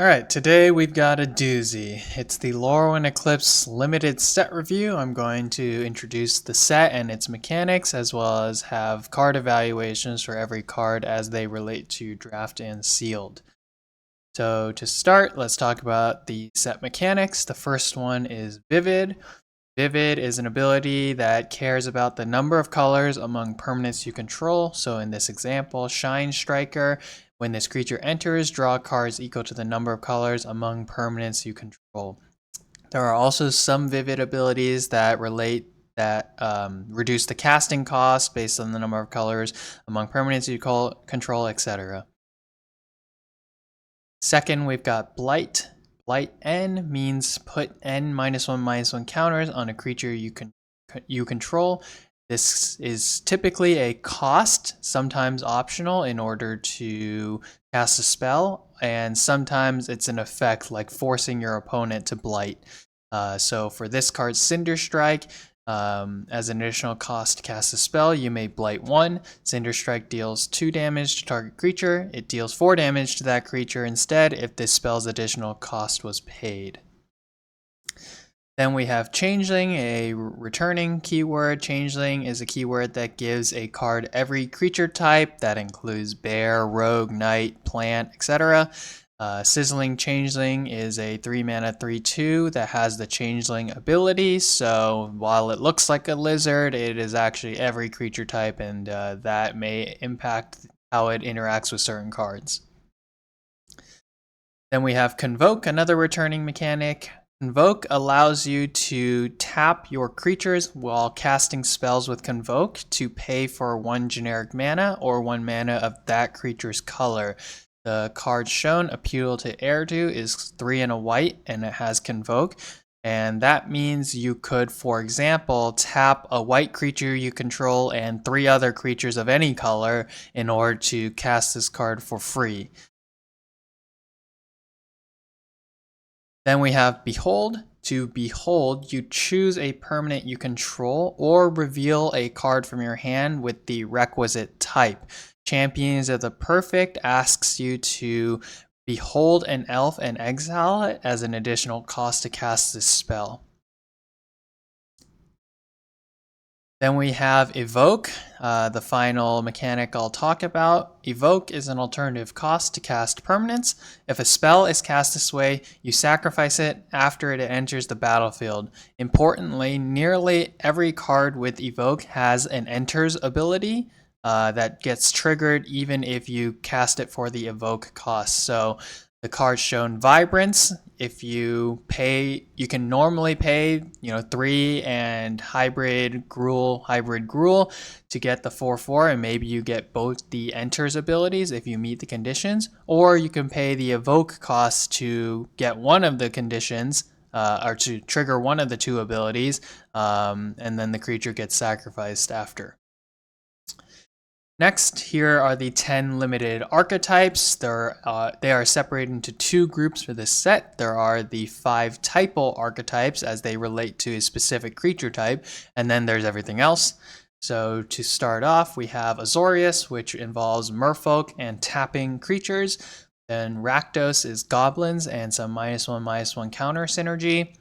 Alright, today we've got a doozy. It's the Lorwyn Eclipsed limited set review. I'm going to introduce the set and its mechanics, as well as have card evaluations for every card as they relate to draft and sealed. So to start, let's talk about the set mechanics. The first one is Vivid. Vivid is an ability that cares about the number of colors among permanents you control. So in this example, Shine Striker, when this creature enters, draw cards equal to the number of colors among permanents you control. There are also some Vivid abilities that reduce the casting cost based on the number of colors among permanents you control, etc. Second, we've got Blight. Blight N means put N -1/-1 counters on a creature you control. This is typically a cost, sometimes optional, in order to cast a spell, and sometimes it's an effect like forcing your opponent to blight. So for this card, Cinder Strike, as an additional cost to cast a spell, you may blight 1. Cinder Strike deals 2 damage to target creature. It deals 4 damage to that creature instead if this spell's additional cost was paid. Then we have Changeling, a returning keyword. Changeling is a keyword that gives a card every creature type. That includes bear, rogue, knight, plant, etc. Sizzling Changeling is a 3-mana 3/2 that has the Changeling ability. So while it looks like a lizard, it is actually every creature type, and that may impact how it interacts with certain cards. Then we have Convoke, another returning mechanic. Convoke allows you to tap your creatures while casting spells with Convoke to pay for 1 generic mana or 1 mana of that creature's color. The card shown, Appeal to Erdu, is 3 and a white, and it has Convoke. And that means you could, for example, tap a white creature you control and 3 other creatures of any color in order to cast this card for free. Then we have Behold. To behold, you choose a permanent you control or reveal a card from your hand with the requisite type. Champions of the Perfect asks you to behold an elf and exile it as an additional cost to cast this spell. Then we have Evoke, the final mechanic I'll talk about. Evoke is an alternative cost to cast permanents. If a spell is cast this way, you sacrifice it after it enters the battlefield. Importantly, nearly every card with Evoke has an Enters ability that gets triggered even if you cast it for the Evoke cost. So the card shown, Vibrance, if you pay, you can normally pay 3 and hybrid Gruul to get the 4/4, and maybe you get both the Enters abilities if you meet the conditions, or you can pay the Evoke cost to get one of the conditions, or to trigger one of the 2 abilities, and then the creature gets sacrificed after. Next, here are the 10 limited archetypes. They are separated into 2 groups for this set. There are the 5 typal archetypes as they relate to a specific creature type, and then there's everything else. So to start off, we have Azorius, which involves merfolk and tapping creatures. Then Rakdos is goblins and some -1/-1 counter synergy.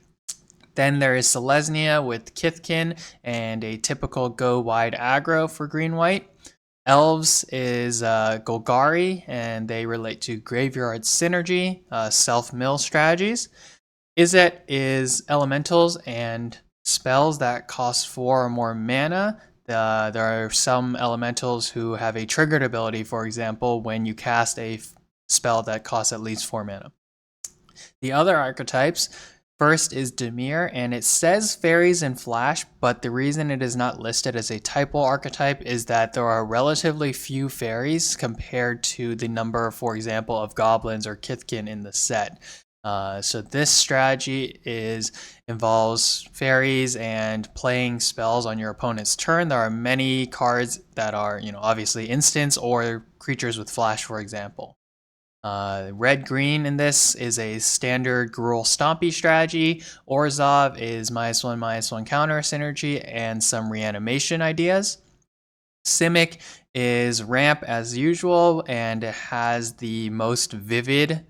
Then there is Selesnya with Kithkin and a typical go wide aggro for green-white. Elves is Golgari, and they relate to Graveyard Synergy, self-mill strategies. Izzet is Elementals and spells that cost 4 or more mana. There are some Elementals who have a triggered ability, for example, when you cast a spell that costs at least 4 mana. The other archetypes, first is Dimir, and it says fairies and flash, but the reason it is not listed as a typal archetype is that there are relatively few fairies compared to the number, for example, of goblins or Kithkin in the set. So this strategy involves fairies and playing spells on your opponent's turn. There are many cards that are, obviously instants or creatures with flash, for example. Red-green in this is a standard Gruul Stompy strategy. Orzhov is -1/-1 counter synergy and some reanimation ideas. Simic is ramp as usual, and it has the most vivid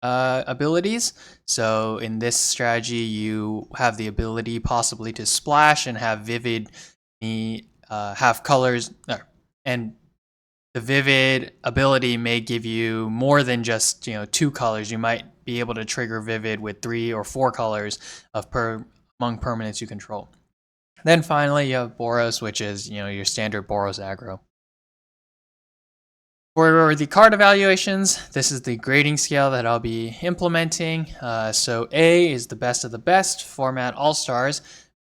abilities. So in this strategy, you have the ability possibly to splash and have vivid, have colors, and the vivid ability may give you more than just 2 colors. You might be able to trigger vivid with 3 or 4 colors of among permanents you control. Then finally, you have Boros, which is your standard Boros aggro. For the card evaluations, this is the grading scale that I'll be implementing. So A is the best of the best, format all-stars.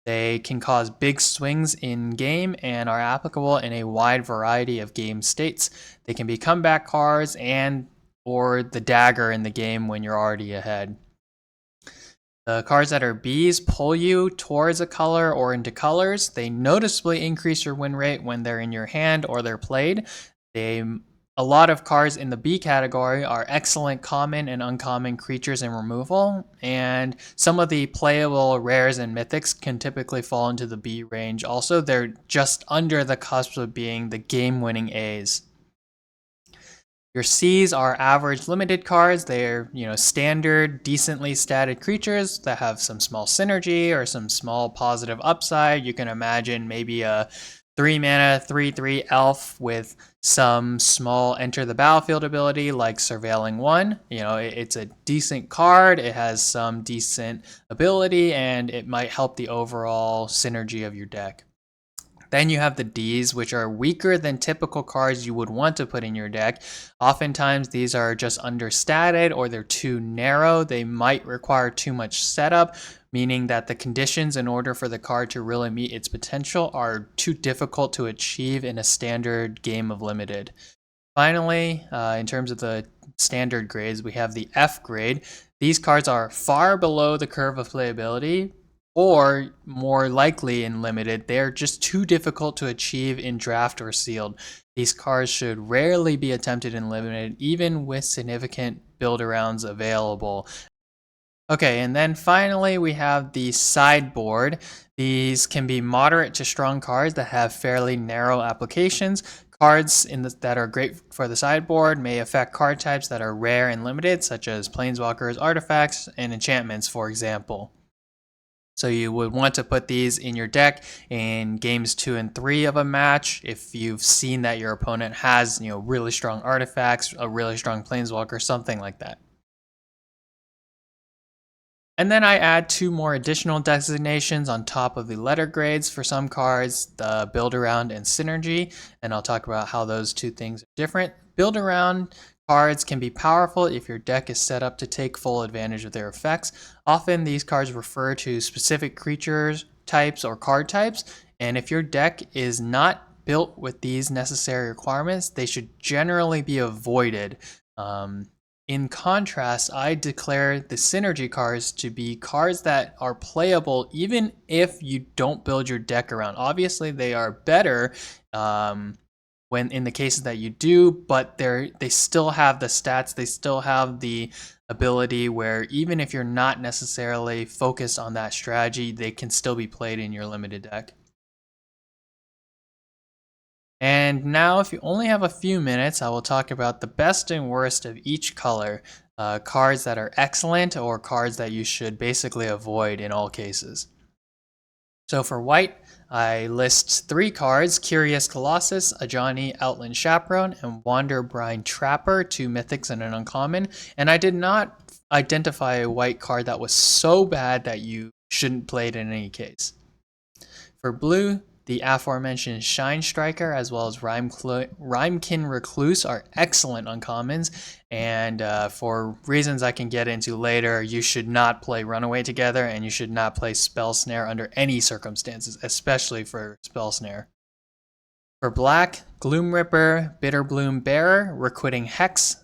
They can cause big swings in game and are applicable in a wide variety of game states. They can be comeback cards or the dagger in the game when you're already ahead. The cards that are Bs pull you towards a color or into colors. They noticeably increase your win rate when they're in your hand or they're played. A lot of cards in the B category are excellent common and uncommon creatures and removal, and some of the playable rares and mythics can typically fall into the B range. Also, they're just under the cusp of being the game-winning As. Your Cs are average limited cards. They're, standard, decently statted creatures that have some small synergy or some small positive upside. You can imagine maybe a 3-mana, 3/3 elf with some small enter the battlefield ability like Surveilling 1. It's a decent card. It has some decent ability, and it might help the overall synergy of your deck. Then you have the Ds, which are weaker than typical cards you would want to put in your deck. Oftentimes, these are just understated or they're too narrow. They might require too much setup, meaning that the conditions in order for the card to really meet its potential are too difficult to achieve in a standard game of Limited. Finally, in terms of the standard grades, we have the F grade. These cards are far below the curve of playability, or more likely in Limited, they're just too difficult to achieve in draft or sealed. These cards should rarely be attempted in Limited, even with significant build-arounds available. Okay, and then finally we have the sideboard. These can be moderate to strong cards that have fairly narrow applications. Cards that are great for the sideboard may affect card types that are rare and limited, such as planeswalkers, artifacts, and enchantments, for example. So you would want to put these in your deck in games 2 and 3 of a match if you've seen that your opponent has, really strong artifacts, a really strong planeswalker, something like that. And then I add 2 more additional designations on top of the letter grades for some cards, the build around and synergy, and I'll talk about how those 2 things are different. Build around cards can be powerful if your deck is set up to take full advantage of their effects. Often these cards refer to specific creatures, types, or card types, and if your deck is not built with these necessary requirements, they should generally be avoided. In contrast, I declare the synergy cards to be cards that are playable even if you don't build your deck around. Obviously, they are better when in the cases that you do, but they still have the stats, they still have the ability where even if you're not necessarily focused on that strategy, they can still be played in your limited deck. And now, if you only have a few minutes, I will talk about the best and worst of each color, cards that are excellent or cards that you should basically avoid in all cases. So for white, I list 3 cards, Curious Colossus, Ajani Outland Chaperone, and Wanderbrine Trapper, 2 mythics and an uncommon, and I did not identify a white card that was so bad that you shouldn't play it in any case. For blue, the aforementioned Shine Striker as well as Rhymekin Recluse are excellent uncommons, and for reasons I can get into later, you should not play Runaway together, and you should not play Spell Snare under any circumstances, especially for Spell Snare. For black, Gloom Ripper, Bitterbloom Bearer, Requiting Hex.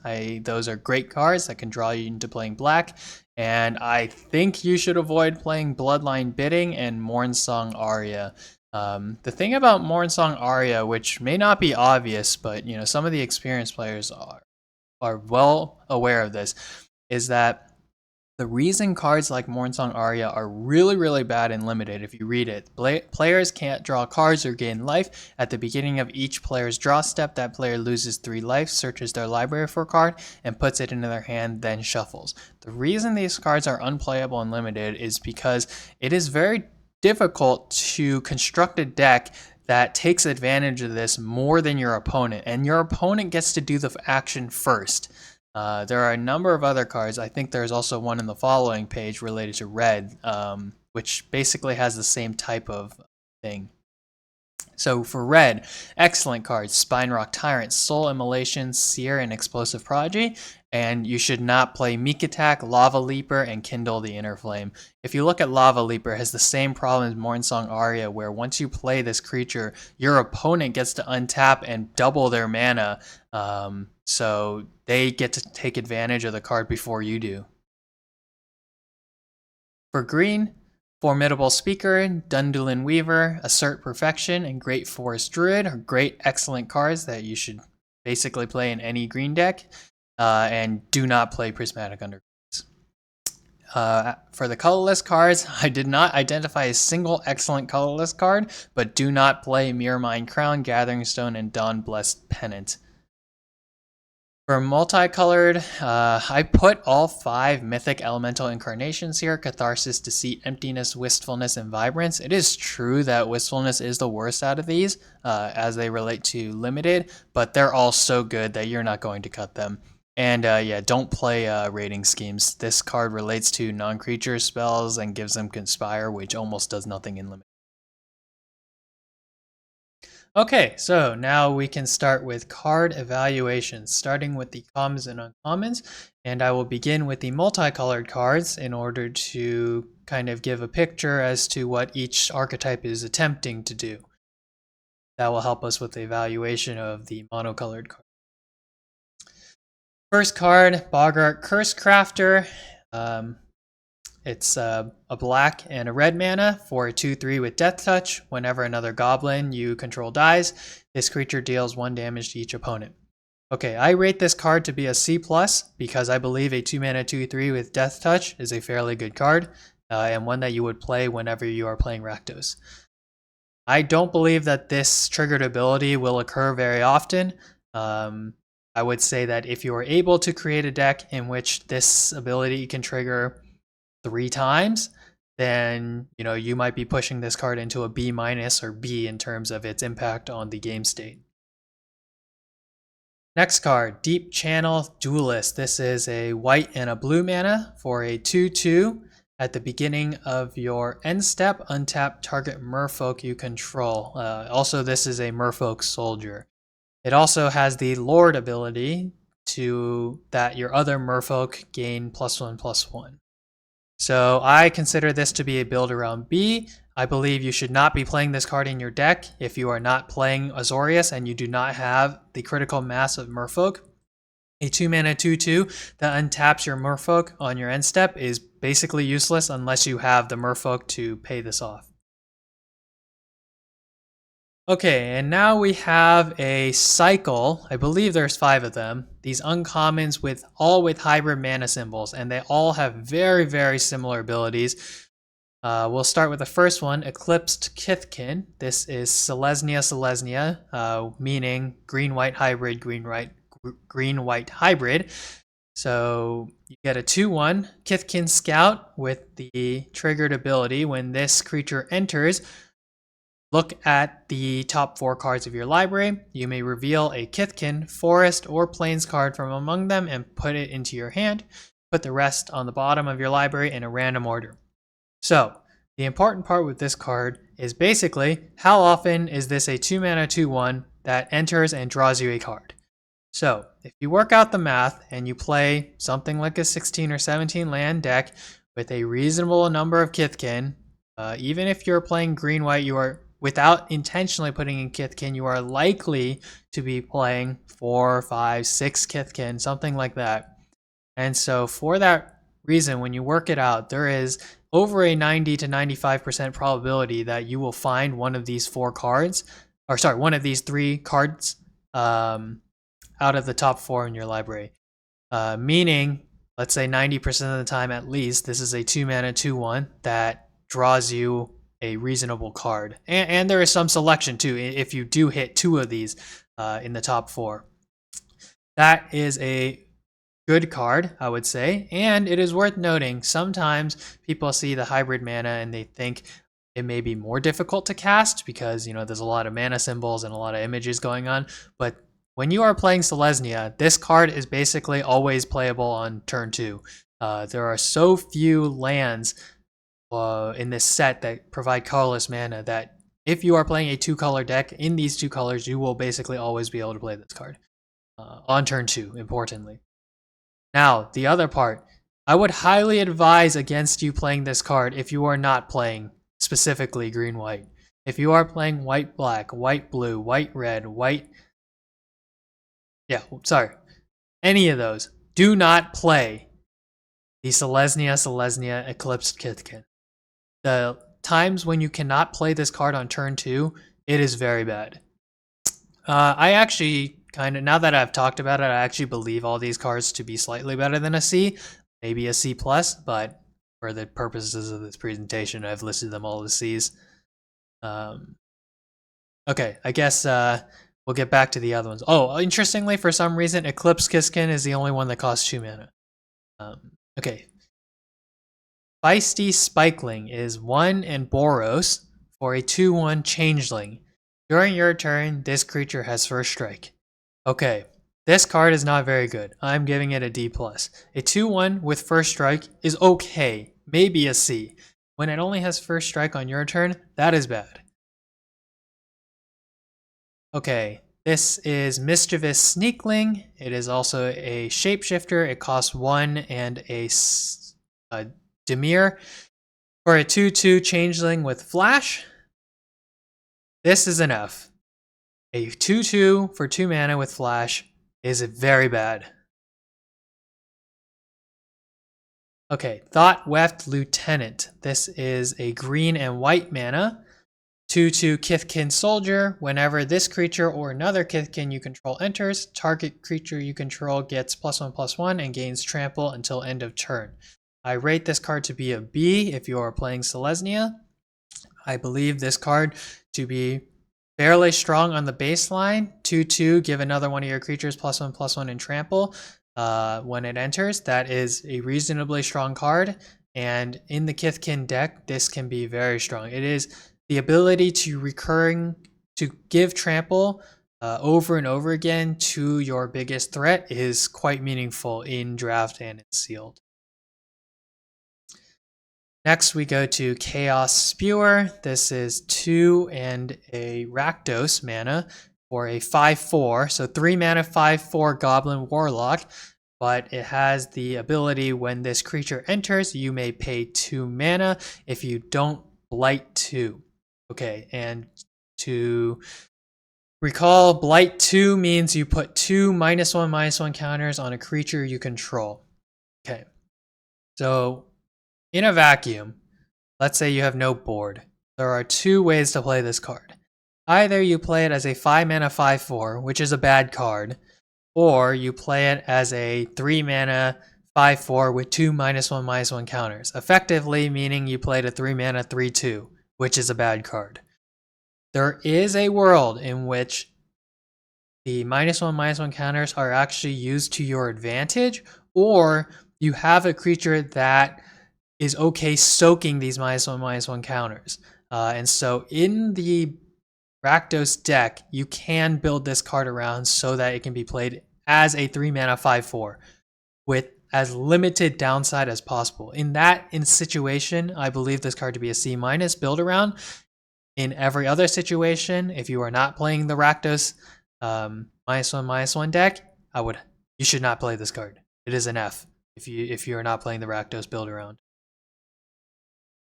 Those are great cards that can draw you into playing black, and I think you should avoid playing Bloodline Bidding and Mornsong Aria. The thing about Mornsong Aria, which may not be obvious, but some of the experienced players are well aware of this, is that The reason cards like Mornsong Aria are really bad and limited, if you read it, players can't draw cards or gain life. At the beginning of each player's draw step, that player loses 3 life, searches their library for a card, and puts it into their hand, then shuffles. The reason these cards are unplayable and limited is because it is very difficult to construct a deck that takes advantage of this more than your opponent, and your opponent gets to do the action first. There are a number of other cards. I think there's also one in the following page related to red, which basically has the same type of thing. So for red, excellent cards: Spinerock Tyrant, Soul Immolation, Seer, and Explosive Prodigy. And you should not play Meek Attack, Lava Leaper, and Kindle the Inner Flame. If you look at Lava Leaper, it has the same problem as Mornsong Aria, where once you play this creature, your opponent gets to untap and double their mana. So they get to take advantage of the card before you do. For green, Formidable Speaker, Dundulin Weaver, Assert Perfection, and Great Forest Druid are great, excellent cards that you should basically play in any green deck. And do not play Prismatic Undercurrents. For the colorless cards, I did not identify a single excellent colorless card, but do not play Mirrormind Crown, Gathering Stone, and Dawn Blessed Pennant. For multicolored, I put all 5 mythic elemental incarnations here: Catharsis, Deceit, Emptiness, Wistfulness, and Vibrance. It is true that Wistfulness is the worst out of these as they relate to limited, but they're all so good that you're not going to cut them. And yeah, don't play Rating Schemes. This card relates to non-creature spells and gives them Conspire, which almost does nothing in limited. Okay, so now we can start with card evaluations, starting with the commons and uncommons. And I will begin with the multicolored cards in order to kind of give a picture as to what each archetype is attempting to do. That will help us with the evaluation of the monocolored card. First card, Boggart Cursecrafter. It's a black and a red mana for a 2/3 with Death Touch. Whenever another goblin you control dies, this creature deals 1 damage to each opponent. Okay, I rate this card to be a C+ because I believe a 2 mana 2/3 with Death Touch is a fairly good card and one that you would play whenever you are playing Rakdos. I don't believe that this triggered ability will occur very often. I would say that if you are able to create a deck in which this ability can trigger 3 times, then you might be pushing this card into a B- or B in terms of its impact on the game state. Next card, Deep Channel Duelist. This is a white and a blue mana for a 2/2. At the beginning of your end step, untap target merfolk you control. Also, this is a merfolk soldier. It also has the Lord ability to that your other merfolk gain +1/+1. So I consider this to be a build around B. I believe you should not be playing this card in your deck if you are not playing Azorius and you do not have the critical mass of merfolk. A 2 mana 2/2 that untaps your merfolk on your end step is basically useless unless you have the merfolk to pay this off. Okay, and now we have a cycle. I believe there's 5 of them. These uncommons all with hybrid mana symbols, and they all have very similar abilities. We'll start with the first one, Eclipsed Kithkin. This is Selesnya, meaning green-white hybrid, green-white hybrid. So you get a 2/1 Kithkin Scout with the triggered ability. When this creature enters, look at the top 4 cards of your library. You may reveal a Kithkin, Forest, or Plains card from among them and put it into your hand. Put the rest on the bottom of your library in a random order. So, the important part with this card is basically how often is this a 2 mana 2/1 that enters and draws you a card. So, if you work out the math and you play something like a 16 or 17 land deck with a reasonable number of Kithkin, even if you're playing green-white, you are, without intentionally putting in Kithkin, you are likely to be playing 4, 5, 6 Kithkin, something like that. And so for that reason, when you work it out, there is over a 90 to 95% probability that you will find one of these 4 cards, or sorry, one of these 3 cards out of the top 4 in your library. Meaning, let's say 90% of the time at least, this is a 2-mana 2/1 that draws you a reasonable card. And there is some selection too, if you do hit 2 of these in the top 4. That is a good card, I would say. And it is worth noting, sometimes people see the hybrid mana and they think it may be more difficult to cast because, there's a lot of mana symbols and a lot of images going on. But when you are playing Selesnya, this card is basically always playable on turn 2. There are so few lands in this set that provide colorless mana that if you are playing a 2-color deck in these 2 colors, you will basically always be able to play this card on turn 2, importantly. Now, the other part, I would highly advise against you playing this card if you are not playing specifically green-white. If you are playing white-black, white-blue, white-red, any of those, do not play the Selesnya Eclipsed Kithkin. The times when you cannot play this card on turn 2, it is very bad. I actually now that I've talked about it, I actually believe all these cards to be slightly better than a C, maybe a C+, but for the purposes of this presentation, I've listed them all as Cs. Okay, I guess we'll get back to the other ones. Oh, interestingly, for some reason, Eclipsed Kithkin is the only one that costs 2 mana. Okay. Feisty Spikeling is 1 and Boros for a 2/1 changeling. During your turn, this creature has first strike. Okay, this card is not very good. I'm giving it a D+. A 2/1 with first strike is okay, maybe a C. When it only has first strike on your turn, that is bad. Okay, this is Mischievous Sneakling. It is also a shapeshifter. It costs 1 and a Dimir for a 2/2 changeling with flash. This is an F. A 2/2 for 2 mana with flash is very bad. Okay, Thought-Weft Lieutenant. This is a green and white mana. 2/2 Kithkin Soldier. Whenever this creature or another Kithkin you control enters, target creature you control gets +1/+1 and gains trample until end of turn. I rate this card to be a B if you are playing Selesnya. I believe this card to be fairly strong on the baseline. 2/2, give another one of your creatures +1/+1 and trample when it enters. That is a reasonably strong card. And in the Kithkin deck, this can be very strong. It is the ability to give trample over and over again to your biggest threat is quite meaningful in draft and in sealed. Next, we go to Chaos Spewer. This is 2 and a Rakdos mana for a 5/4. So 3 mana, 5/4 Goblin Warlock. But it has the ability when this creature enters, you may pay 2 mana. If you don't, Blight 2. Okay, and to recall, Blight 2 means you put 2 -1/-1 counters on a creature you control. Okay, so in a vacuum, let's say you have no board. There are 2 ways to play this card. Either you play it as a 5 mana 5/4, which is a bad card, or you play it as a 3 mana 5/4 with 2 -1/-1 counters, effectively meaning you played a 3 mana 3/2, which is a bad card. There is a world in which the -1/-1 counters are actually used to your advantage, or you have a creature that is okay soaking these -1/-1 counters. And so in the Rakdos deck, you can build this card around so that it can be played as a 3 mana 5/4 with as limited downside as possible. In situation, I believe this card to be a C- build around. In every other situation, if you are not playing the Rakdos -1/-1 deck, you should not play this card. It is an F if you are not playing the Rakdos build around.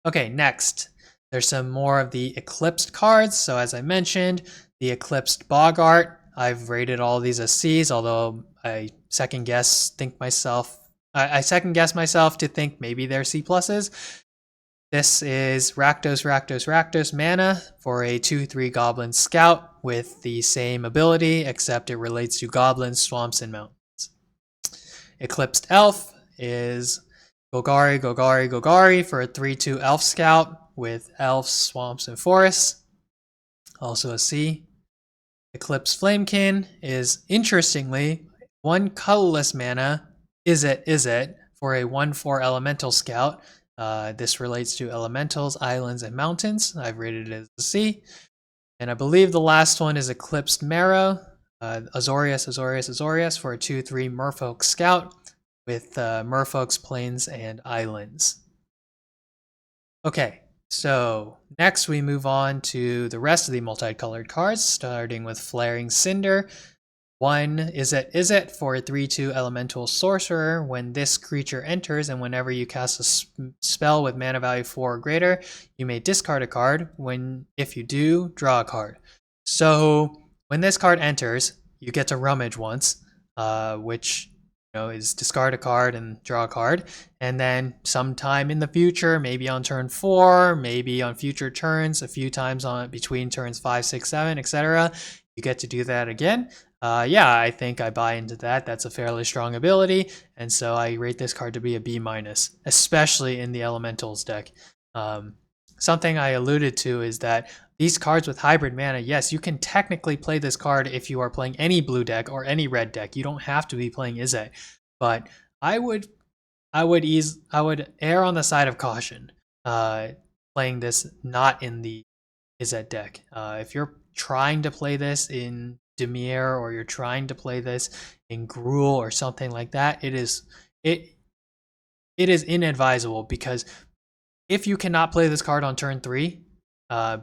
Okay, next, there's some more of the Eclipsed cards. So as I mentioned, the Eclipsed Boggart, I've rated all of these as Cs, although I second guess myself to think maybe they're C+. This is Rakdos mana for a 2/3 Goblin Scout with the same ability, except it relates to goblins, swamps, and mountains. Eclipsed Elf is Golgari, Golgari, Golgari for a 3/2 Elf Scout with Elves, Swamps, and Forests. Also a C. Eclipsed Flamekin is, interestingly, 1 colorless mana, is it, for a 1/4 Elemental Scout. This relates to elementals, islands, and mountains. I've rated it as a C. And I believe the last one is Eclipsed Marrow, Azorius, Azorius, Azorius for a 2/3 Merfolk Scout with Merfolk's Plains and Islands. Okay, so next we move on to the rest of the multicolored cards, starting with Flaring Cinder. 1 is it for a 3/2 Elemental Sorcerer. When this creature enters and whenever you cast a spell with mana value 4 or greater, you may discard a card. If you do, draw a card. So when this card enters, you get to rummage once, which is discard a card and draw a card. And then sometime in the future, maybe on turn 4, maybe on future turns, a few times on between turns 5, 6, 7, etc., you get to do that again. Yeah, I think I buy into that. That's a fairly strong ability, and so I rate this card to be a B-, especially in the Elementals deck. Something I alluded to is that these cards with hybrid mana, yes, you can technically play this card if you are playing any blue deck or any red deck. You don't have to be playing Izzet, but I would err on the side of caution playing this not in the Izzet deck. If you're trying to play this in Dimir or you're trying to play this in Gruul or something like that, it is inadvisable, because if you cannot play this card on turn 3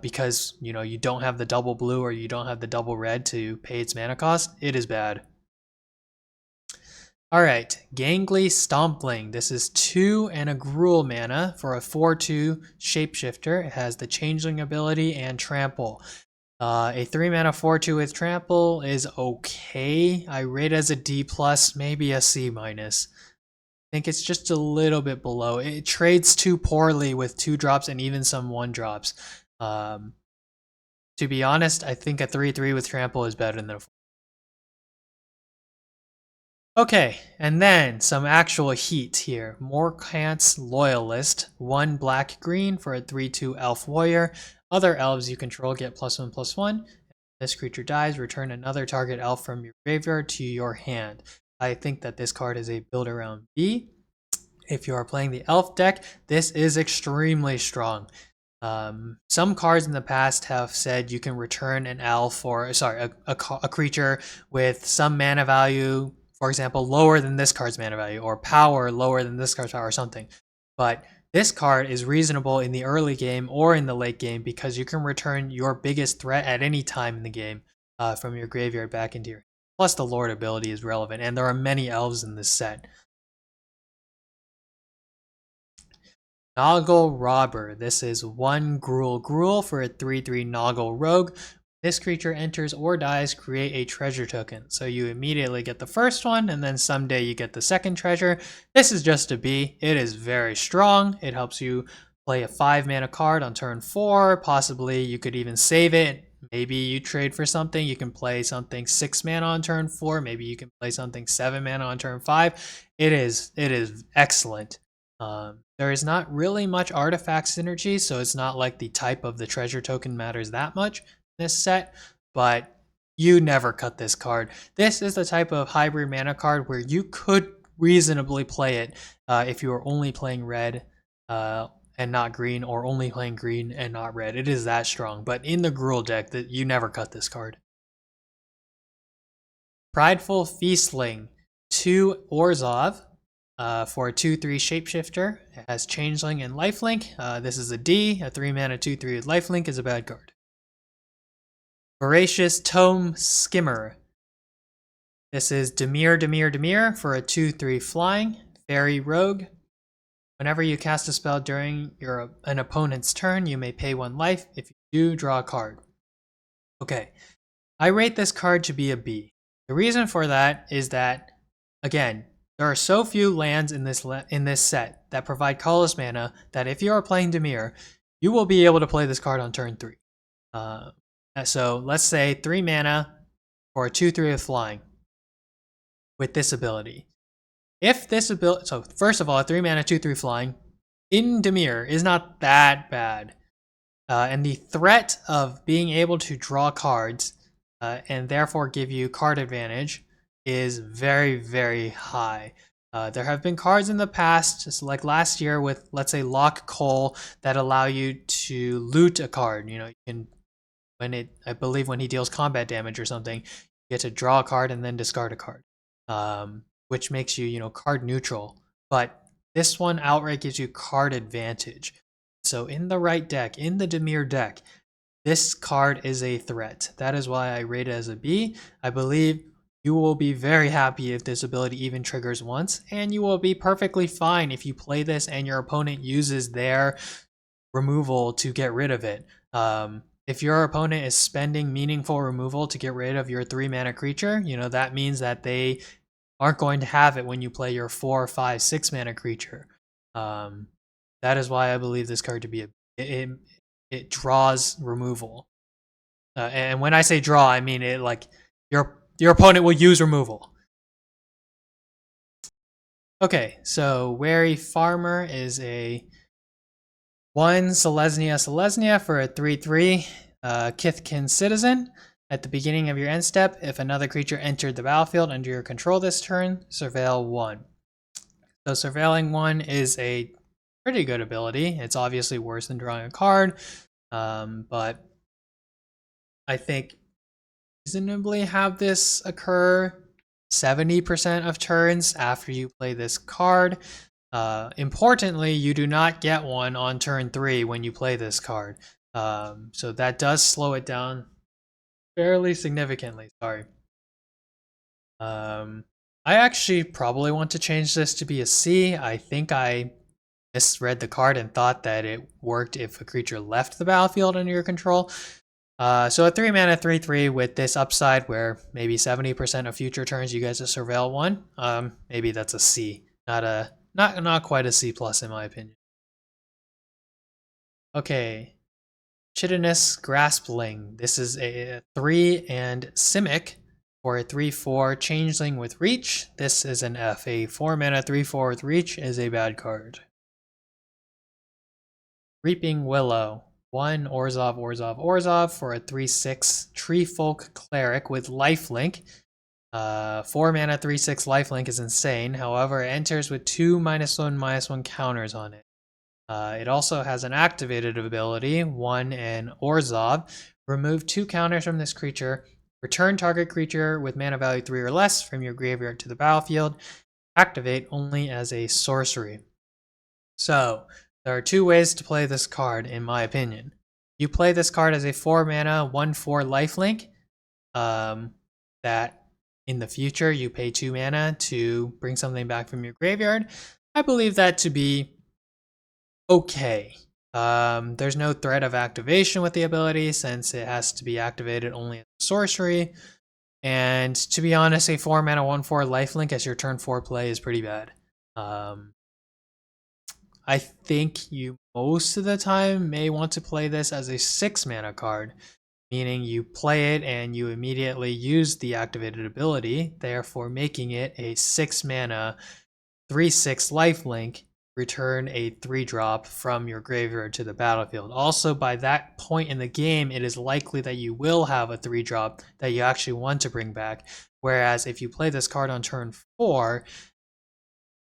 because you don't have the double blue or you don't have the double red to pay its mana cost, it is bad. Alright, Gangly Stompling. This is 2 and a Gruul mana for a 4/2 Shapeshifter. It has the Changeling ability and Trample. A 3 mana 4/2 with Trample is okay. I rate it as a D+, maybe a C-. I think it's just a little bit below. It trades too poorly with 2-drops and even some 1-drops. To be honest, I think a 3/3 with Trample is better than a 4. Okay, and then some actual heat here. Morkant's Loyalist, 1 black-green for a 3/2 Elf Warrior. Other elves you control get +1/+1. This creature dies, return another target elf from your graveyard to your hand. I think that this card is a build around B. If you are playing the elf deck, this is extremely strong. Some cards in the past have said you can return an elf or a creature with some mana value, for example, lower than this card's mana value, or power lower than this card's power, or something. But this card is reasonable in the early game or in the late game because you can return your biggest threat at any time in the game from your graveyard back into your hand. Plus the Lord ability is relevant, and there are many elves in this set. Noggle Robber. This is 1 Gruul for a 3/3 Noggle Rogue. This creature enters or dies, create a treasure token. So you immediately get the first one, and then someday you get the second treasure. This is just a B. It is very strong. It helps you play a 5 mana card on turn 4. Possibly you could even save it. Maybe you trade for something. You can play something 6 mana on turn 4. Maybe you can play something 7 mana on turn 5. It is excellent. There is not really much artifact synergy, so it's not like the type of the treasure token matters that much in this set, but you never cut this card. This is the type of hybrid mana card where you could reasonably play it if you are only playing red and not green, or only playing green and not red. It is that strong, but in the Gruul deck, that you never cut this card. Prideful Feastling, 2 Orzhov. For a 2/3 Shapeshifter. It has Changeling and Lifelink. This is a D. A 3 mana 2/3 with Lifelink is a bad card. Voracious Tome Skimmer. This is Dimir for a 2/3 Flying Fairy Rogue. Whenever you cast a spell during an opponent's turn, you may pay 1 life. If you do, draw a card. Okay, I rate this card to be a B. The reason for that is that, again, there are so few lands in this set that provide colorless mana that if you are playing Dimir, you will be able to play this card on turn 3. So let's say 3 mana for a 2/3 of Flying with this ability. If this ability, so first of all, a 3 mana 2/3 flying in Dimir is not that bad. And the threat of being able to draw cards and therefore give you card advantage is very, very high. There have been cards in the past, just like last year with, let's say, Lock Coal, that allow you to loot a card. You know, you can, I believe when he deals combat damage or something, you get to draw a card and then discard a card, which makes you, card neutral. But this one outright gives you card advantage. So in the right deck, in the Dimir deck, this card is a threat. That is why I rate it as a B. I believe you will be very happy if this ability even triggers once, and you will be perfectly fine if you play this and your opponent uses their removal to get rid of it. If your opponent is spending meaningful removal to get rid of your 3 mana creature, that means that they aren't going to have it when you play your 4, 5, 6 mana creature. That is why I believe this card to be it draws removal. And when I say draw, I mean it like your opponent will use removal. Okay, so Wary Farmer is a 1 Selesnya for a 3/3 Kithkin Citizen. At the beginning of your end step, if another creature entered the battlefield under your control this turn, surveil 1. So surveilling 1 is a pretty good ability. It's obviously worse than drawing a card, but I think reasonably have this occur 70% of turns after you play this card. Importantly, you do not get one on turn 3 when you play this card. So that does slow it down fairly significantly. Sorry. I actually probably want to change this to be a C. I think I misread the card and thought that it worked if a creature left the battlefield under your control. So a 3 mana 3/3 with this upside where maybe 70% of future turns you guys just surveil 1. Maybe that's a C. Not quite a C plus in my opinion. Okay. Chitinous Graspling. This is a 3 and Simic for a 3/4 changeling with reach. This is an F. A 4 mana 3/4 with reach is a bad card. Reaping Willow. 1 Orzhov for a 3/6 Treefolk Cleric with lifelink. 4 mana 3/6 lifelink is insane. However, it enters with 2 -1/-1 counters on it. It also has an activated ability, 1 and Orzhov. Remove 2 counters from this creature. Return target creature with mana value 3 or less from your graveyard to the battlefield. Activate only as a sorcery. So, there are 2 ways to play this card, in my opinion. You play this card as a 4 mana 1/4 lifelink. That in the future you pay 2 mana to bring something back from your graveyard. I believe that to be okay. There's no threat of activation with the ability since it has to be activated only as a sorcery. And to be honest, a 4 mana 1/4 lifelink as your turn 4 play is pretty bad. I think you most of the time may want to play this as a 6 mana card, meaning you play it and you immediately use the activated ability, therefore making it a 6 mana 3/6 lifelink. Return a 3-drop from your graveyard to the battlefield. Also, by that point in the game, it is likely that you will have a 3-drop that you actually want to bring back. Whereas if you play this card on turn 4,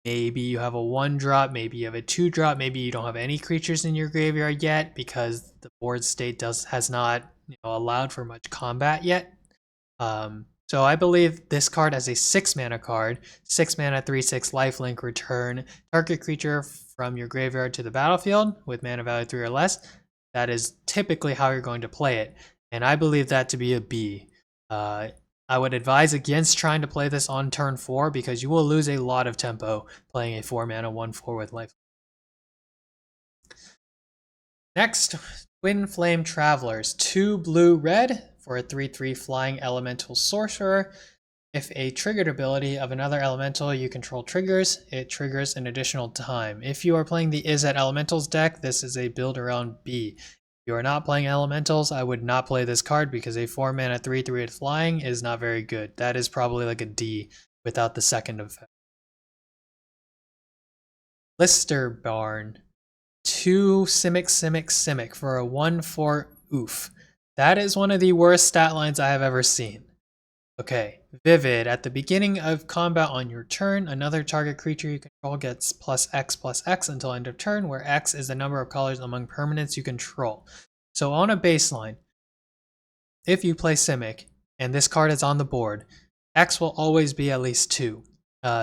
maybe you have a 1-drop, maybe you have a 2-drop, maybe you don't have any creatures in your graveyard yet because the board state has not allowed for much combat yet. So I believe this card as a 6 mana card, 6 mana 3/6 lifelink, return target creature from your graveyard to the battlefield with mana value 3 or less. That is typically how you're going to play it, and I believe that to be a B. I would advise against trying to play this on turn 4 because you will lose a lot of tempo playing a 4 mana 1/4 with life. Next, Twin Flame Travelers. 2 blue-red for a 3/3 flying elemental sorcerer. If a triggered ability of another elemental you control triggers, it triggers an additional time. If you are playing the Izzet Elementals deck, this is a build around B. If you are not playing Elementals, I would not play this card because a 4 mana 3/3 with flying is not very good. That is probably like a D without the second effect. Lister Barn. 2 Simic for a 1/4 oof. That is one of the worst stat lines I have ever seen. Okay, Vivid. At the beginning of combat on your turn, another target creature you control gets +X until end of turn, where X is the number of colors among permanents you control. So on a baseline, if you play Simic and this card is on the board, X will always be at least 2,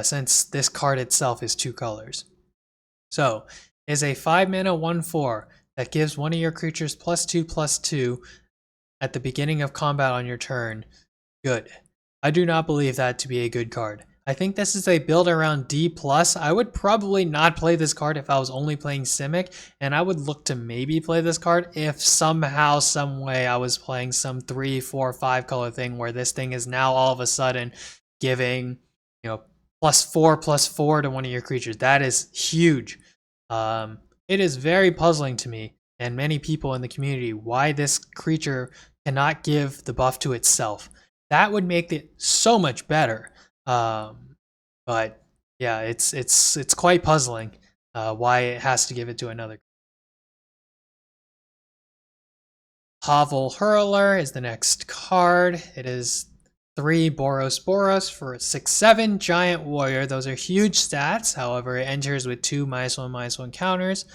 since this card itself is 2 colors. So, is a 5 mana 1/4 that gives one of your creatures +2/+2 at the beginning of combat on your turn good? I do not believe that to be a good card. I think this is a build around D+. I would probably not play this card if I was only playing Simic, and I would look to maybe play this card if somehow, some way I was playing some 3, 4, 5 color thing where this thing is now all of a sudden giving, +4/+4 to one of your creatures. That is huge. It is very puzzling to me and many people in the community why this creature cannot give the buff to itself. That would make it so much better. But yeah, it's quite puzzling why it has to give it to another. Hovel Hurler is the next card. It is 3 Boros for a 6/7 Giant Warrior. Those are huge stats. However, it enters with 2 -1/-1 counters.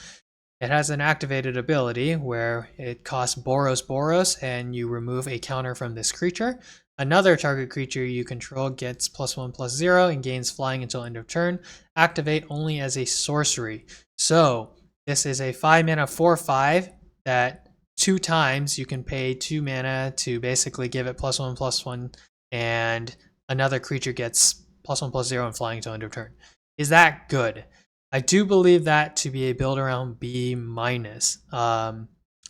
It has an activated ability where it costs Boros and you remove a counter from this creature. Another target creature you control gets +1/+0 and gains flying until end of turn. Activate only as a sorcery. So this is a 5 mana 4/5 that 2 times you can pay 2 mana to basically give it +1/+1, and another creature gets +1/+0 and flying until end of turn. Is that good? I do believe that to be a build around B-.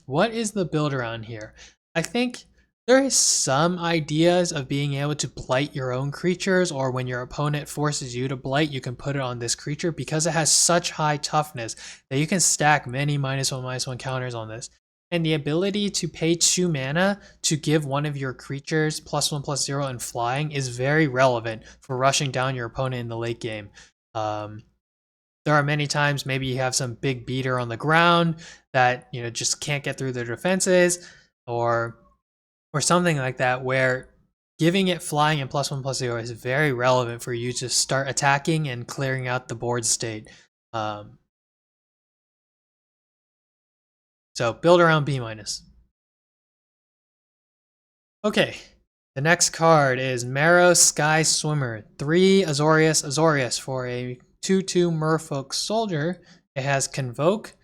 What is the build around here? I think there is some ideas of being able to blight your own creatures, or when your opponent forces you to blight, you can put it on this creature because it has such high toughness that you can stack many -1/-1 counters on this. And the ability to pay 2 mana to give one of your creatures +1/+0 and flying is very relevant for rushing down your opponent in the late game. There are many times maybe you have some big beater on the ground that just can't get through their defenses, or something like that, where giving it flying and +1/+0 is very relevant for you to start attacking and clearing out the board state. So build around B-. Okay, the next card is Marrow Sky Swimmer. 3 Azorius for a 2/2 Merfolk Soldier. It has Convoke,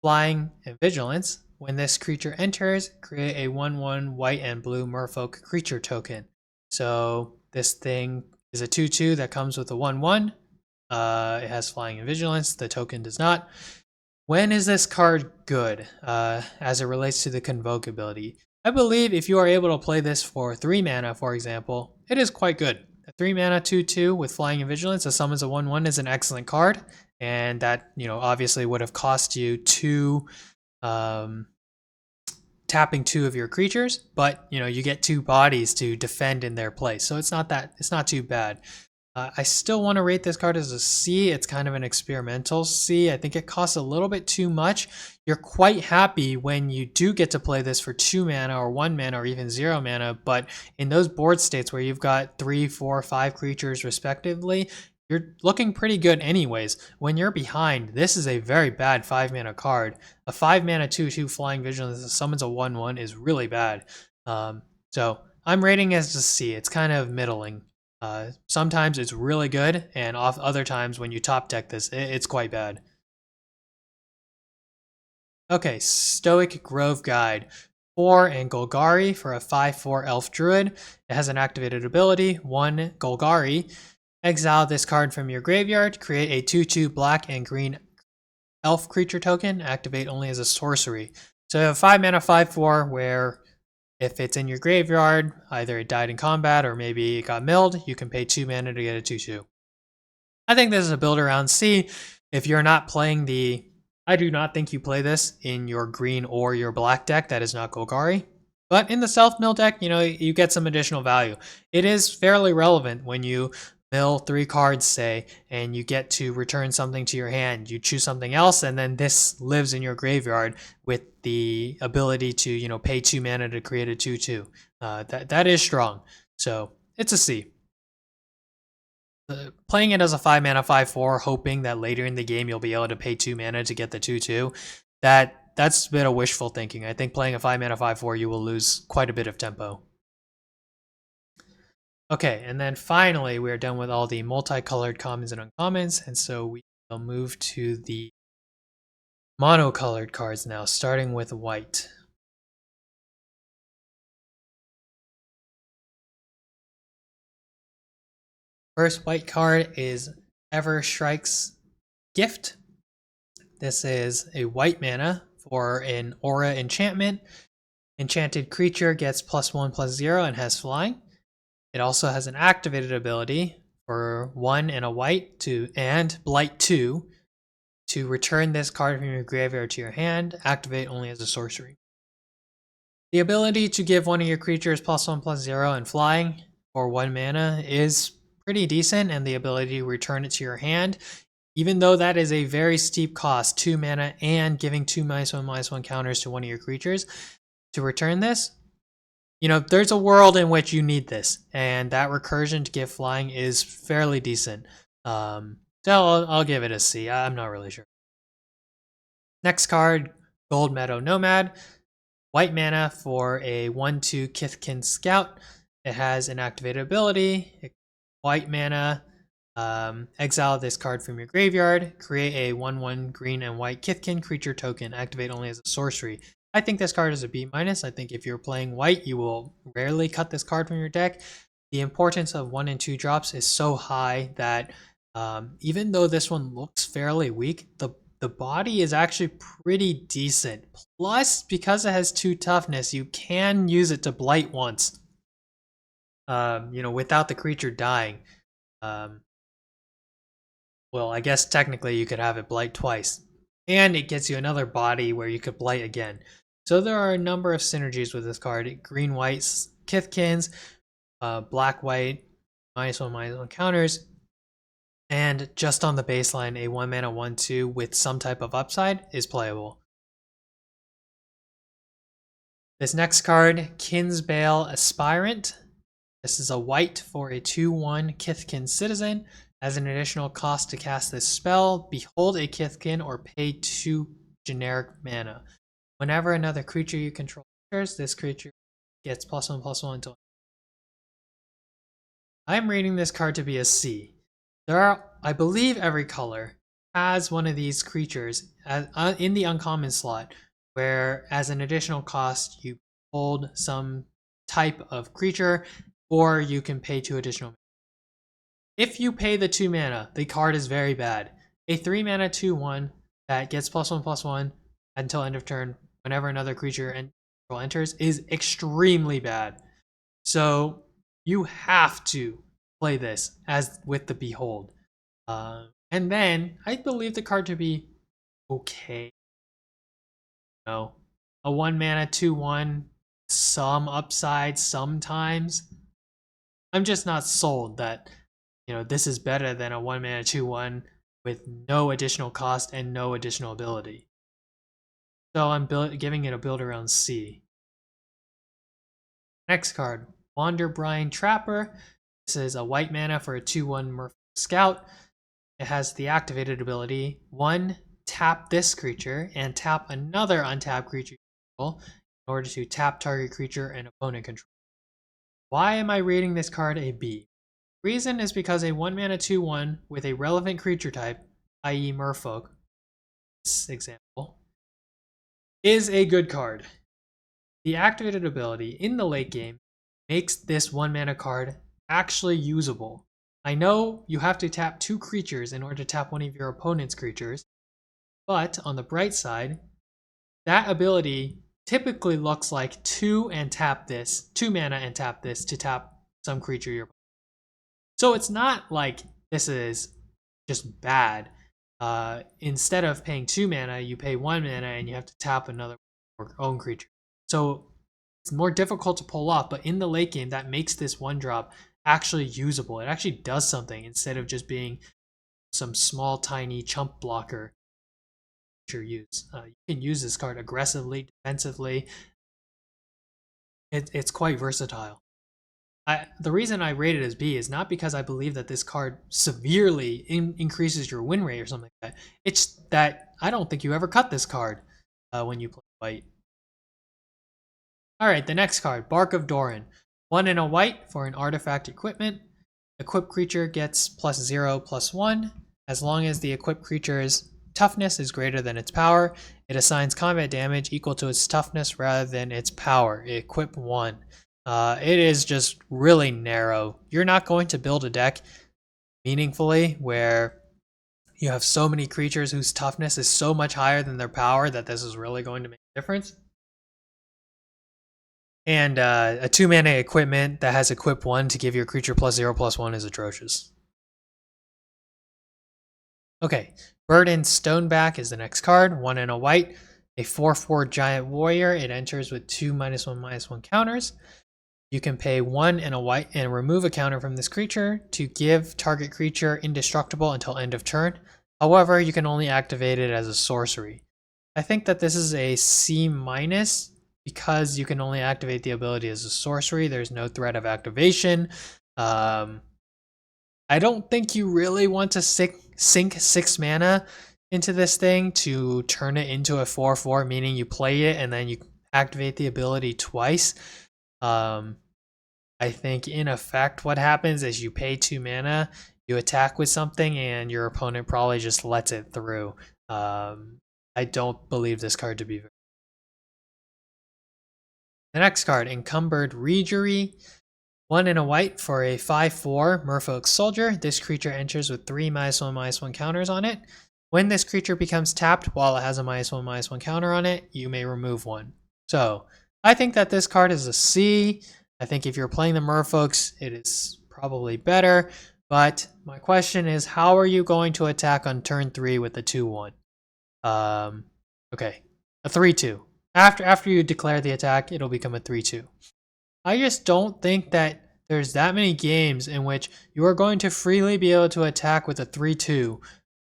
Flying, and Vigilance. When this creature enters, create a 1/1 white and blue Merfolk creature token. So this thing is a 2/2 that comes with a 1/1. It has Flying and Vigilance. The token does not. When is this card good as it relates to the Convoke ability? I believe if you are able to play this for 3 mana, for example, it is quite good. A 3 mana 2/2 with Flying and Vigilance that summons a 1/1 is an excellent card, and that obviously would have cost you 2 tapping 2 of your creatures, but you get 2 bodies to defend in their place, so it's not too bad. I still want to rate this card as a C. It's kind of an experimental C. I think it costs a little bit too much. You're quite happy when you do get to play this for 2 mana or 1 mana or even 0 mana, but in those board states where you've got 3, 4, 5 creatures respectively, you're looking pretty good anyways. When you're behind, this is a very bad 5 mana card. A 5 mana 2/2 Flying Vigilance that summons a 1/1 is really bad. So I'm rating it as a C. It's kind of middling. Sometimes it's really good, and other times when you top deck this, it's quite bad. Okay, Stoic Grove Guide. 4 and Golgari for a 5/4 Elf Druid. It has an activated ability, 1 Golgari. Exile this card from your graveyard, create a 2/2 black and green elf creature token, activate only as a sorcery. So you have 5 mana 5/4 where if it's in your graveyard, either it died in combat or maybe it got milled, you can pay 2 mana to get a 2/2. I think this is a build around C. If you're not playing I do not think you play this in your green or your black deck that is not Golgari. But in the self-mill deck, you get some additional value. It is fairly relevant when you mill 3 cards, say, and you get to return something to your hand. You choose something else, and then this lives in your graveyard with the ability to, you know, pay 2 mana to create a 2/2. That is strong. So it's a C. Playing it as a 5 mana 5/4, hoping that later in the game you'll be able to pay 2 mana to get the 2/2. That's a bit of wishful thinking. I think playing a 5 mana 5/4, you will lose quite a bit of tempo. Okay, and then finally, we're done with all the multicolored commons and uncommons, and so we will move to the monocolored cards now, starting with white. First white card is Ever Strike's Gift. This is a white mana for an aura enchantment. Enchanted creature gets +1/+0 and has flying. It also has an activated ability for 1 and a white and Blight 2 to return this card from your graveyard to your hand, activate only as a sorcery. The ability to give one of your creatures +1/+0 and flying for 1 mana is pretty decent, and the ability to return it to your hand, even though that is a very steep cost, 2 mana and giving 2 -1/-1 counters to one of your creatures to return this. You know, there's a world in which you need this, and that recursion to give flying is fairly decent. So I'll give it a C. I'm not really sure. Next card, Gold Meadow Nomad. White mana for a 1/2 Kithkin Scout. It has an activated ability. White mana, exile this card from your graveyard. Create a 1/1 green and white Kithkin creature token. Activate only as a sorcery. I think this card is a B-. I think if you're playing white, you will rarely cut this card from your deck. The importance of 1 and 2 drops is so high that even though this one looks fairly weak, the body is actually pretty decent. Plus, because it has 2 toughness, you can use it to blight once, you know, without the creature dying. Well, I guess technically you could have it blight twice. And it gets you another body where you could blight again. So there are a number of synergies with this card. Green-white Kithkins, black-white, -1/-1 counters, and just on the baseline, a 1 mana 1/2 with some type of upside is playable. This next card, Kinsbale Aspirant. This is a white for a 2/1 Kithkin Citizen. As an additional cost to cast this spell, behold a Kithkin or pay 2 generic mana. Whenever another creature you control enters, this creature gets +1/+1 until. I'm rating this card to be a C. There are, I believe, every color has one of these creatures in the uncommon slot, where as an additional cost you hold some type of creature, or you can pay 2 additional. If you pay the 2 mana, the card is very bad. A 3 mana 2/1 that gets +1/+1 until end of turn whenever another creature enters is extremely bad. So you have to play this as with the Behold. And then I believe the card to be okay. No, a 1 mana 2/1, some upside sometimes. I'm just not sold that, you know, this is better than a 1 mana 2/1 with no additional cost and no additional ability. So I'm giving it a build around C. Next card, Wanderbrine Trapper. This is a white mana for a 2/1 Merfolk Scout. It has the activated ability, 1, tap this creature and tap another untapped creature in order to tap target creature and opponent control. Why am I rating this card a B? Reason is because a 1 mana 2/1 with a relevant creature type, i.e. Merfolk, this example, is a good card. The activated ability in the late game makes this 1 mana card actually usable. I know you have to tap 2 creatures in order to tap one of your opponent's creatures, but on the bright side, that ability typically looks like 2 and tap this, 2 mana and tap this to tap some creature you're. So it's not like this is just bad. Instead of paying 2 mana, you pay 1 mana and you have to tap another own creature. So it's more difficult to pull off, but in the late game, that makes this 1-drop actually usable. It actually does something instead of just being some small, tiny chump blocker you use. You can use this card aggressively, defensively. It's quite versatile. The reason I rate it as B is not because I believe that this card severely increases your win rate or something like that. It's that I don't think you ever cut this card when you play white. All right, the next card, Bark of Doran. 1 and a white for an artifact equipment. Equipped creature gets +0/+1. As long as the equipped creature's toughness is greater than its power, it assigns combat damage equal to its toughness rather than its power. Equip 1. It is just really narrow. You're not going to build a deck meaningfully where you have so many creatures whose toughness is so much higher than their power that this is really going to make a difference. And a 2-mana equipment that has equip 1 to give your creature +0/+1 is atrocious. Okay, Burden Stoneback is the next card. 1 and a white, a 4/4 giant warrior. It enters with 2 -1/-1 counters. You can pay 1 and a white and remove a counter from this creature to give target creature indestructible until end of turn. However, you can only activate it as a sorcery. I think that this is a C- because you can only activate the ability as a sorcery. There's no threat of activation. I don't think you really want to sink 6 mana into this thing to turn it into a 4/4, meaning you play it and then you activate the ability twice. I think in effect what happens is you pay 2 mana, you attack with something, and your opponent probably just lets it through. I don't believe this card to be very. The next card, Encumbered Reejery. 1 and a white for a 5/4 Merfolk Soldier. This creature enters with 3 -1/-1 counters on it. When this creature becomes tapped while it has a -1/-1 counter on it, you may remove one. So I think that this card is a C. I think if you're playing the Merfolks, it is probably better. But my question is, how are you going to attack on turn 3 with the 2/1? Okay, a 3/2. After you declare the attack, it'll become a 3/2. I just don't think that there's that many games in which you are going to freely be able to attack with a 3/2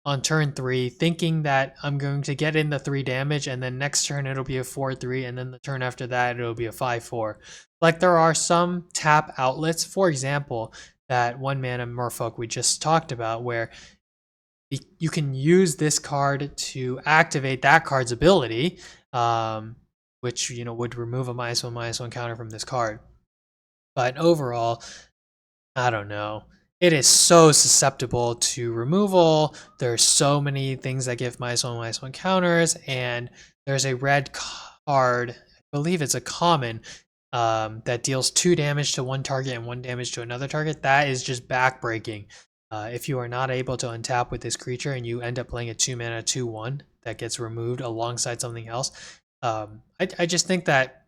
on turn 3, thinking that I'm going to get in the 3 damage, and then next turn it'll be a 4/3, and then the turn after that it'll be a 5/4. Like, there are some tap outlets, for example, that 1 mana Merfolk we just talked about, where you can use this card to activate that card's ability, which would remove a -1/-1 counter from this card. But overall, I don't know. It is so susceptible to removal. There's so many things that give -1/-1 counters, and there's a red card, I believe it's a common, that deals 2 damage to one target and 1 damage to another target. That is just backbreaking. If you are not able to untap with this creature and you end up playing a 2-mana 2/1 that gets removed alongside something else, I just think that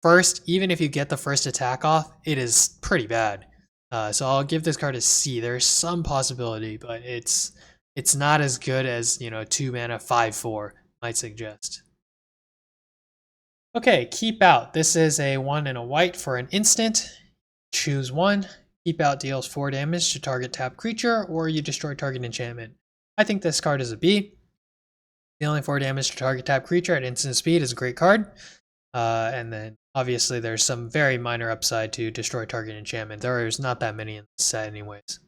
first, even if you get the first attack off, it is pretty bad. So I'll give this card a C. There's some possibility, but it's not as good as 2 mana 5/4 might suggest. Okay, Keep Out. This is a 1 and a white for an instant. Choose 1. Keep Out deals 4 damage to target tapped creature, or you destroy target enchantment. I think this card is a B. Dealing 4 damage to target tapped creature at instant speed is a great card. And then obviously there's some very minor upside to destroy target enchantment. There's not that many in the set anyways.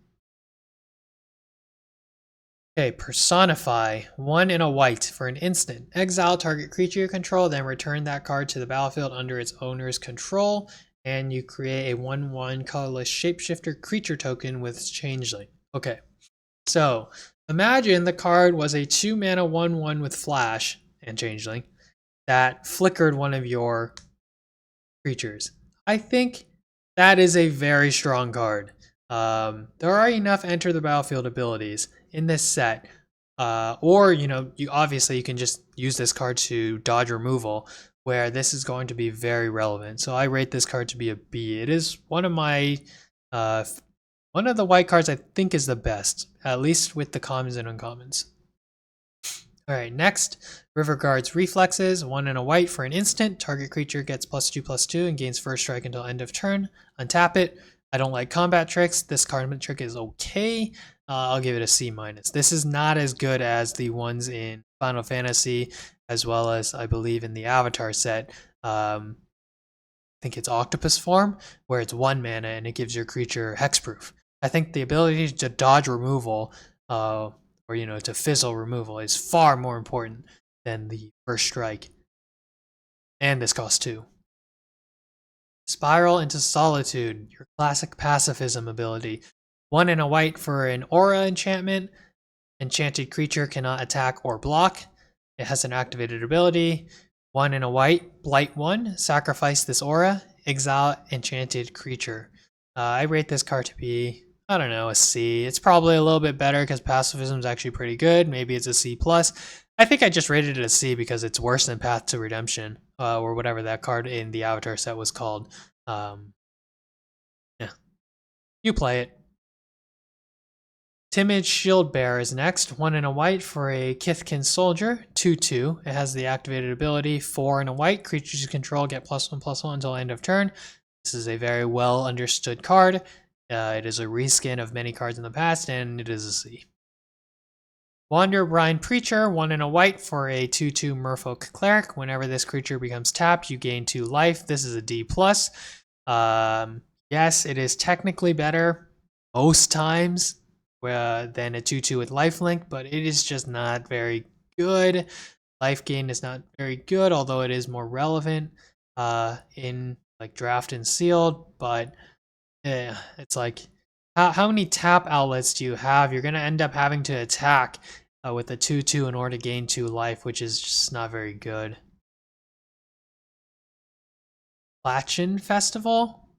Okay, Personify. 1 and a white for an instant. Exile target creature you control, then return that card to the battlefield under its owner's control, and you create a 1/1 colorless shapeshifter creature token with Changeling. Okay, so imagine the card was a 2 mana 1/1 with Flash and Changeling that flickered one of your creatures. I think that is a very strong card. There are enough enter the battlefield abilities in this set, or you obviously you can just use this card to dodge removal, where this is going to be very relevant. So I rate this card to be a B. It is one of my one of the white cards I think is the best, at least with the commons and uncommons. All right, next, Riverguard's Reflexes. 1 and a white for an instant. Target creature gets +2/+2 and gains first strike until end of turn. Untap it. I don't like combat tricks. This card trick is okay. I'll give it a C minus. This is not as good as the ones in Final Fantasy, as well as I believe in the Avatar set. I think it's Octopus form, where it's 1 mana and it gives your creature hexproof. I think the ability to dodge removal, or to fizzle removal, is far more important than the first strike. And this costs 2. Spiral into Solitude, your classic pacifism ability. 1 and a white for an aura enchantment. Enchanted creature cannot attack or block. It has an activated ability. 1 and a white, blight 1, sacrifice this aura, exile enchanted creature. I rate this card to be, I don't know, a C. It's probably a little bit better because pacifism is actually pretty good. Maybe it's a C+. I think I just rated it a C because it's worse than Path to Redemption, or whatever that card in the Avatar set was called. Yeah. You play it. Timid Shieldbearer is next. 1 and a white for a Kithkin Soldier, 2/2. It has the activated ability, 4 and a white. Creatures you control get +1/+1 until end of turn. This is a very well understood card. It is a reskin of many cards in the past, and it is a C. Wanderbrine Preacher, 1 and a white for a 2/2 Merfolk Cleric. Whenever this creature becomes tapped, you gain 2 life. This is a D+. Yes, it is technically better most times than a 2/2 with lifelink, but it is just not very good. Life gain is not very good, although it is more relevant in like draft and sealed. But yeah, it's like how many tap outlets do you have? You're gonna end up having to attack with a 2/2 in order to gain 2 life, which is just not very good. Lachin Festival,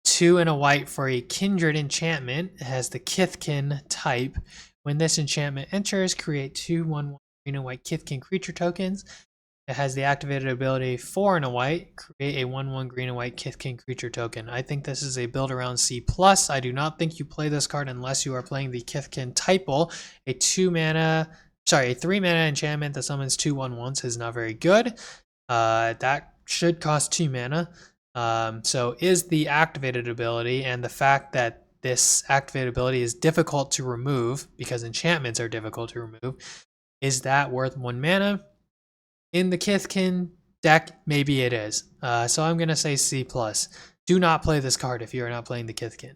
2 and a white for a Kindred enchantment. It has the Kithkin type. When this enchantment enters, create 2/1/1 green and white Kithkin creature tokens. It has the activated ability 4 and a white, create a 1/1 green and white Kithkin creature token. I think this is a build around C+. I do not think you play this card unless you are playing the Kithkin Typal. A 3 mana enchantment that summons 2/1/1s is not very good. That should cost 2 mana. So is the activated ability, and the fact that this activated ability is difficult to remove because enchantments are difficult to remove, is that worth 1 mana? In the Kithkin deck, maybe it is. So I'm going to say C+. Do not play this card if you are not playing the Kithkin.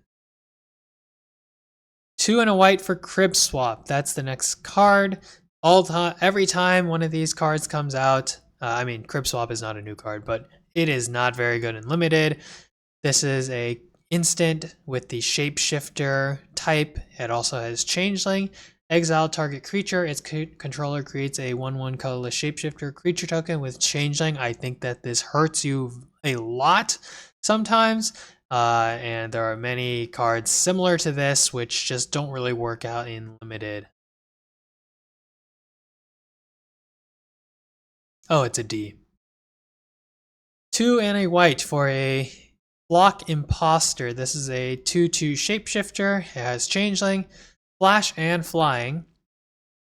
2 and a white for Crib Swap. That's the next card. Every time one of these cards comes out, Crib Swap is not a new card, but it is not very good in limited. This is a instant with the Shapeshifter type. It also has Changeling. Exile target creature. Its controller creates a 1/1 colorless Shapeshifter creature token with Changeling. I think that this hurts you a lot sometimes. And there are many cards similar to this which just don't really work out in limited. Oh, it's a D. 2 and a white for a Block Imposter. This is a 2/2 Shapeshifter. It has Changeling, Flash, and Flying.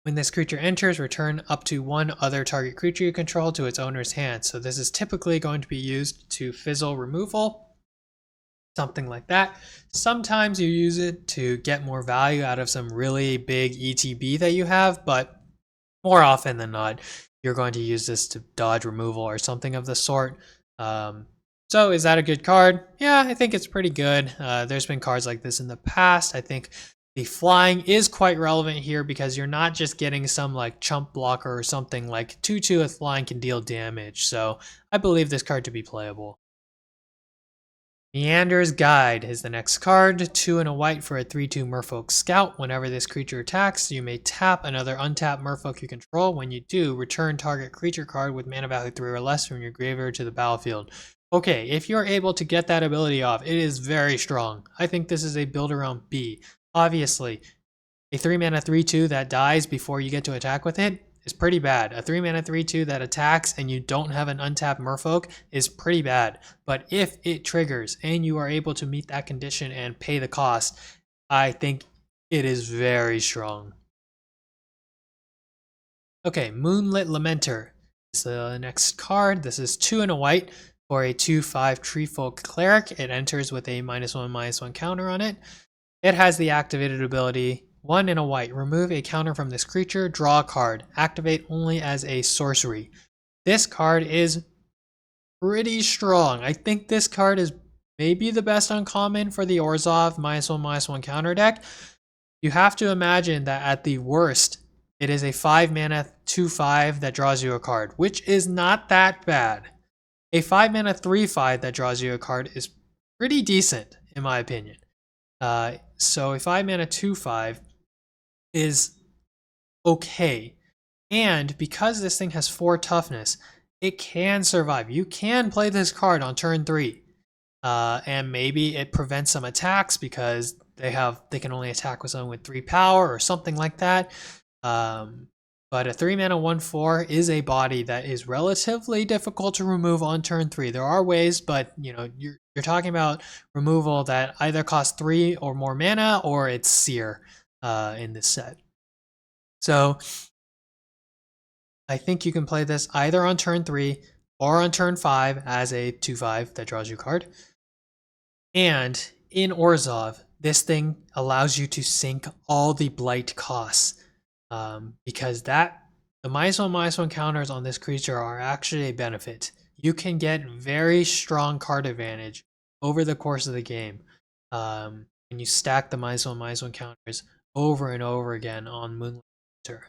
When this creature enters, return up to 1 other target creature you control to its owner's hand. So this is typically going to be used to fizzle removal, something like that. Sometimes you use it to get more value out of some really big ETB that you have, but more often than not, you're going to use this to dodge removal or something of the sort. So is that a good card? Yeah, I think it's pretty good. There's been cards like this in the past. I think the flying is quite relevant here because you're not just getting some like chump blocker or something. Like 2/2 with flying can deal damage. So I believe this card to be playable. Meander's Guide is the next card. 2 and a white for a 3/2 Merfolk Scout. Whenever this creature attacks, you may tap another untapped Merfolk you control. When you do, return target creature card with mana value 3 or less from your graveyard to the battlefield. Okay, if you're able to get that ability off, it is very strong. I think this is a build around B. Obviously, a 3 mana 3/2 that dies before you get to attack with it is pretty bad. A 3 mana 3/2 that attacks and you don't have an untapped Merfolk is pretty bad. But if it triggers and you are able to meet that condition and pay the cost, I think it is very strong. Okay, Moonlit Lamenter is the next card. This is 2 and a white For a 2/5 Treefolk Cleric, it enters with a -1/-1 counter on it. It has the activated ability, 1 and a white. Remove a counter from this creature, draw a card. Activate only as a sorcery. This card is pretty strong. I think this card is maybe the best uncommon for the Orzhov -1/-1 counter deck. You have to imagine that at the worst, it is a 5 mana 2/5 that draws you a card, which is not that bad. A 5 mana 3/5 that draws you a card is pretty decent, in my opinion. So a 5 mana 2/5 is okay. And because this thing has 4 toughness, it can survive. You can play this card on turn 3. And maybe it prevents some attacks because they can only attack with someone with 3 power or something like that. But a 3 mana 1/4 is a body that is relatively difficult to remove on turn 3. There are ways, but you're talking about removal that either costs 3 or more mana or it's Seer in this set. So I think you can play this either on turn 3 or on turn 5 as a 2/5 that draws you a card. And in Orzhov, this thing allows you to sink all the blight costs. Because the -1/-1 counters on this creature are actually a benefit. You can get very strong card advantage over the course of the game. And you stack the -1/-1 counters over and over again on Moonlight Hunter.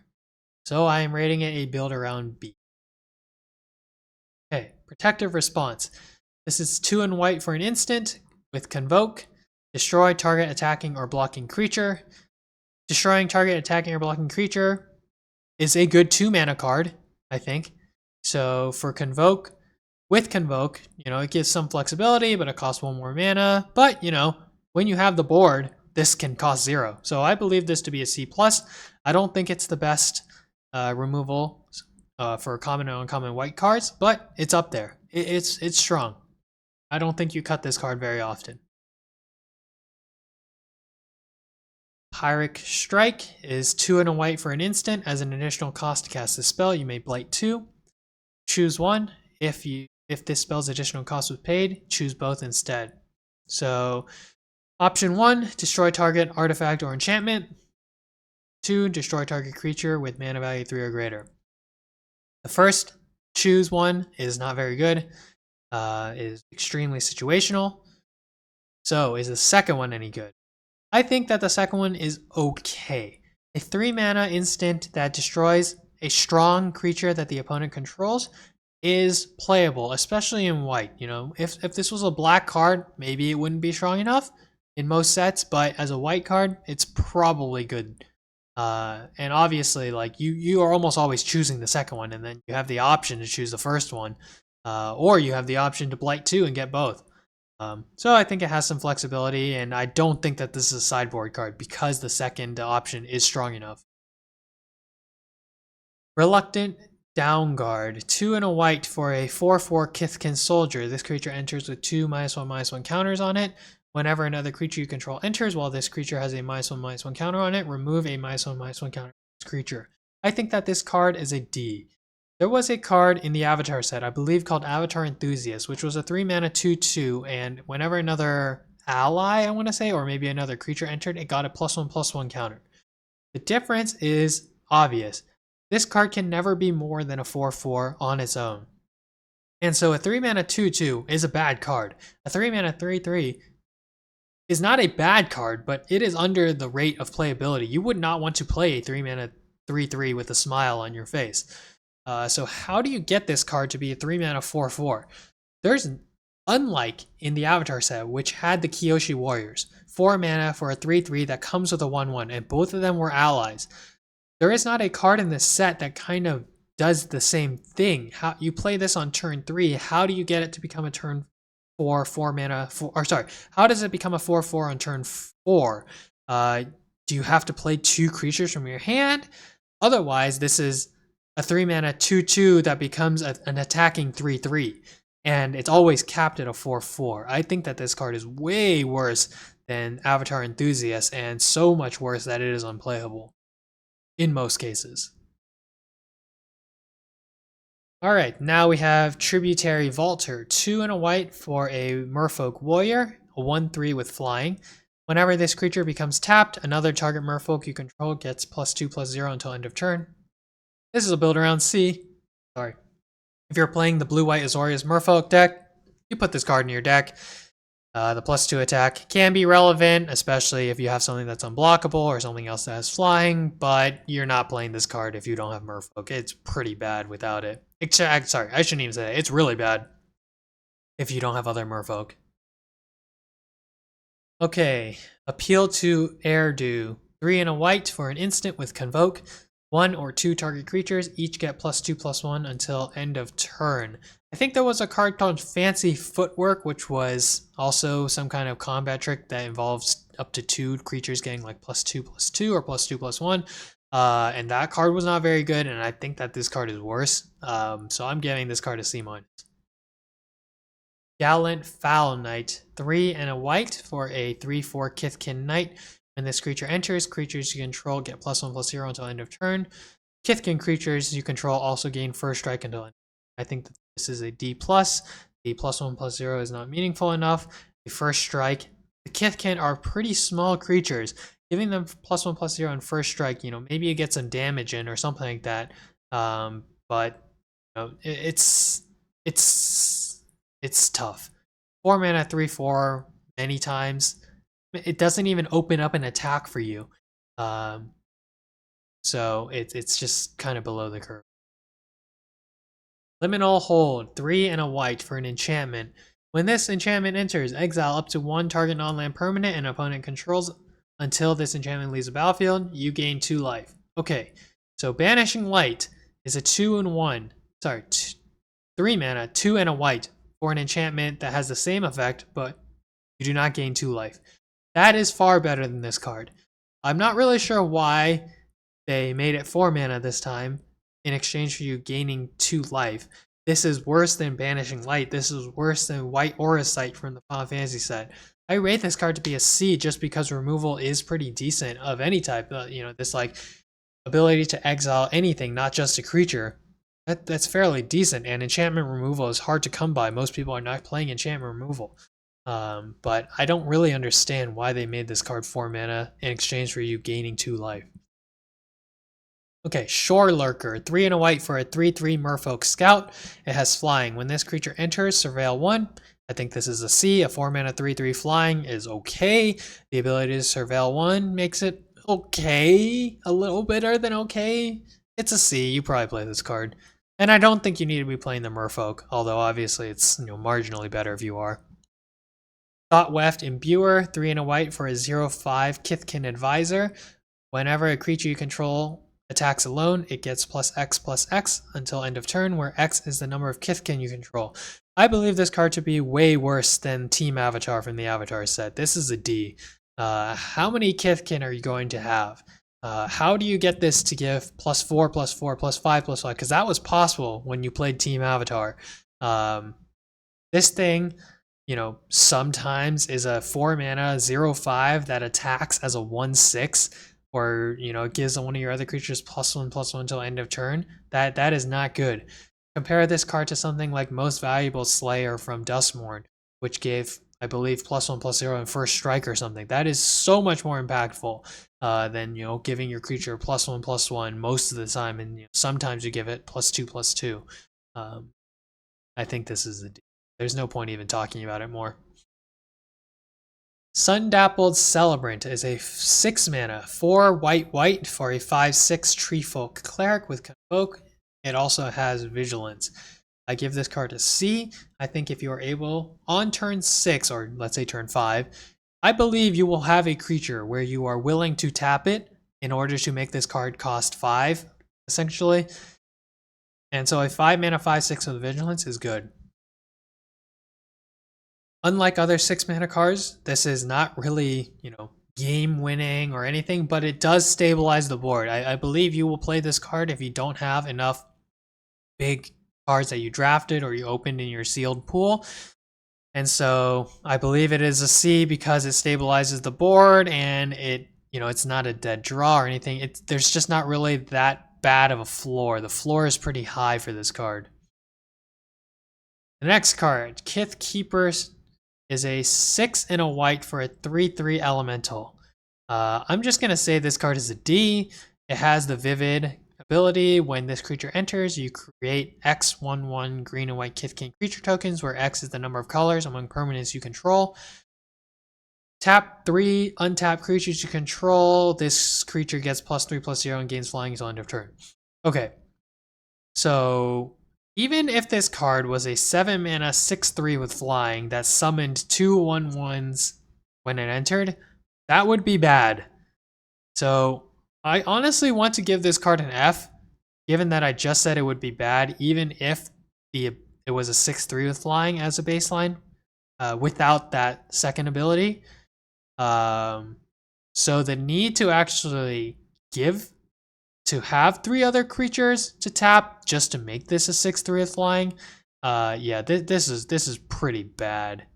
So I am rating it a build around B. Okay, Protective Response. This is 2 and white for an instant with Convoke. Destroy target attacking or blocking creature. Destroying target attacking or blocking creature is a good 2 mana card, I think. So for Convoke, with Convoke, it gives some flexibility, but it costs 1 more mana. But, when you have the board, this can cost 0. So I believe this to be a C+. I don't think it's the best removal for common and uncommon white cards, but it's up there. It's strong. I don't think you cut this card very often. Pyrrhic Strike is 2 and a white for an instant. As an additional cost to cast this spell, you may blight 2. Choose one. If this spell's additional cost was paid, choose both instead. So option 1, destroy target artifact or enchantment. 2, destroy target creature with mana value 3 or greater. The first, choose one, is not very good. Is extremely situational. So is the second one any good? I think that the second one is okay. A 3 mana instant that destroys a strong creature that the opponent controls is playable, especially in white. If this was a black card, maybe it wouldn't be strong enough in most sets, but as a white card, it's probably good. And obviously, you are almost always choosing the second one, and then you have the option to choose the first one, or you have the option to blight 2 and get both. So I think it has some flexibility, and I don't think that this is a sideboard card because the second option is strong enough. Reluctant Downguard, 2 and a white for a 4/4 Kithkin Soldier. This creature enters with 2 -1/-1 counters on it. Whenever another creature you control enters, while this creature has a -1/-1 counter on it, remove a -1/-1 counter on this creature. I think that this card is a D. There was a card in the Avatar set, I believe called Avatar Enthusiast, which was a 3 mana 2/2, and whenever another ally, I want to say, or maybe another creature entered, it got a +1/+1 counter. The difference is obvious. This card can never be more than a 4/4 on its own. And so a 3 mana 2/2 is a bad card. A 3 mana 3/3 is not a bad card, but it is under the rate of playability. You would not want to play a 3 mana 3/3 with a smile on your face. So how do you get this card to be a 3 mana 4/4? There's, unlike in the Avatar set, which had the Kyoshi Warriors, 4 mana for a 3/3 that comes with a 1/1, and both of them were allies. There is not a card in this set that kind of does the same thing. How you play this on turn 3, how do you get it to become a turn 4 mana, how does it become a 4/4 on turn 4? Do you have to play 2 creatures from your hand? Otherwise, this is a 3 mana 2/2 that becomes an attacking 3/3, and it's always capped at a 4/4. I think that this card is way worse than Avatar Enthusiast, and so much worse that it is unplayable in most cases. Alright, now we have Tributary Vaulter, 2 and a white for a Merfolk Warrior, a 1/3 with flying. Whenever this creature becomes tapped, another target Merfolk you control gets +2/+0 until end of turn. This is a build around C. Sorry. If you're playing the blue-white Azorius Merfolk deck, you put this card in your deck. The +2 attack can be relevant, especially if you have something that's unblockable or something else that has flying, but you're not playing this card if you don't have Merfolk. It's pretty bad without it. Sorry, I shouldn't even say that. It's really bad if you don't have other Merfolk. Okay, Appeal to Erdu. 3 and a white for an instant with Convoke. 1 or 2 target creatures each get +2/+1 until end of turn. I think there was a card called Fancy Footwork, which was also some kind of combat trick that involves up to 2 creatures getting like +2/+2 or +2/+1. And that card was not very good, and I think that this card is worse. So I'm giving this card a C-. Gallant Foul Knight, 3 and a white for a 3/4 Kithkin Knight. When this creature enters, creatures you control get +1/+0 until end of turn. Kithkin creatures you control also gain first strike until end. I think that this is a D+. The +1/+0 is not meaningful enough. The first strike, the Kithkin are pretty small creatures. Giving them +1/+0 on first strike, maybe you get some damage in or something like that. But it's tough. 4 mana, 3/4 many times. It doesn't even open up an attack for you. So it's just kind of below the curve. Liminal Hold, 3 and a white for an enchantment. When this enchantment enters, exile up to 1 target non-land permanent an opponent controls until this enchantment leaves the battlefield. You gain 2 life. Okay, so Banishing Light is a 2/1. Sorry, 3 mana, 2 and a white for an enchantment that has the same effect, but you do not gain 2 life. That is far better than this card. I'm not really sure why they made it 4 mana this time in exchange for you gaining 2 life. This is worse than Banishing Light. This is worse than White Aura Sight from the Final Fantasy set. I rate this card to be a C just because removal is pretty decent of any type. This like ability to exile anything, not just a creature. That's fairly decent, and enchantment removal is hard to come by. Most people are not playing enchantment removal. But I don't really understand why they made this card 4 mana in exchange for you gaining 2 life. Okay, Shore Lurker, 3 and a white for a 3/3 Merfolk Scout. It has flying. When this creature enters, surveil 1. I think this is a C. A 4 mana 3/3 flying is okay. The ability to surveil 1 makes it okay. A little better than okay. It's a C. You probably play this card. And I don't think you need to be playing the Merfolk, although obviously it's marginally better if you are. Thought Weft Imbuer, 3 and a white for a 0/5 Kithkin Advisor. Whenever a creature you control attacks alone, it gets +X/+X until end of turn, where X is the number of Kithkin you control. I believe this card to be way worse than Team Avatar from the Avatar set. This is a D. How many Kithkin are you going to have? How do you get this to give +4/+4, +5/+5? Because that was possible when you played Team Avatar. This thing, sometimes is a 4 mana 0/5 that attacks as a 1/6, or it gives one of your other creatures +1/+1 until end of turn. That is not good. Compare this card to something like Most Valuable Slayer from Duskmourn, which gave, I believe, +1/+0 in first strike or something. That is so much more impactful than giving your creature +1/+1 most of the time, and sometimes you give it +2/+2. I think this is the D. There's no point even talking about it more. Sun-Dappled Celebrant is a 6 mana, 4 white for a 5/6 Treefolk Cleric with Convoke. It also has Vigilance. I give this card a C. I think if you are able, on turn 6, or let's say turn 5, I believe you will have a creature where you are willing to tap it in order to make this card cost 5, essentially. And so a 5 mana 5/6 with Vigilance is good. Unlike other 6 mana cards, this is not really, game winning or anything, but it does stabilize the board. I believe you will play this card if you don't have enough big cards that you drafted or you opened in your sealed pool. And so I believe it is a C because it stabilizes the board, and it's not a dead draw or anything. There's just not really that bad of a floor. The floor is pretty high for this card. The next card, Kith Keeper, is a 6 and a white for a 3/3 elemental. I'm just going to say this card is a D. It has the Vivid ability. When this creature enters, you create X/1/1 green and white Kith King creature tokens, where X is the number of colors among permanents you control. Tap 3 untap creatures you control. This creature gets +3/+0 and gains flying until end of turn. Okay. So even if this card was a 7 mana 6/3 with flying that summoned 2 1/1s when it entered, that would be bad. So I honestly want to give this card an F, given that I just said it would be bad, even if it was a 6/3 with flying as a baseline, without that second ability. So the need to actually have 3 other creatures to tap just to make this a 6/3 with flying, yeah, this is pretty bad.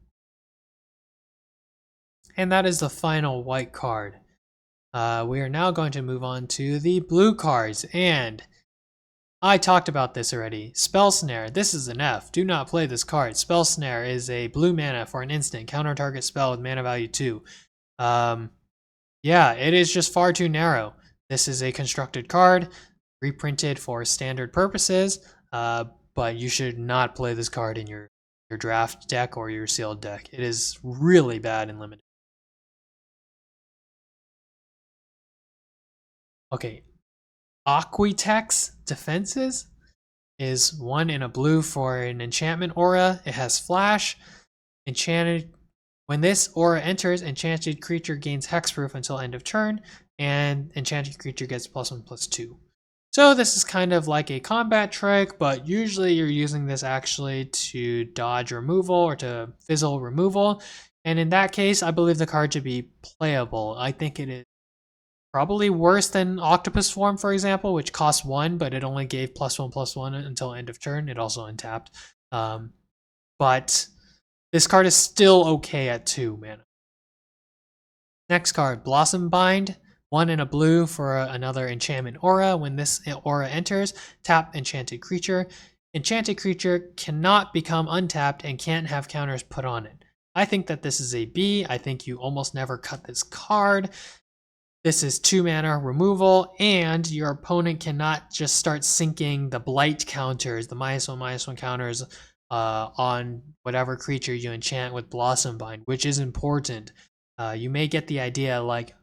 And that is the final white card. We are now going to move on to the blue cards, and I talked about this already. Spell Snare, this is an F. Do not play this card. Spell Snare is a blue mana for an instant. Counter target spell with mana value 2. Yeah, it is just far too narrow. This is a constructed card, reprinted for standard purposes, but you should not play this card in your draft deck or your sealed deck. It is really bad and limited. Okay, Archetypes defenses is 1 in a blue for an enchantment aura. It has flash. Enchanted. When this aura enters, enchanted creature gains hexproof until end of turn, and enchanted creature gets +1/+2. So this is kind of like a combat trick, but usually you're using this actually to dodge removal or to fizzle removal. And in that case, I believe the card should be playable. I think it is probably worse than Octopus Swarm, for example, which costs 1, but it only gave +1/+1 until end of turn. It also untapped. But this card is still okay at 2 mana. Next card, Blossom Bind. 1 in a blue for another enchantment aura. When this aura enters, tap enchanted creature. Enchanted creature cannot become untapped and can't have counters put on it. I think that this is a B. I think you almost never cut this card. This is 2 mana removal, and your opponent cannot just start sinking the blight counters, the -1/-1 counters on whatever creature you enchant with Blossom Bind, which is important. You may get the idea, like,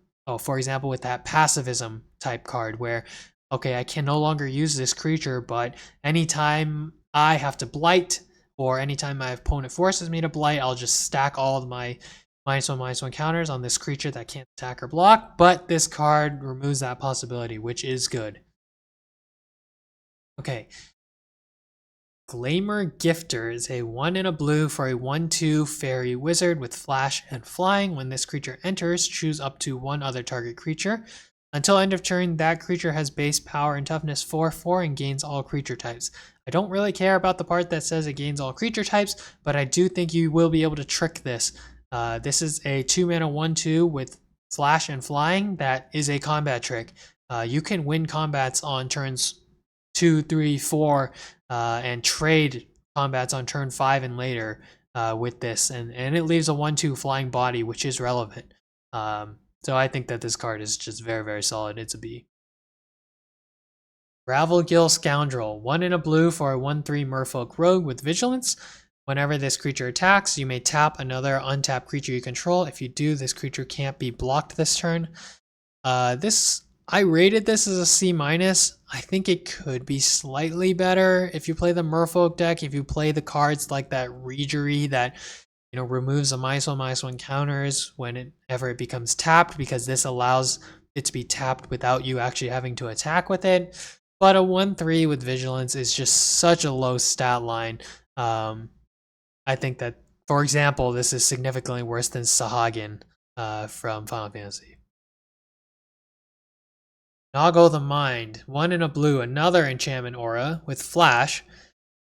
for example, with that pacifism type card where, okay, I can no longer use this creature, but anytime I have to blight or anytime my opponent forces me to blight, I'll just stack all of my -1/-1 counters on this creature that can't attack or block. But this card removes that possibility, which is good. Okay. Glamour Gifter is a 1 in a blue for a 1/2 fairy wizard with flash and flying. When this creature enters, choose up to 1 other target creature. Until end of turn, that creature has base power and toughness 4/4 and gains all creature types. I don't really care about the part that says it gains all creature types, but I do think you will be able to trick this. This is a 2 mana 1/2 with flash and flying that is a combat trick. You can win combats on turns 2, 3, 4, and trade combats on turn 5 and later with this, and it leaves a 1/2 flying body, which is relevant. So I think that this card is just very, very solid. It's a B. Gravelgill Scoundrel, 1 in a blue for a 1/3 merfolk rogue with vigilance. Whenever this creature attacks, you may tap another untapped creature you control. If you do, this creature can't be blocked this turn. I rated this as a C-. I think it could be slightly better if you play the merfolk deck, if you play the cards like that Regery that removes the -1/-1 counters whenever it becomes tapped, because this allows it to be tapped without you actually having to attack with it. But a 1/3 with vigilance is just such a low stat line. I think that, for example, this is significantly worse than Sahagin from Final Fantasy. Noggle the Mind, 1 in a blue, another enchantment aura with flash.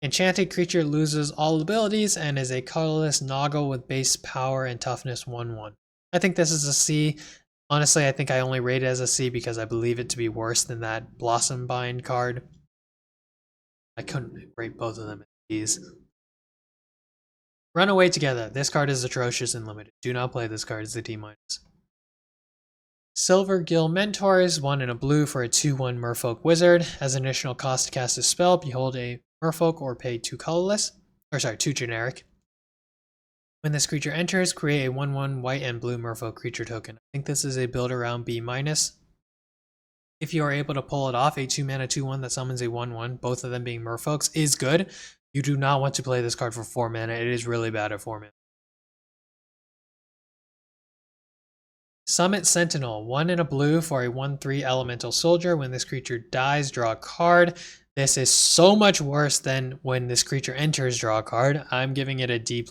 Enchanted creature loses all abilities and is a colorless Noggle with base power and toughness 1/1. I think this is a C. Honestly, I think I only rate it as a C because I believe it to be worse than that Blossom Bind card. I couldn't rate both of them as C's. Run away together. This card is atrocious and limited. Do not play this card. It's a D-. Silver Gill Mentors, 1 and a blue for a 2/1 Merfolk Wizard. As an additional cost to cast a spell, behold a Merfolk or pay 2 colorless. Or sorry, 2 generic. When this creature enters, create a 1/1 white and blue Merfolk creature token. I think this is a build around B-. If you are able to pull it off, a 2 mana 2/1 that summons a 1/1, both of them being Merfolks, is good. You do not want to play this card for 4 mana. It is really bad at 4 mana. Summit Sentinel, 1 and a blue for a 1/3 elemental soldier. When this creature dies, draw a card. This is so much worse than when this creature enters, draw a card. I'm giving it a D+.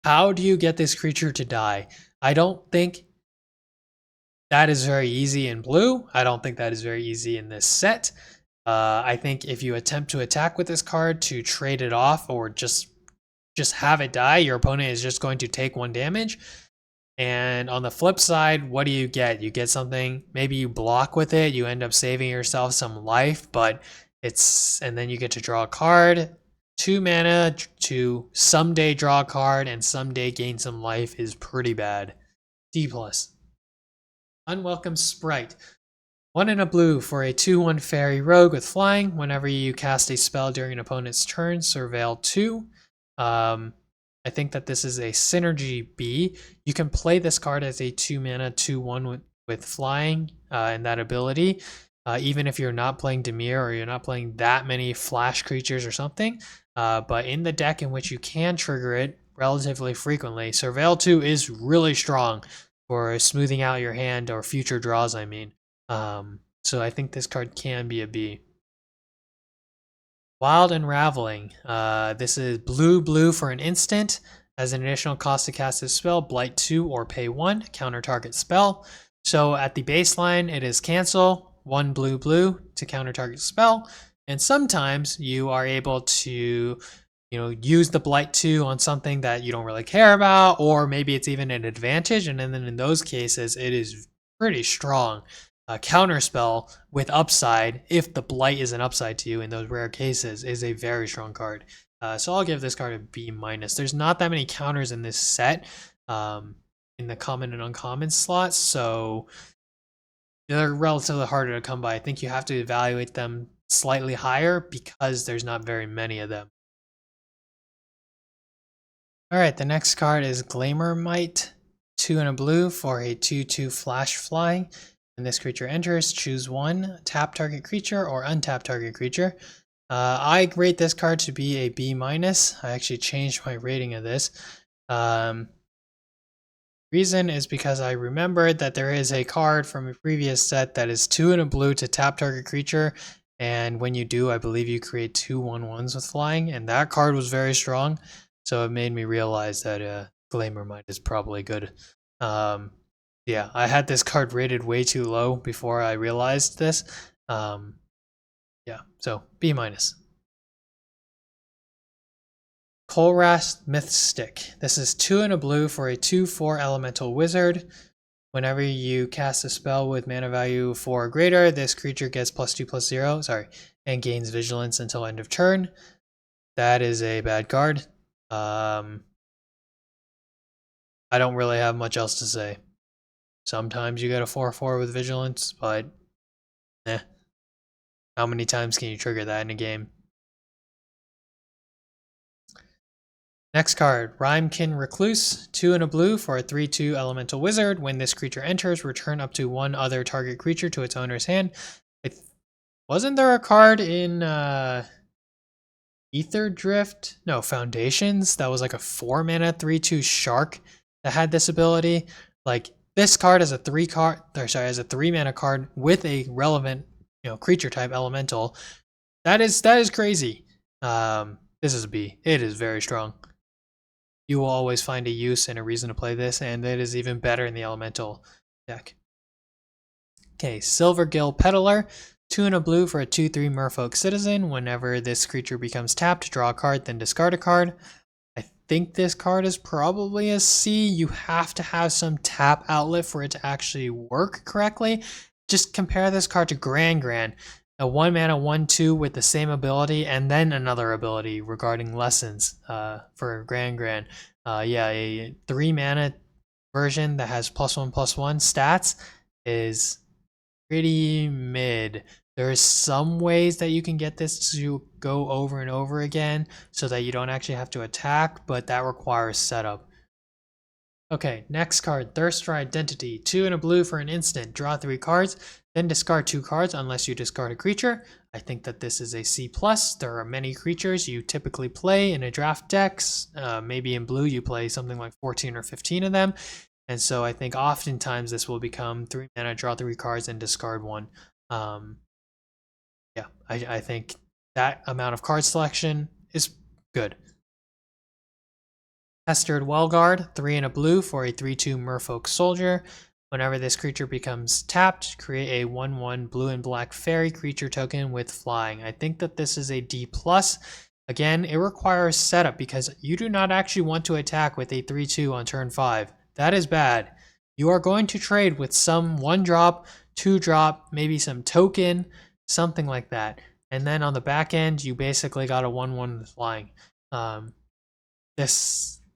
How do you get this creature to die? I don't think that is very easy in blue. I don't think that is very easy in this set. I think if you attempt to attack with this card to trade it off or just have it die, your opponent is just going to take 1 damage. And on the flip side, what do you get? You get something, maybe you block with it, you end up saving yourself some life, but and then you get to draw a card. 2 mana to someday draw a card and someday gain some life is pretty bad. D+. Unwelcome Sprite. 1 and a blue for a 2/1 fairy rogue with flying. Whenever you cast a spell during an opponent's turn, surveil 2. I think that this is a synergy B. You can play this card as a 2 mana 2/1 with flying and that ability. Even if you're not playing Dimir or you're not playing that many flash creatures or something. But in the deck in which you can trigger it relatively frequently, Surveil 2 is really strong for smoothing out your hand or future draws, I mean. So I think this card can be a B. Wild Unraveling. This is blue for an instant. As an additional cost to cast this spell, blight 2 or pay 1, counter target spell. So at the baseline, it is cancel, 1 blue to counter target spell. And sometimes you are able to, use the blight 2 on something that you don't really care about, or maybe it's even an advantage. And then in those cases, it is pretty strong. Counterspell with upside, if the blight is an upside to you in those rare cases, is a very strong card. So I'll give this card a B-. There's not that many counters in this set in the common and uncommon slots, so they're relatively harder to come by. I think you have to evaluate them slightly higher because there's not very many of them. Alright, the next card is Glamourmite, 2 and a blue for a 2/2 flash fly. When this creature enters, choose 1, tap target creature or untap target creature. I rate this card to be a B-. I actually changed my rating of this. Reason is because I remembered that there is a card from a previous set that is 2 and a blue to tap target creature, and when you do, I believe you create 2 1/1s with flying, and that card was very strong, so it made me realize that Glamourmite is probably good. Yeah, I had this card rated way too low before I realized this. Yeah, so B-. Colorless Mystic. This is 2 and a blue for a 2/4 elemental wizard. Whenever you cast a spell with mana value 4 or greater, this creature gets +2/+0, and gains vigilance until end of turn. That is a bad card. I don't really have much else to say. Sometimes you get a 4/4 with vigilance, but how many times can you trigger that in a game? Next card, Rhymekin Recluse, 2 and a blue for a 3/2 elemental wizard. When this creature enters, return up to 1 other target creature to its owner's hand. Wasn't there a card in Ether Drift? No, Foundations. That was like a 4 mana 3/2 shark that had this ability. Like this card is a 3 mana card with a relevant, creature type elemental. That is crazy. This is a B. It is very strong. You will always find a use and a reason to play this, and it is even better in the elemental deck. Okay, Silvergill Peddler, 2 and a blue for a 2/3 Merfolk Citizen. Whenever this creature becomes tapped, draw a card, then discard a card. I think this card is probably a C. You have to have some tap outlet for it to actually work correctly. Just compare this card to Gran. A 1 mana 1/2 with the same ability and then another ability regarding lessons for Grand. Yeah, a 3 mana version that has +1/+1 stats is pretty mid. There's some ways that you can get this to go over and over again so that you don't actually have to attack, but that requires setup. Okay, next card, Thirster Identity. 2 and a blue for an instant. Draw 3 cards, then discard 2 cards unless you discard a creature. I think that this is a C+. There are many creatures you typically play in a draft decks. Maybe in blue you play something like 14 or 15 of them. And so I think oftentimes this will become 3 mana, draw 3 cards, and discard 1. Yeah, I think that amount of card selection is good. Pestered Wellguard, 3 and a blue for a 3/2 Merfolk Soldier. Whenever this creature becomes tapped, create a 1/1 blue and black fairy creature token with flying. I think that this is a D+. Again, it requires setup because you do not actually want to attack with a 3/2 on turn 5. That is bad. You are going to trade with some 1-drop, 2-drop, maybe some token, something like that. And then on the back end, you basically got a 1/1 with flying.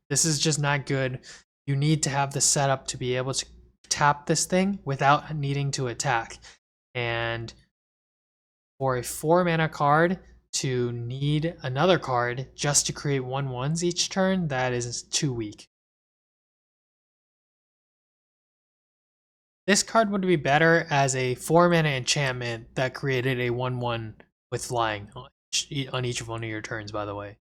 This is just not good. You need to have the setup to be able to tap this thing without needing to attack. And for a 4 mana card to need another card just to create 1/1s each turn, that is too weak. This card would be better as a 4 mana enchantment that created a 1/1 with flying on each of one of your turns, by the way.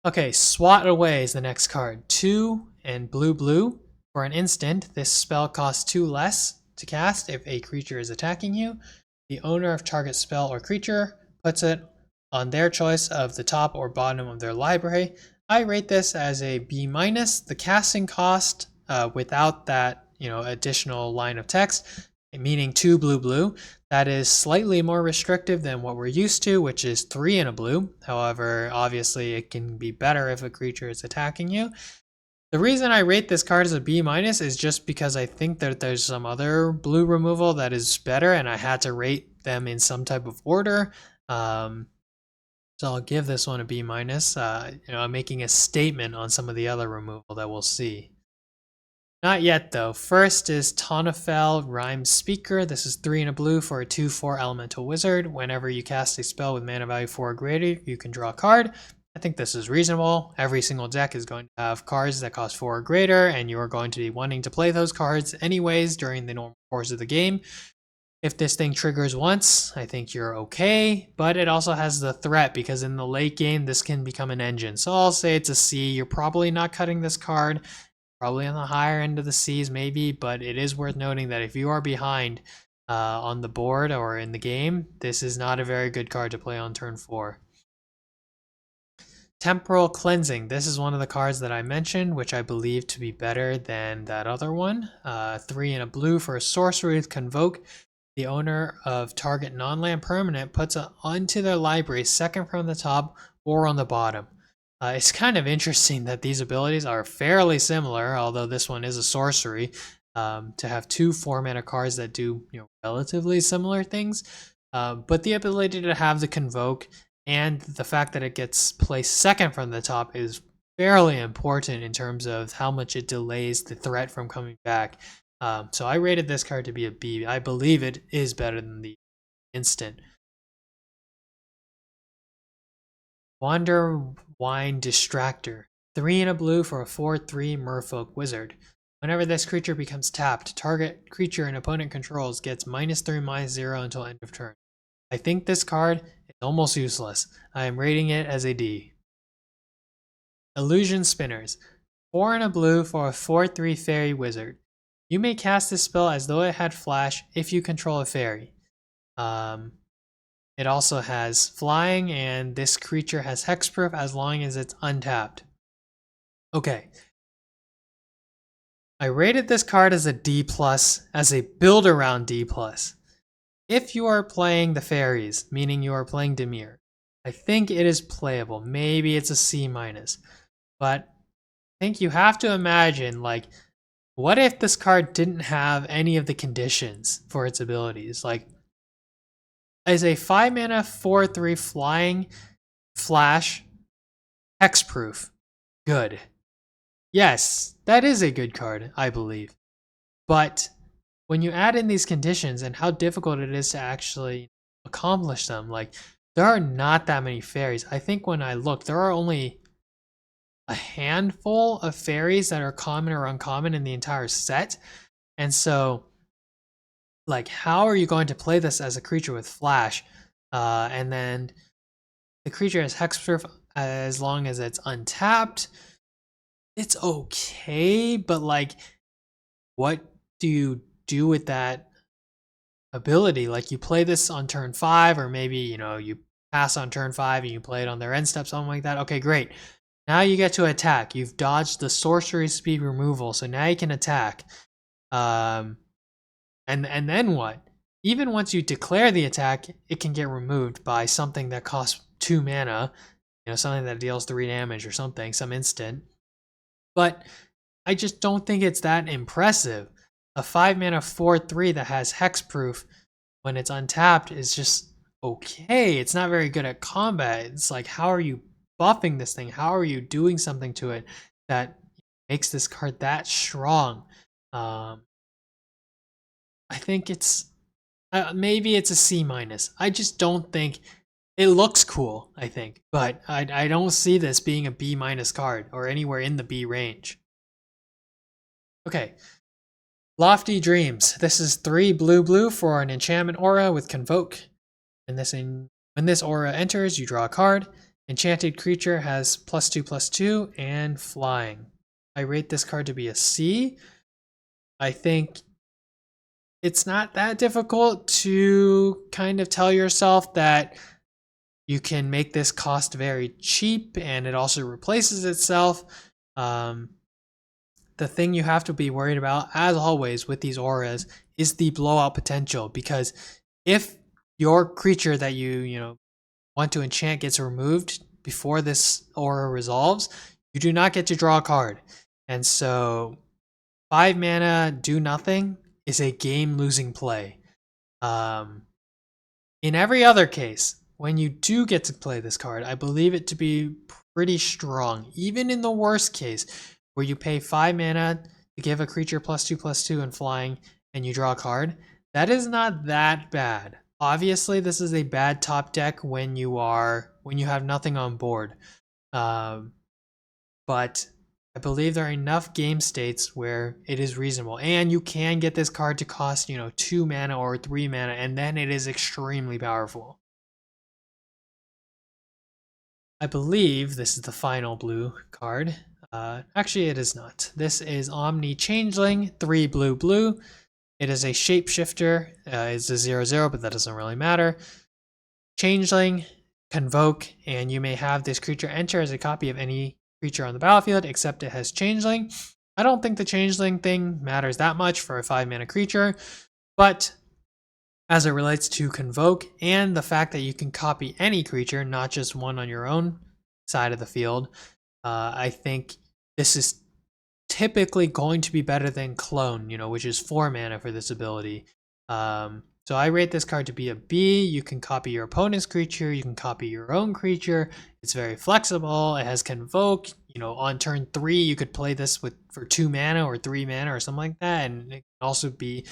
Okay, Swat Away is the next card. 2 and blue. For an instant, this spell costs 2 less to cast if a creature is attacking you. The owner of target spell or creature puts it on their choice of the top or bottom of their library. I rate this as a B-. The casting cost without that additional line of text, meaning 2 blue, that is slightly more restrictive than what we're used to, which is 3 and a blue. However, obviously it can be better if a creature is attacking you. The reason I rate this card as a B- is just because I think that there's some other blue removal that is better, and I had to rate them in some type of order. So I'll give this one a B-. I'm making a statement on some of the other removal that we'll see. Not yet though. First is Tonafel Rhyme Speaker. This is 3 and a blue for a 2/4 elemental wizard. Whenever you cast a spell with mana value 4 or greater, you can draw a card. I think this is reasonable. Every single deck is going to have cards that cost 4 or greater, and you are going to be wanting to play those cards anyways during the normal course of the game. If this thing triggers once, I think you're okay, but it also has the threat because in the late game, this can become an engine. So I'll say it's a C. You're probably not cutting this card. Probably on the higher end of the C's maybe, but it is worth noting that if you are behind on the board or in the game, this is not a very good card to play on turn 4. Temporal Cleansing. This is one of the cards that I mentioned, which I believe to be better than that other one. 3 and a blue for a sorcery with Convoke. The owner of target non-land permanent puts it onto their library second from the top or on the bottom. It's kind of interesting that these abilities are fairly similar, although this one is a sorcery, to have 2 4-mana cards that do relatively similar things. But the ability to have the Convoke and the fact that it gets placed second from the top is fairly important in terms of how much it delays the threat from coming back. So I rated this card to be a B. I believe it is better than the instant. Wanderwine Distractor. 3 and a blue for a 4/3 Merfolk Wizard. Whenever this creature becomes tapped, target creature an opponent controls gets -3/-0 until end of turn. I think this card is almost useless. I am rating it as a D. Illusion Spinners. 4 and a blue for a 4/3 Fairy Wizard. You may cast this spell as though it had flash if you control a fairy. It also has flying, and this creature has hexproof as long as it's untapped. Okay. I rated this card as a D+, as a build-around D+. If you are playing the fairies, meaning you are playing Dimir, I think it is playable. Maybe it's a C-. But I think you have to imagine, like, What if this card didn't have any of the conditions for its abilities? Like, as a 5 mana 4/3 flying flash, hexproof. Good. Yes, that is a good card, I believe. But when you add in these conditions and how difficult it is to actually accomplish them, like, there are not that many fairies. I think when I look, there are only a handful of fairies that are common or uncommon in the entire set. And so, like, how are you going to play this as a creature with flash? And then the creature has hexproof as long as it's untapped. It's okay, but like, what do you do with that ability? Like, you play this on turn 5, or maybe, you pass on turn 5 and you play it on their end step, something like that. Okay, great. Now you get to attack. You've dodged the sorcery speed removal, so now you can attack. And then what? Even once you declare the attack, it can get removed by something that costs 2 mana, something that deals 3 damage or something, some instant. But I just don't think it's that impressive. A 5 mana 4/3 that has hexproof when it's untapped is just okay. It's not very good at combat. It's like, how are you buffing this thing? How are you doing something to it that makes this card that strong? I think it's maybe it's a C minus. I just don't think it looks cool. I think, but I don't see this being a B minus card or anywhere in the B range. Okay, Lofty Dreams. This is 3 blue for an enchantment aura with Convoke. And when this aura enters, you draw a card. Enchanted creature has +2/+2 and flying. I rate this card to be a C. I think it's not that difficult to kind of tell yourself that you can make this cost very cheap, and it also replaces itself. The thing you have to be worried about, as always with these auras, is the blowout potential. Because if your creature that you want to enchant gets removed before this aura resolves, you do not get to draw a card. And so 5 mana do nothing is a game-losing play. In every other case, when you do get to play this card, I believe it to be pretty strong. Even in the worst case, where you pay 5 mana to give a creature +2/+2 and flying, and you draw a card, that is not that bad. Obviously, this is a bad top deck when you have nothing on board. But I believe there are enough game states where it is reasonable, and you can get this card to cost 2 mana or 3 mana, and then it is extremely powerful. I believe this is the final blue card. Actually, it is not. This is Omni Changeling, 3 blue. It is a shapeshifter. It's a 0/0, but that doesn't really matter. Changeling, Convoke, and you may have this creature enter as a copy of any creature on the battlefield, except it has Changeling. I don't think the Changeling thing matters that much for a 5 mana creature, but as it relates to Convoke and the fact that you can copy any creature, not just one on your own side of the field, I think this is typically going to be better than Clone, which is 4 mana for this ability. So I rate this card to be a B. You can copy your opponent's creature. You can copy your own creature. It's very flexible. It has Convoke. On turn 3, you could play this for 2 mana or 3 mana or something like that. And it can also be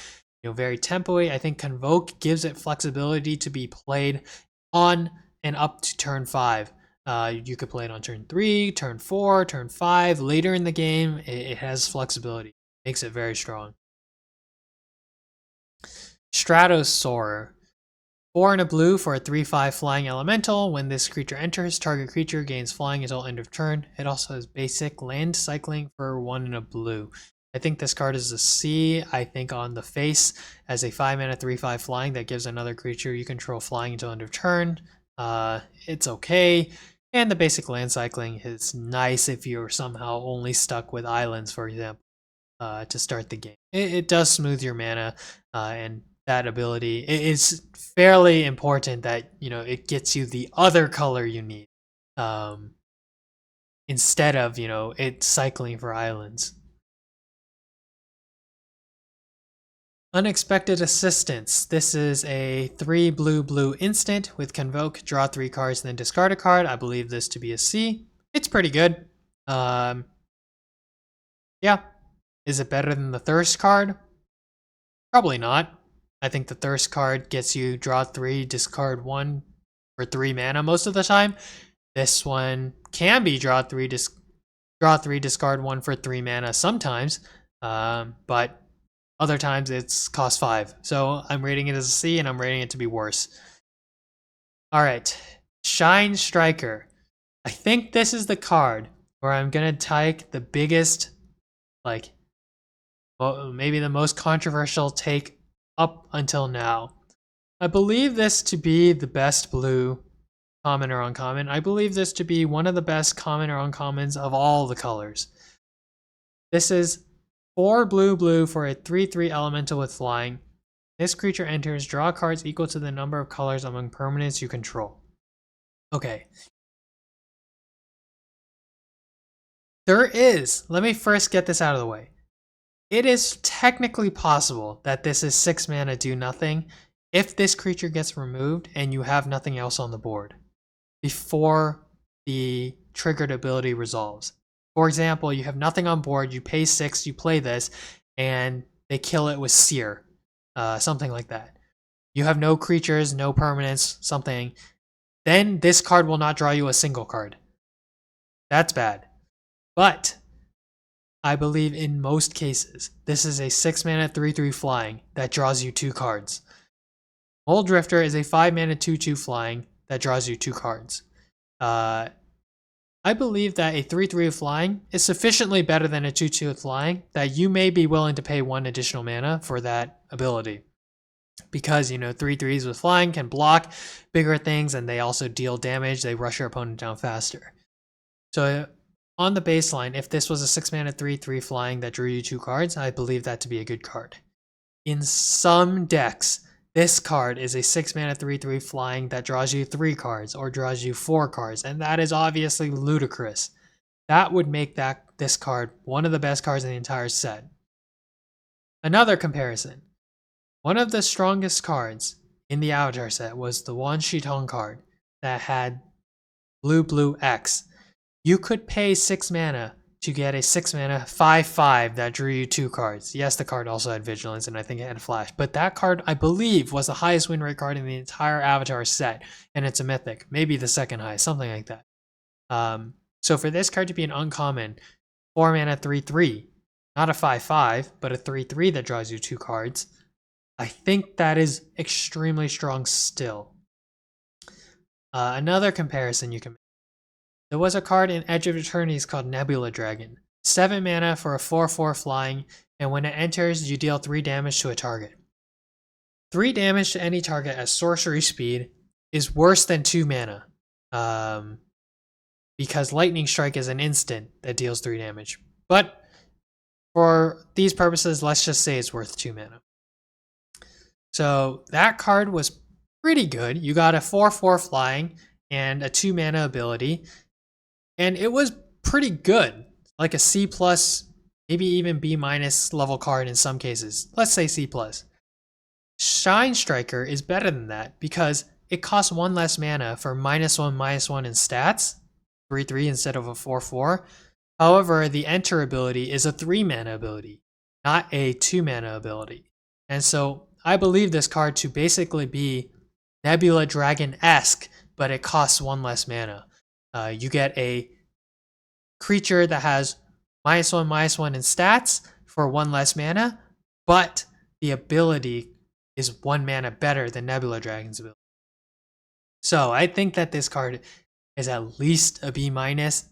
very tempo-y. I think Convoke gives it flexibility to be played on and up to turn 5. You could play it on turn 3, turn 4, turn 5. Later in the game, it has flexibility. Makes it very strong. Stratos Soarer. 4 and a blue for a 3/5 flying elemental. When this creature enters, target creature gains flying until end of turn. It also has basic land cycling for 1 and a blue. I think this card is a C. I think on the face, as a 5 mana 3/5 flying that gives another creature you control flying until end of turn, it's okay. And the basic land cycling is nice if you're somehow only stuck with islands, for example, to start the game. It does smooth your mana, and that ability is fairly important that it gets you the other color you need, instead of it cycling for islands. Unexpected Assistance. This is a 3 blue instant with Convoke, draw 3 cards, and then discard a card. I believe this to be a C. It's pretty good. Yeah. Is it better than the Thirst card? Probably not. I think the Thirst card gets you draw 3, discard 1 for 3 mana most of the time. This one can be draw 3, discard 1 for 3 mana sometimes, but other times it's cost 5. So I'm rating it as a C, and I'm rating it to be worse. Alright, Shine Striker. I think this is the card where I'm gonna take the biggest, like, well, maybe the most controversial take up until now. I believe this to be the best blue common or uncommon. I believe this to be one of the best common or uncommons of all the colors. This is 4 blue for a 3/3 elemental with flying. This creature enters, draw cards equal to the number of colors among permanents you control. Okay. Let me first get this out of the way. It is technically possible that this is 6 mana do nothing if this creature gets removed and you have nothing else on the board before the triggered ability resolves. For example, you have nothing on board, you pay 6, you play this, and they kill it with Seer. Something like that. You have no creatures, no permanents, something. Then this card will not draw you a single card. That's bad. But I believe in most cases, this is a 6 mana 3/3 flying that draws you 2 cards. Mole Drifter is a 5 mana 2/2 flying that draws you 2 cards. I believe that a 3/3 of flying is sufficiently better than a 2/2 of flying that you may be willing to pay 1 additional mana for that ability. Because, 3/3s with flying can block bigger things, and they also deal damage. They rush your opponent down faster. So on the baseline, if this was a 6 mana 3/3 flying that drew you 2 cards, I believe that to be a good card. In some decks, this card is a 6 mana 3/3 flying that draws you 3 cards or draws you 4 cards, and that is obviously ludicrous. That would make this card one of the best cards in the entire set. Another comparison. One of the strongest cards in the Avatar set was the Wan Shitong card that had blue X. You could pay 6 mana to get a 6 mana 5/5 that drew you 2 cards. Yes, the card also had Vigilance, and I think it had Flash. But that card, I believe, was the highest win rate card in the entire Avatar set. And it's a Mythic. Maybe the second highest, something like that. So for this card to be an uncommon, 4 mana 3/3, not a 5/5, but a 3/3 that draws you 2 cards, I think that is extremely strong still. Another comparison you can make. There was a card in Edge of Eternities called Nebula Dragon. 7 mana for a 4/4 flying, and when it enters, you deal 3 damage to a target. 3 damage to any target at sorcery speed is worse than 2 mana. Because Lightning Strike is an instant that deals 3 damage. But for these purposes, let's just say it's worth 2 mana. So that card was pretty good. You got a 4/4 flying and a 2 mana ability. And it was pretty good. Like a C+, maybe even B- level card in some cases. Let's say C+. Shine Striker is better than that because it costs 1 less mana for -1/-1 in stats. 3/3 instead of a 4/4. However, the Enter ability is a 3 mana ability, not a 2 mana ability. And so I believe this card to basically be Nebula Dragon-esque, but it costs 1 less mana. You get a creature that has -1/-1 in stats for 1 less mana, but the ability is 1 mana better than Nebula Dragon's ability. So I think that this card is at least a B-,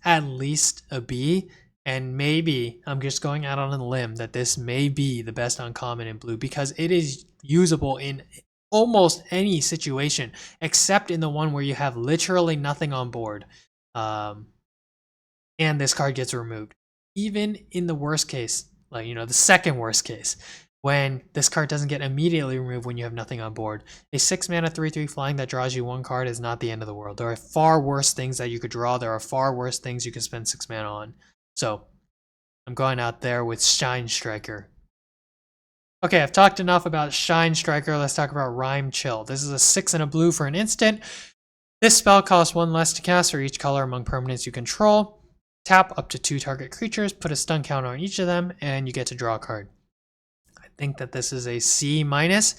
at least a B, and maybe I'm just going out on a limb that this may be the best uncommon in blue because it is usable in almost any situation except in the one where you have literally nothing on board, and this card gets removed. Even in the worst case, like the second worst case, when this card doesn't get immediately removed when you have nothing on board, a 6 mana 3/3 flying that draws you 1 card is not the end of the world. There are far worse things that you could draw. There are far worse things you can spend 6 mana on. So I'm going out there with Shine Striker. Okay, I've talked enough about Shine Striker. Let's talk about Rhyme Chill. This is a 6 and a blue for an instant. This spell costs 1 less to cast for each color among permanents you control. Tap up to 2 target creatures, put a stun counter on each of them, and you get to draw a card. I think that this is a C minus,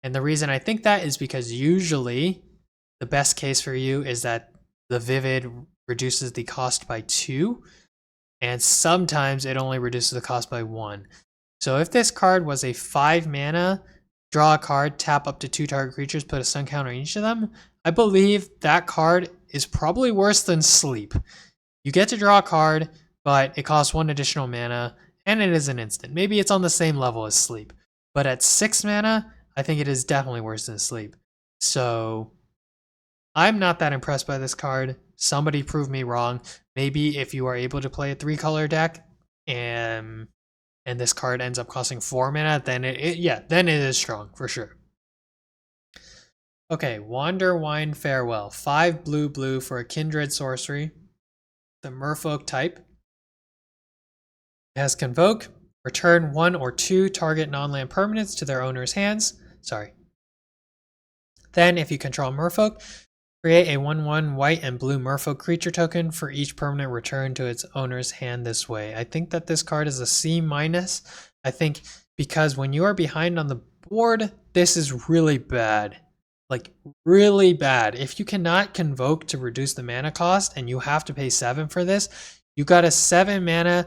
and the reason I think that is because usually the best case for you is that the Vivid reduces the cost by 2, and sometimes it only reduces the cost by 1. So if this card was a 5 mana, draw a card, tap up to 2 target creatures, put a stun counter on each of them, I believe that card is probably worse than Sleep. You get to draw a card, but it costs 1 additional mana, and it is an instant. Maybe it's on the same level as Sleep. But at 6 mana, I think it is definitely worse than Sleep. So I'm not that impressed by this card. Somebody prove me wrong. Maybe if you are able to play a 3-color deck and this card ends up costing 4 mana, then then it is strong for sure. Okay, Wander Wine Farewell. 5 blue for a Kindred sorcery. The Merfolk type. It has Convoke. Return 1 or 2 target non-land permanents to their owner's hands. Then, if you control Merfolk, create a 1/1 white and blue Merfolk creature token for each permanent returned to its owner's hand this way. I think that this card is a C minus. I think because when you are behind on the board, this is really bad. Like, really bad. If you cannot convoke to reduce the mana cost and you have to pay 7 for this, you got a 7 mana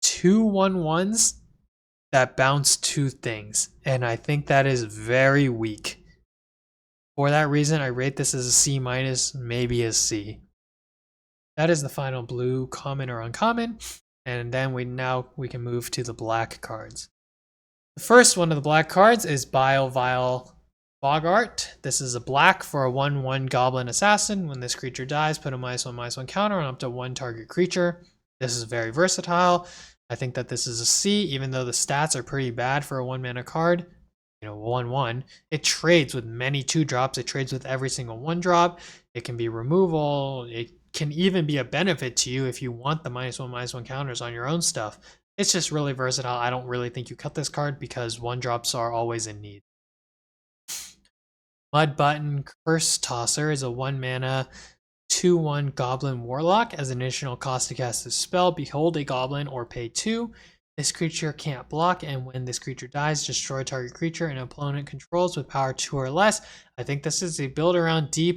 2/1/1s that bounce 2 things. And I think that is very weak. For that reason, I rate this as a C minus, maybe a C. That is the final blue common or uncommon. And then we can move to the black cards. The first one of the black cards is Vile Bogart. This is a black for a 1/1 Goblin Assassin. When this creature dies, put a -1/-1 counter on up to 1 target creature. This is very versatile. I think that this is a C, even though the stats are pretty bad for a 1-mana card. 1/1. It trades with many 2-drops. It trades with every single 1-drop. It can be removal. It can even be a benefit to you if you want the -1/-1 counters on your own stuff. It's just really versatile. I don't really think you cut this card because 1-drops are always in need. Mud Button Curse Tosser is a 1-mana 2/1 Goblin Warlock. As an additional cost to cast this spell, behold a goblin or pay 2. This creature can't block, and when this creature dies, destroy target creature an opponent controls with power 2 or less. I think this is a build around D+.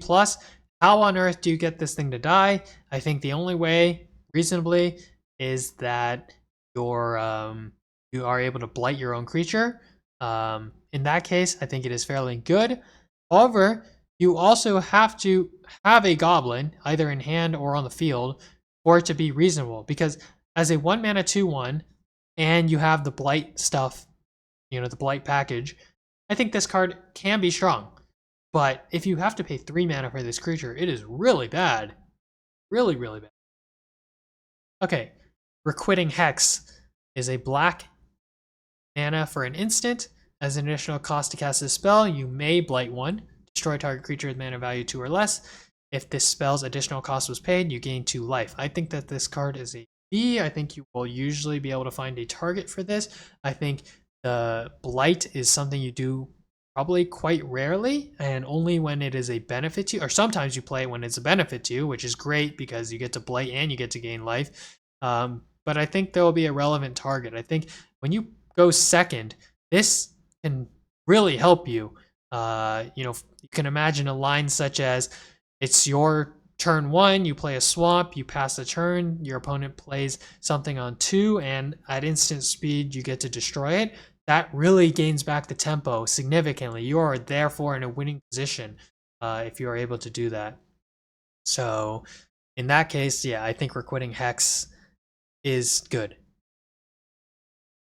How on earth do you get this thing to die? I think the only way, reasonably, is that you are able to blight your own creature. In that case, I think it is fairly good. However, you also have to have a goblin, either in hand or on the field, for it to be reasonable. Because as a 1-mana 2/1, and you have the blight stuff, the blight package, I think this card can be strong. But if you have to pay 3 mana for this creature, it is really bad. Really, really bad. Okay, Requiting Hex is a black mana for an instant. As an additional cost to cast this spell, you may blight 1, destroy target creature with mana value 2 or less. If this spell's additional cost was paid, you gain 2 life. I think that this card is a B. I think you will usually be able to find a target for this. I think the blight is something you do probably quite rarely and only when it is a benefit to you, or sometimes you play it when it's a benefit to you, which is great because you get to blight and you get to gain life. But I think there will be a relevant target. I think when you go second, this can really help you. You can imagine a line such as it's your turn 1, you play a swamp, you pass the turn, your opponent plays something on 2, and at instant speed, you get to destroy it. That really gains back the tempo significantly. You are therefore in a winning position if you are able to do that. So in that case, yeah, I think Requiting Hex is good.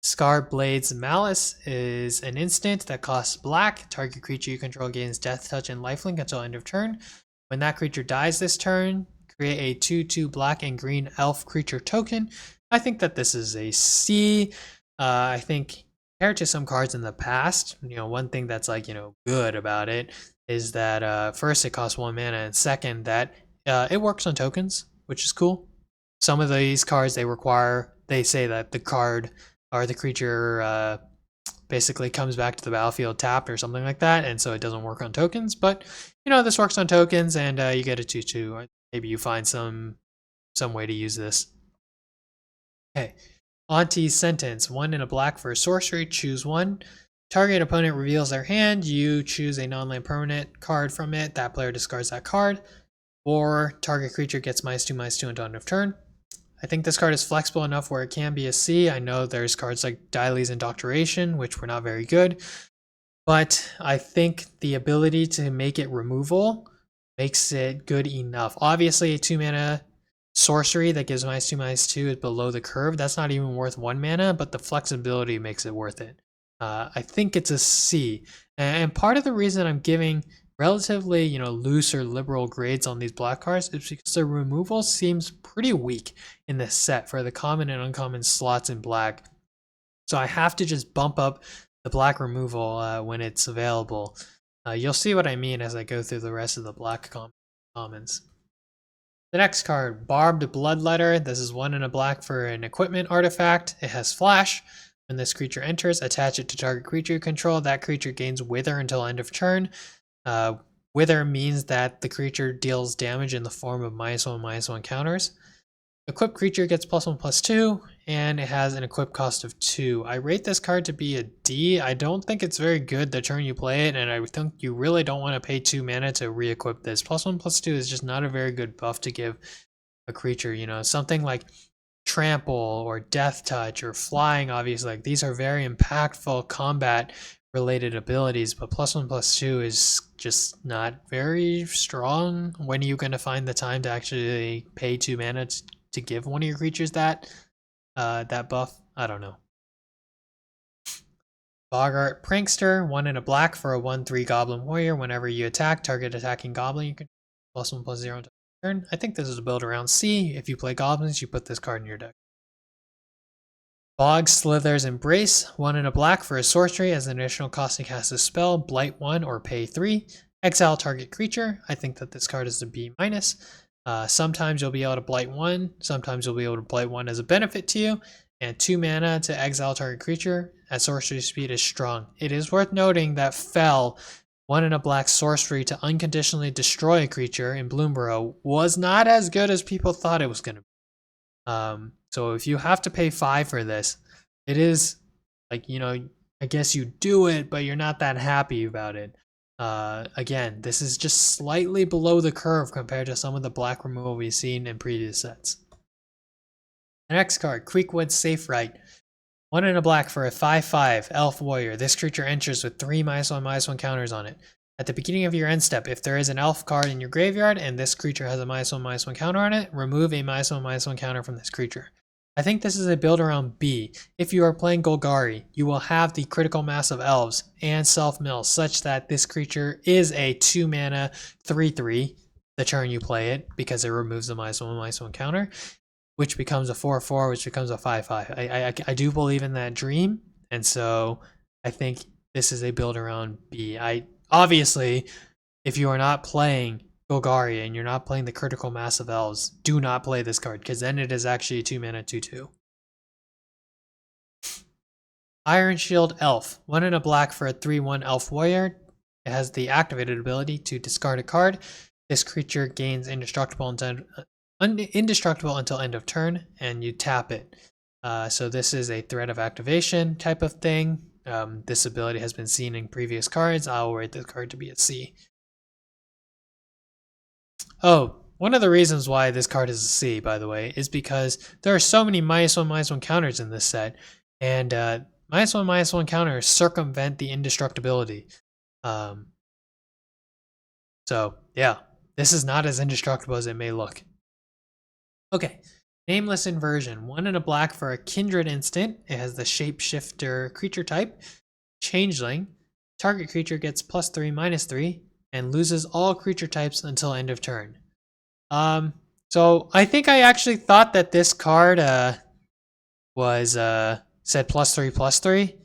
Scarred Blade's Malice is an instant that costs black. Target creature you control gains Death Touch and Lifelink until end of turn. When that creature dies this turn, create a 2/2 black and green elf creature token. I think that this is a C. I think compared to some cards in the past, one thing that's good about it is that first, it costs 1 mana, and second, that it works on tokens, which is cool. Some of these cards, they say that the card or the creature basically comes back to the battlefield tapped or something like that, and so it doesn't work on tokens. But this works on tokens, and you get a 2/2. Maybe you find some way to use this. Okay, Auntie's Sentence. 1 and a black for a sorcery. Choose one. Target opponent reveals their hand. You choose a non-land permanent card from it. That player discards that card. Or target creature gets -2/2 until end of turn. I think this card is flexible enough where it can be a C. I know there's cards like Dialy's Indoctrination, which were not very good. But I think the ability to make it removal makes it good enough. Obviously, a 2-mana sorcery that gives -2/2 is below the curve. That's not even worth 1 mana, but the flexibility makes it worth it. I think it's a C. And part of the reason I'm giving relatively, loose or liberal grades on these black cards is because the removal seems pretty weak in this set for the common and uncommon slots in black. So I have to just bump up the black removal when it's available. You'll see what I mean as I go through the rest of the black commons. The next card, Barbed Bloodletter. This is 1 and a black for an equipment artifact. It has flash. When this creature enters, attach it to target creature you control. That creature gains Wither until end of turn. Wither means that the creature deals damage in the form of -1/-1 counters. Equipped creature gets +1/+2, and it has an equip cost of 2. I rate this card to be a D. I don't think it's very good the turn you play it, and I think you really don't want to pay 2 mana to re-equip this. +1/+2 is just not a very good buff to give a creature. Something like Trample or Death Touch or Flying, obviously, like these are very impactful combat related abilities, but +1/+2 is just not very strong. When are you going to find the time to actually pay 2 mana to give one of your creatures that buff? I don't know. Boggart Prankster, 1 and a black for a 1/3 Goblin Warrior. Whenever you attack, target attacking goblin, you can +1/+0 until turn. I think this is a build around C. If you play goblins, you put this card in your deck. Bog Slither's Embrace, 1 and a black for a sorcery. As an additional cost to cast a spell, Blight 1 or pay 3. Exile target creature. I think that this card is a B-. Sometimes you'll be able to Blight 1. Sometimes you'll be able to Blight 1 as a benefit to you. And 2 mana to exile target creature at sorcery speed is strong. It is worth noting that Fell, 1 and a black sorcery to unconditionally destroy a creature in Bloomburrow was not as good as people thought it was going to be. So if you have to pay 5 for this, it is like, I guess you do it, but you're not that happy about it. Again, this is just slightly below the curve compared to some of the black removal we've seen in previous sets. The next card, Creekwood Safe Right. 1 and a black for a 5/5 Elf Warrior. This creature enters with 3 -1/-1 counters on it. At the beginning of your end step, if there is an elf card in your graveyard and this creature has a -1/-1 counter on it, remove a -1/-1 counter from this creature. I think this is a build around B. If you are playing Golgari, you will have the critical mass of elves and self-mill such that this creature is a 2 mana 3/3 the turn you play it because it removes the -1/-1 counter, which becomes a 4/4, which becomes a 5/5. I do believe in that dream, and so I think this is a build around B. Obviously, if you are not playing Golgari and you're not playing the critical mass of elves, do not play this card, because then it is actually a 2 mana 2/2. Iron Shield Elf, 1 and a black for a 3/1 Elf Warrior. It has the activated ability to discard a card. This creature gains indestructible until end of turn, and you tap it. So this is a threat of activation type of thing. This ability has been seen in previous cards. I'll rate this card to be a C. Oh, one of the reasons why this card is a C, by the way, is because there are so many -1/-1 counters in this set, and -1/-1 counters circumvent the indestructibility. So yeah, this is not as indestructible as it may look. Okay, Nameless Inversion, 1 and a black for a Kindred instant. It has the Shapeshifter creature type. Changeling, target creature gets +3/-3 and loses all creature types until end of turn. So I think I actually thought that this card was said +3/+3,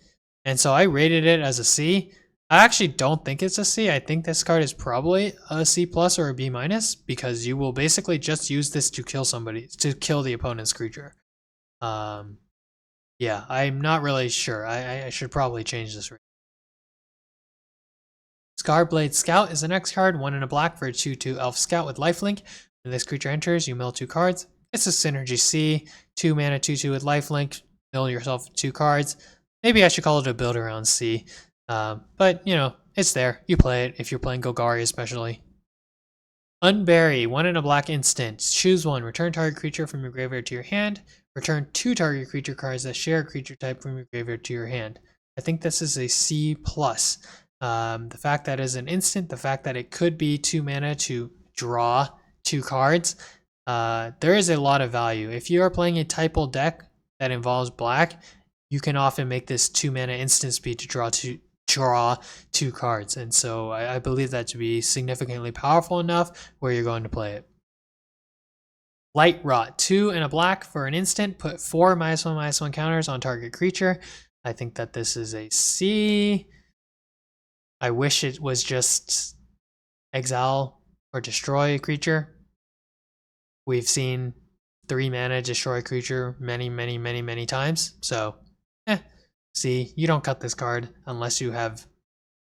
and so I rated it as a C. I actually don't think it's a C. I think this card is probably a C+ or a B-, because you will basically just use this to kill somebody, to kill the opponent's creature. Yeah, I'm not really sure. I should probably change this. Scarblade Scout is the next card, 1 in a black for a 2/2 Elf Scout with lifelink. When this creature enters, you mill 2 cards. It's a Synergy C, 2 mana, 2/2 with lifelink. Mill yourself 2 cards. Maybe I should call it a build around C. But, you know, it's there. You play it if you're playing Golgari especially. Unbury, 1 in a black instant. Choose 1. Return target creature from your graveyard to your hand. Return 2 target creature cards that share a creature type from your graveyard to your hand. I think this is a C+. The fact that it is an instant, the fact that it could be 2 mana to draw 2 cards, there is a lot of value. If you are playing a typal deck that involves black, you can often make this 2 mana instant speed to draw 2 cards. And so I believe that to be significantly powerful enough where you're going to play it. Light Rot, 2 and a black for an instant. Put 4 -1/-1 counters on target creature. I think that this is a C. I wish it was just exile or destroy a creature. We've seen 3 mana destroy a creature many times. So, see, you don't cut this card unless you have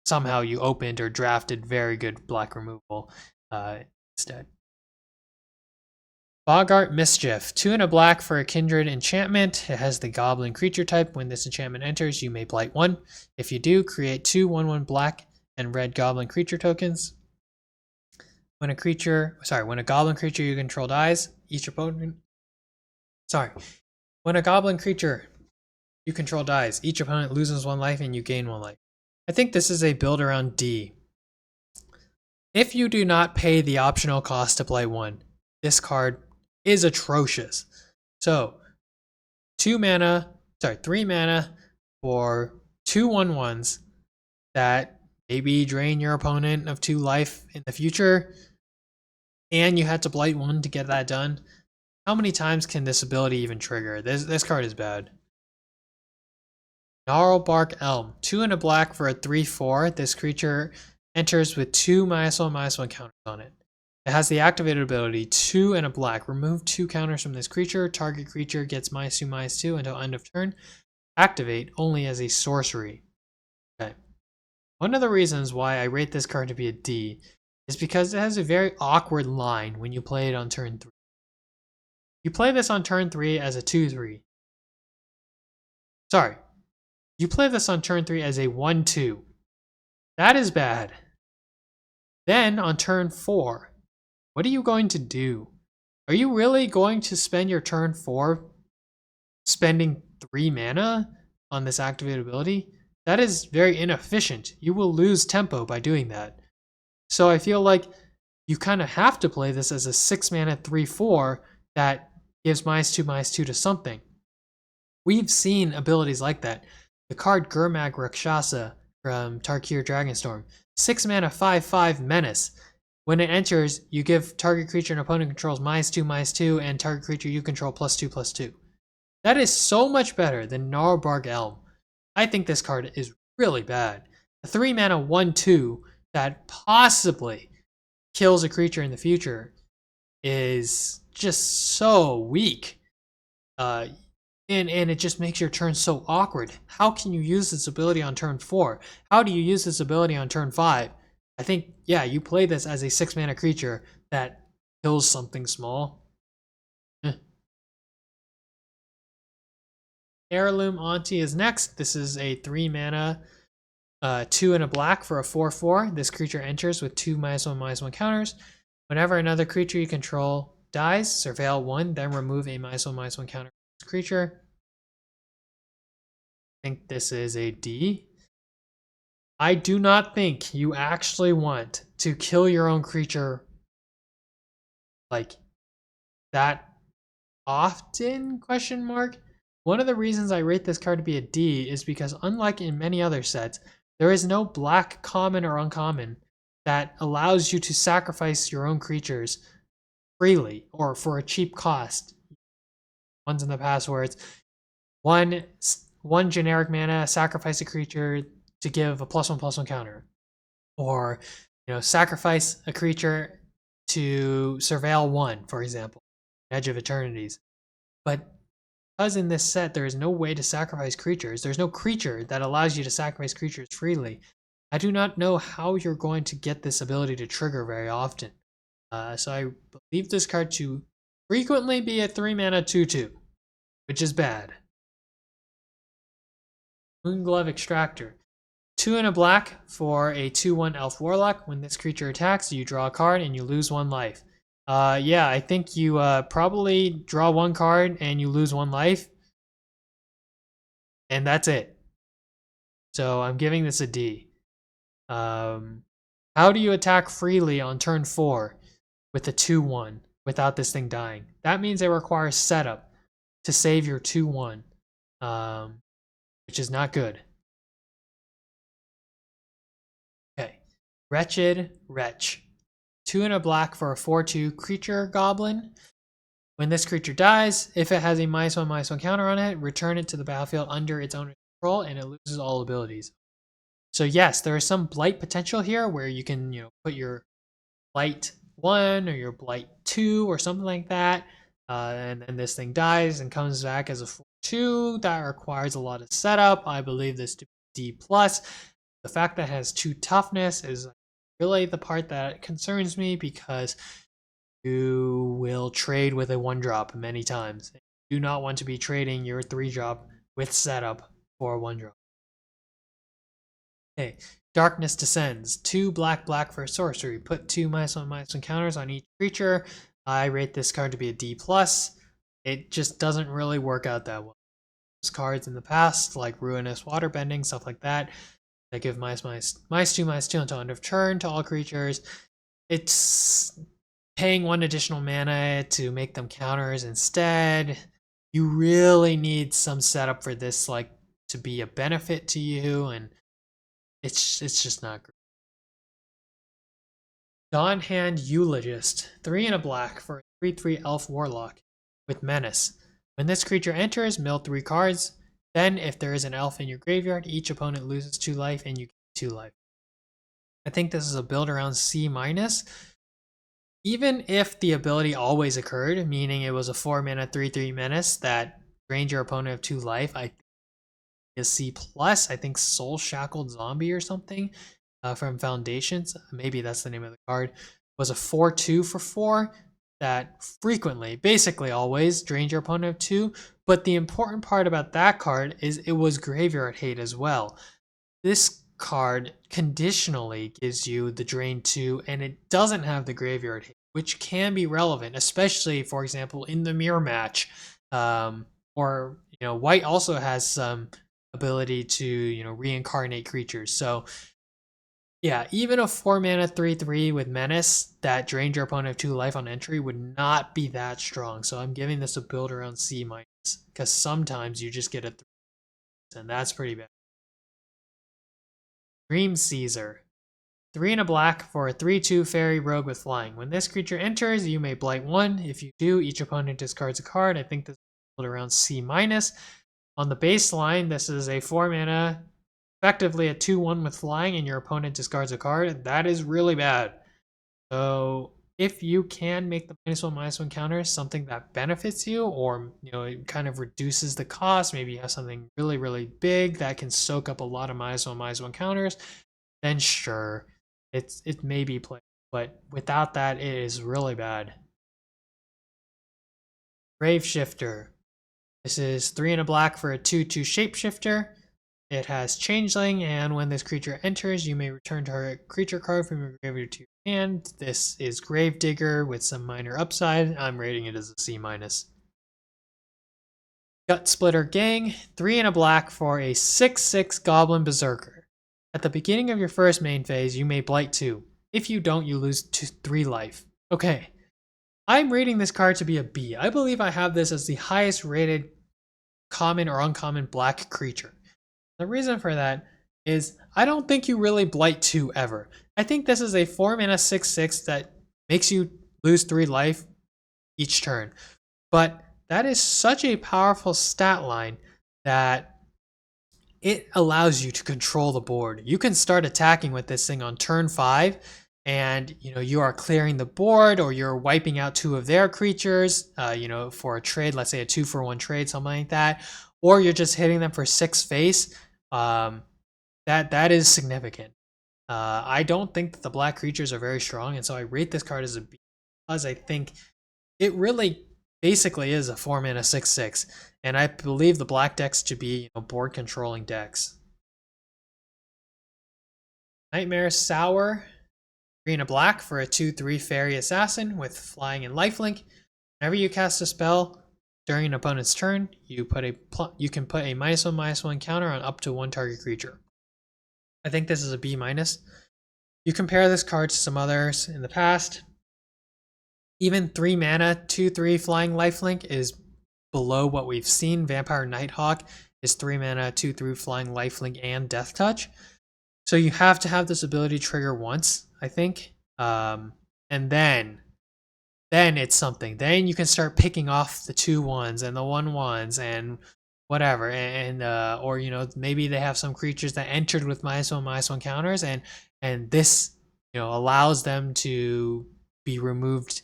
somehow you opened or drafted very good black removal instead. Boggart Mischief, 2 and a black for a kindred enchantment. It has the goblin creature type. When this enchantment enters, you may blight 1. If you do, create 2 1/1 black and red goblin creature tokens. When a goblin creature you control dies, when a goblin creature you control dies, each opponent loses 1 life and you gain 1 life. I think this is a build around D. If you do not pay the optional cost to play 1, this card is atrocious. So, 3 mana for 2 1/1s that maybe drain your opponent of 2 life in the future, and you had to blight 1 to get that done. How many times can this ability even trigger? This card is bad. Gnarlbark Elm, 2 and a black for a 3/4. This creature enters with 2 -1/-1 counters on it. It has the activated ability 2 and a black. Remove 2 counters from this creature. Target creature gets -2/-2 until end of turn. Activate only as a sorcery. Okay. One of the reasons why I rate this card to be a D is because it has a very awkward line when you play it on turn 3. You play this on turn 3 as a 2/3. Sorry. You play this on turn 3 as a 1/2. That is bad. Then on turn 4, what are you going to do? Are you really going to spend your turn 4 spending 3 mana on this activated ability? That is very inefficient. You will lose tempo by doing that. So I feel like you kind of have to play this as a 6 mana 3/4 that gives -2/-2 to something. We've seen abilities like that. The card Gurmag Rakshasa from Tarkir Dragonstorm, 6 mana 5/5 menace. When it enters, you give target creature and opponent controls -2/-2 and target creature you control +2/+2. That is so much better than Gnarlbark Elm. I think this card is really bad. A 3 mana 1/2 that possibly kills a creature in the future is just so weak. And it just makes your turn so awkward. How can you use this ability on turn 4? How do you use this ability on turn 5? I think, yeah, you play this as a 6 mana creature that kills something small. Heirloom Auntie is next. This is a 3 mana, 2 and a black for a 4/4. This creature enters with 2 -1/-1 counters. Whenever another creature you control dies, surveil 1, then remove a -1/-1 counter from this creature. I think this is a D. I do not think you actually want to kill your own creature like that often, question mark. One of the reasons I rate this card to be a D is because unlike in many other sets, there is no black common or uncommon that allows you to sacrifice your own creatures freely or for a cheap cost. Ones in the past where it's one generic mana, sacrifice a creature to give a +1/+1 counter, or sacrifice a creature to surveil 1, for example, Edge of Eternities. But because in this set there is no way to sacrifice creatures, there's no creature that allows you to sacrifice creatures freely. I do not know how you're going to get this ability to trigger very often. So I believe this card to frequently be a 3-mana 2/2, which is bad. Moonglove Extractor. 2 and a black for a 2/1 Elf Warlock. When this creature attacks, you draw a card and you lose 1 life. Yeah, I think you probably draw 1 card and you lose 1 life. And that's it. So I'm giving this a D. How do you attack freely on turn 4 with a 2/1 without this thing dying? That means it requires setup to save your 2/1, which is not good. Okay, Wretched Wretch. 2 and a black for a 4/2 creature goblin. When this creature dies, if it has a -1/-1 counter on it, return it to the battlefield under its owner's control, and it loses all abilities. So yes, there is some blight potential here where you can, put your blight 1 or your blight 2 or something like that, and then this thing dies and comes back as a 4/2. That requires a lot of setup. I believe this to be D+. The fact that it has 2 toughness is really the part that concerns me, because you will trade with a 1-drop many times. You do not want to be trading your 3-drop with setup for a 1-drop. Okay, Darkness Descends. 2 black for a sorcery. Put 2 -1/-1 counters on each creature. I rate this card to be a D+. It just doesn't really work out that well. There's cards in the past, like Ruinous Waterbending, stuff like that give -2/-2 until end of turn to all creatures. It's paying 1 additional mana to make them counters instead. You really need some setup for this, to be a benefit to you, and it's just not great. Dawnhand Eulogist. 3 and a black for a 3/3 Elf Warlock with Menace. When this creature enters, mill 3 cards. Then, if there is an elf in your graveyard, each opponent loses 2 life and you get 2 life. I think this is a build around C-. Even if the ability always occurred, meaning it was a 4-mana 3/3 Menace that drained your opponent of 2 life, I think is C+. I think Soul Shackled Zombie or something from Foundations, maybe that's the name of the card, was a 4/2 for 4 that frequently, basically always, drained your opponent of 2. But the important part about that card is it was graveyard hate as well. This card conditionally gives you the drain 2, and it doesn't have the graveyard hate, which can be relevant, especially, for example, in the mirror match. Or, white also has some ability to, reincarnate creatures. So, yeah, even a 4-mana 3/3 with Menace that drained your opponent of 2 life on entry would not be that strong. So I'm giving this a build around C-, because sometimes you just get a 3, and that's pretty bad. Dream Caesar. 3 and a black for a 3/2 fairy rogue with flying. When this creature enters, you may blight 1. If you do, each opponent discards a card. I think this is build around C-. On the baseline, this is a 4-mana, effectively a 2/1 with flying, and your opponent discards a card. That is really bad. So if you can make the -1/-1 counter something that benefits you, or it kind of reduces the cost, maybe you have something really, really big that can soak up a lot of -1/-1 counters, then sure, it may be played. But without that, it is really bad. Graveshifter. This is 3 and a black for a 2/2 shapeshifter. It has Changeling, and when this creature enters, you may return target creature card from your graveyard to your hand. This is Gravedigger with some minor upside. I'm rating it as a C-. Gut Splitter Gang. 3 and a black for a 6/6 Goblin Berserker. At the beginning of your first main phase, you may blight 2. If you don't, you lose 3 life. Okay. I'm rating this card to be a B. I believe I have this as the highest rated common or uncommon black creature. The reason for that is I don't think you really blight 2 ever. I think this is a 4-mana 6/6 that makes you lose 3 life each turn. But that is such a powerful stat line that it allows you to control the board. You can start attacking with this thing on turn 5 and you are clearing the board, or you're wiping out 2 of their creatures, for a trade, let's say a 2-for-1 trade, something like that, or you're just hitting them for 6 face, that is significant. I don't think that the black creatures are very strong, and so I rate this card as a B, because I think it really basically is a 4-mana 6/6, and I believe the black decks to be board controlling decks. Nightmare Sour, 3 and a black for a 2/3 fairy assassin with flying and lifelink. Whenever you cast a spell during an opponent's turn, you can put a -1/-1 counter on up to 1 target creature. I think this is a B-. You compare this card to some others in the past. Even 3 mana, 2/3 flying lifelink is below what we've seen. Vampire Nighthawk is 3 mana, 2/3 flying lifelink and death touch. So you have to have this ability trigger once, I think. And then it's something. Then you can start picking off the 2/1s and the 1/1s and whatever. Or maybe they have some creatures that entered with -1/-1 counters, and this allows them to be removed.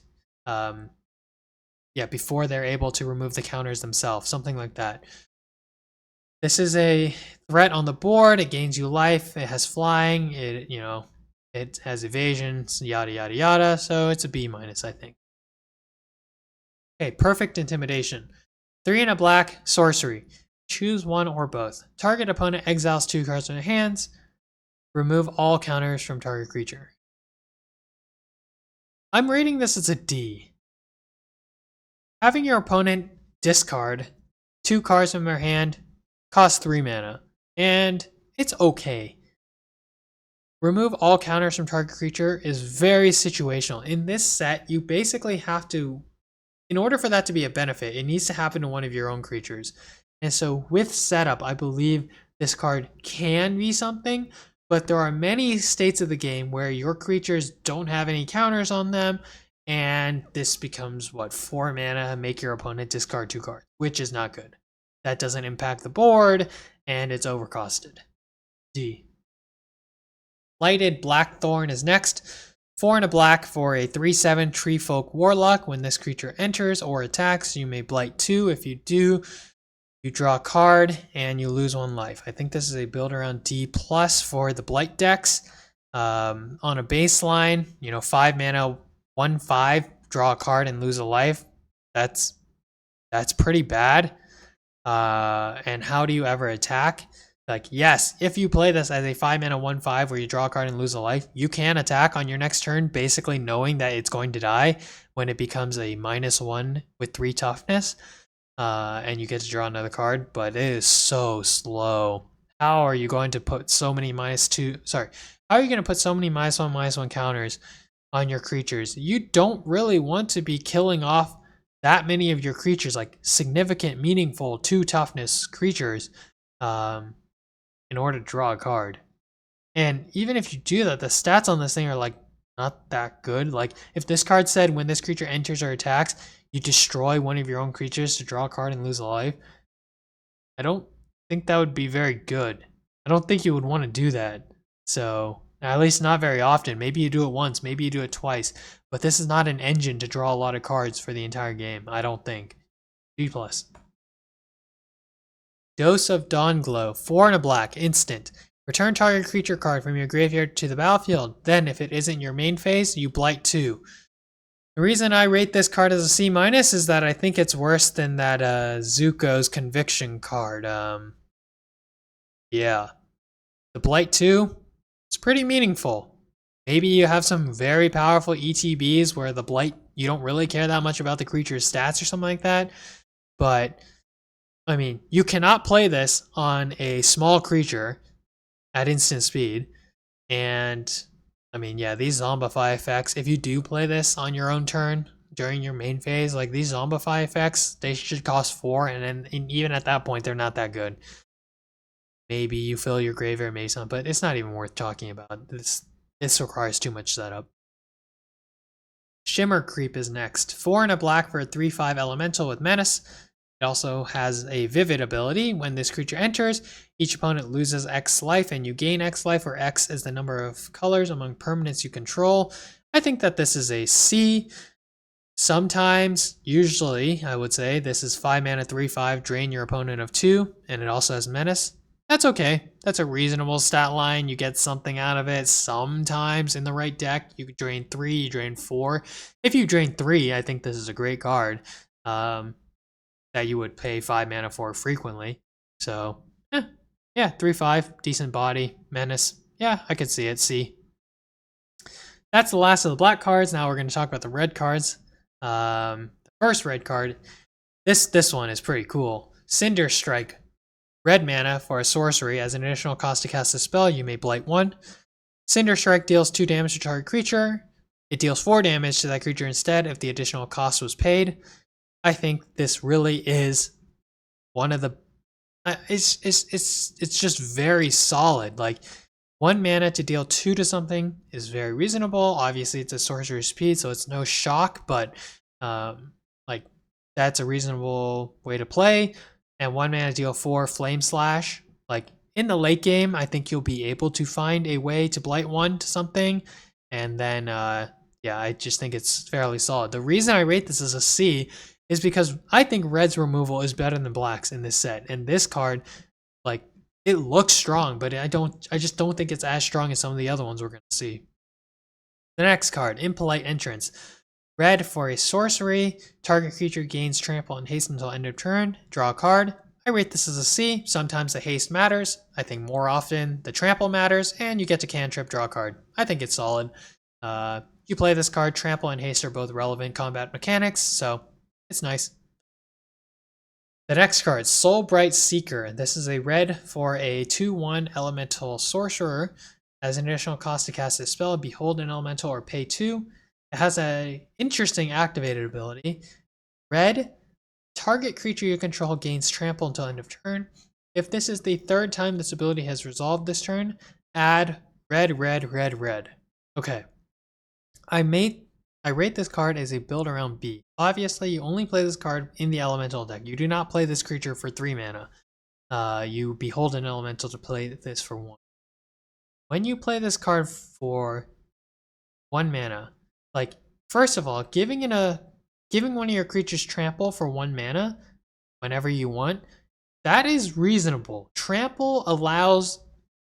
Before they're able to remove the counters themselves, something like that. This is a threat on the board. It gains you life. It has flying. It has evasion. Yada yada yada. So it's a B-, I think. Okay, Perfect Intimidation. 3 and a black sorcery. Choose one or both. Target opponent exiles 2 cards from their hands. Remove all counters from target creature. I'm rating this as a D. Having your opponent discard 2 cards from their hand costs 3 mana, and it's okay. Remove all counters from target creature is very situational. In this set, you basically have to, in order for that to be a benefit, it needs to happen to one of your own creatures. And so with setup, I believe this card can be something, but there are many states of the game where your creatures don't have any counters on them, and this becomes 4 mana, make your opponent discard 2 cards, which is not good. That doesn't impact the board, and it's overcosted. D. Lighted Blackthorn is next. 4 and a black for a 3/7 Treefolk Warlock. When this creature enters or attacks, you may blight 2. If you do, you draw a card and you lose 1 life. I think this is a build around D+ for the blight decks. On a baseline, 5 mana, 1/5, draw a card and lose a life. That's pretty bad. And how do you ever attack? Yes, if you play this as a 5 mana 1/5 where you draw a card and lose a life, you can attack on your next turn, basically knowing that it's going to die when it becomes a -1 with 3 toughness, and you get to draw another card. But it is so slow. How are you going to put so many -2? Sorry, how are you going to put so many -1/-1 counters on your creatures? You don't really want to be killing off that many of your creatures, significant, meaningful 2 toughness creatures, in order to draw a card. And even if you do that, the stats on this thing are not that good. If this card said when this creature enters or attacks, you destroy one of your own creatures to draw a card and lose a life, I don't think that would be very good. I don't think you would want to do that. So, at least not very often. Maybe you do it once, maybe you do it twice, but this is not an engine to draw a lot of cards for the entire game, I don't think. D+. Dose of Dawnglow, 4 and a black, instant. Return target creature card from your graveyard to the battlefield. Then, if it isn't your main phase, you blight 2. The reason I rate this card as a C- is that I think it's worse than that Zuko's Conviction card. Yeah. The blight 2, it's pretty meaningful. Maybe you have some very powerful ETBs where the blight, you don't really care that much about the creature's stats or something like that, but I mean, you cannot play this on a small creature at instant speed. And I mean, yeah, these zombify effects, if you do play this on your own turn during your main phase, these zombify effects, they should cost 4. And even at that point, they're not that good. Maybe you fill your graveyard, maybe something, but it's not even worth talking about. This requires too much setup. Shimmer Creep is next. 4 and a black for a 3/5 elemental with menace. It also has a Vivid ability. When this creature enters, each opponent loses X life and you gain X life, where X is the number of colors among permanents you control. I think that this is a C. Sometimes, usually, I would say, this is 5 mana, 3/5, drain your opponent of 2, and it also has Menace. That's okay. That's a reasonable stat line. You get something out of it. Sometimes in the right deck, you drain 3, you drain 4. If you drain 3, I think this is a great card that you would pay 5 mana for frequently. So, yeah, 3/5, decent body, Menace. Yeah, I could see it. C. That's the last of the black cards. Now we're going to talk about the red cards. The first red card, this one is pretty cool. Cinder Strike. Red mana for a sorcery. As an additional cost to cast a spell, you may blight 1. Cinder Strike deals 2 damage to target creature. It deals 4 damage to that creature instead if the additional cost was paid. I think this really is one of the it's just very solid. Like, 1 mana to deal 2 to something is very reasonable. Obviously, it's a sorcerer speed, so it's no shock, but like, that's a reasonable way to play. And 1 mana to deal 4 Flame Slash. Like, in the late game, I think you'll be able to find a way to blight 1 to something. And then, yeah, I just think it's fairly solid. The reason I rate this as a C is because I think red's removal is better than black's in this set. And this card, like, it looks strong, but I just don't think it's as strong as some of the other ones we're going to see. The next card, Impolite Entrance. Red for a sorcery. Target creature gains trample and haste until end of turn. Draw a card. I rate this as a C. Sometimes the haste matters. I think more often the trample matters, and you get to cantrip, draw a card. I think it's solid. You play this card, trample and haste are both relevant combat mechanics, so it's nice. The next card, Soulbright Seeker. This is a red for a 2/1 elemental sorcerer. As an additional cost to cast a spell, behold an elemental or pay 2. It has an interesting activated ability. Red, target creature you control gains trample until end of turn. If this is the 3rd time this ability has resolved this turn, add red, red, red, red. Okay. I rate this card as a build around B. Obviously, you only play this card in the elemental deck. You do not play this creature for 3 mana. You behold an elemental to play this for 1. When you play this card for 1 mana, like, first of all, giving one of your creatures trample for 1 mana whenever you want, that is reasonable. Trample allows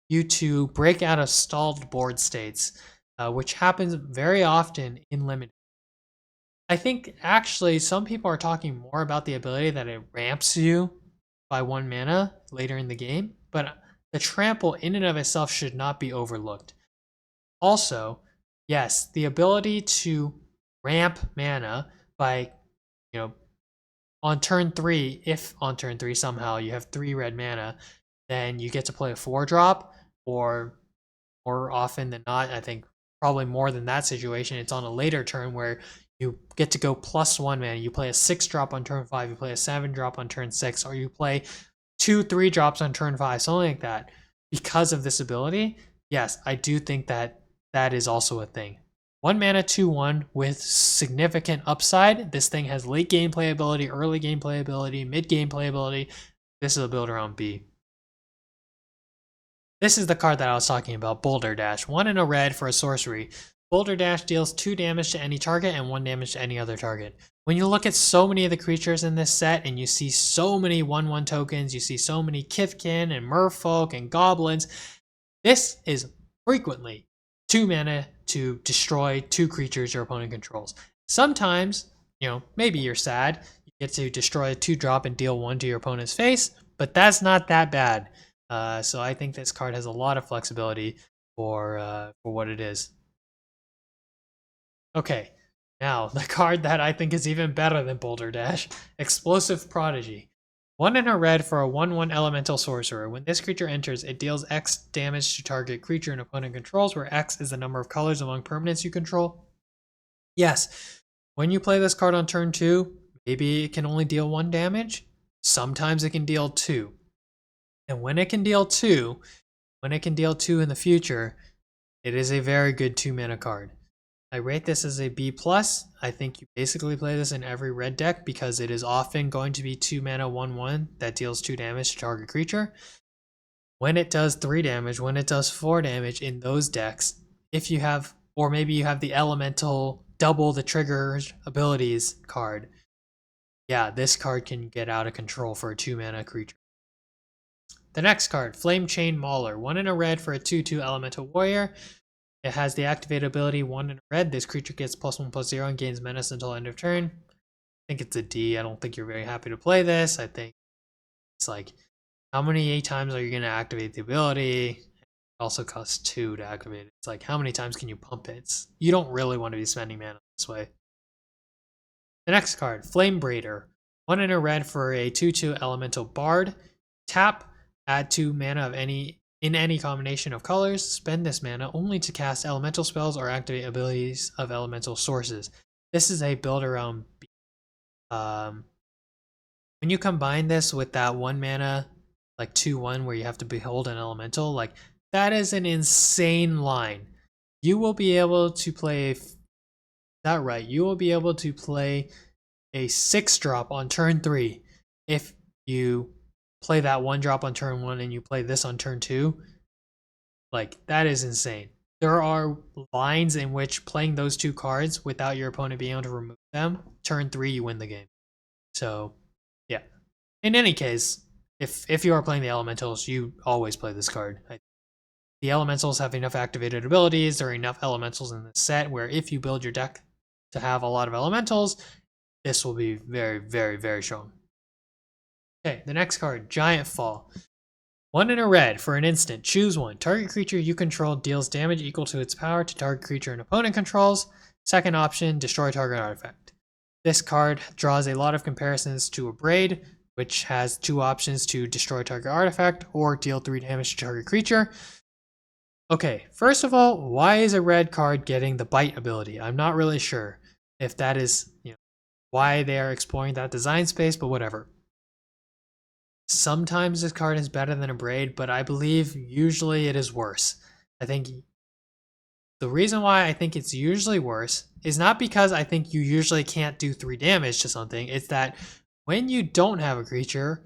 you to break out of stalled board states, which happens very often in Limited. I think actually some people are talking more about the ability that it ramps you by 1 mana later in the game, but the trample in and of itself should not be overlooked. Also, yes, the ability to ramp mana by, on turn 3, if on turn 3 somehow you have 3 red mana, then you get to play a 4-drop, or more often than not, I think probably more than that situation, it's on a later turn where you get to go +1 mana. You play a 6-drop on turn 5, you play a 7-drop on turn 6, or you play 2 3-drops on turn 5, something like that. Because of this ability, yes, I do think that that is also a thing. 1 mana 2/1 with significant upside. This thing has late game playability, early game playability, mid game playability. This is a build around B. This is the card that I was talking about, Boulder Dash. 1 in a red for a sorcery. Boulder Dash deals 2 damage to any target and 1 damage to any other target. When you look at so many of the creatures in this set and you see so many 1/1 tokens, you see so many Kithkin and Merfolk and Goblins, this is frequently 2 mana to destroy 2 creatures your opponent controls. Sometimes, maybe you're sad, you get to destroy a 2-drop and deal 1 to your opponent's face, but that's not that bad. So I think this card has a lot of flexibility for what it is. Okay, now the card that I think is even better than Boulder Dash, Explosive Prodigy. 1 in a red for a 1/1 elemental sorcerer. When this creature enters, it deals X damage to target creature an opponent controls, where X is the number of colors among permanents you control. Yes, when you play this card on turn 2, maybe it can only deal 1 damage. Sometimes it can deal 2. And when it can deal 2 in the future, it is a very good 2 mana card. I rate this as a B+. I think you basically play this in every red deck because it is often going to be 2 mana 1/1 that deals 2 damage to target creature. When it does 3 damage, when it does 4 damage in those decks, if you have, or maybe you have the elemental double the trigger abilities card, yeah, this card can get out of control for a 2 mana creature. The next card, Flame Chain Mauler. 1 in a red for a 2/2 elemental warrior. It has the activated ability 1 in a red. This creature gets +1/+0 and gains menace until end of turn. I think it's a D. I don't think you're very happy to play this. I think it's like, how many times are you going to activate the ability? It also costs 2 to activate it. It's like, how many times can you pump it? You don't really want to be spending mana this way. The next card, Flame Braider. 1 in a red for a 2/2 elemental bard. Tap, add 2 mana of in any combination of colors. Spend this mana only to cast elemental spells or activate abilities of elemental sources. This is a build around. When you combine this with that 1 mana, like 2/1, where you have to behold an elemental, like that is an insane line. You will be able to play. That right? You will be able to play a 6-drop on turn 3 if you play that 1-drop on turn 1 and you play this on turn 2. Like, that is insane. There are lines in which playing those 2 cards without your opponent being able to remove them, turn 3 you win the game. So yeah, in any case, if you are playing the elementals, you always play this card. The elementals have enough activated abilities. There are enough elementals in this set where if you build your deck to have a lot of elementals, this will be very, very, very strong. Okay, the next card, Giant Fall. 1 in a red for an instant. Choose 1. Target creature you control deals damage equal to its power to target creature an opponent controls. Second option, destroy target artifact. This card draws a lot of comparisons to a Braid, which has 2 options to destroy target artifact or deal 3 damage to target creature. Okay, first of all, why is a red card getting the bite ability? I'm not really sure if that is, why they are exploring that design space, but whatever. Sometimes this card is better than a Braid, but I believe usually it is worse. I think the reason why I think it's usually worse is not because I think you usually can't do 3 damage to something. It's that when you don't have a creature,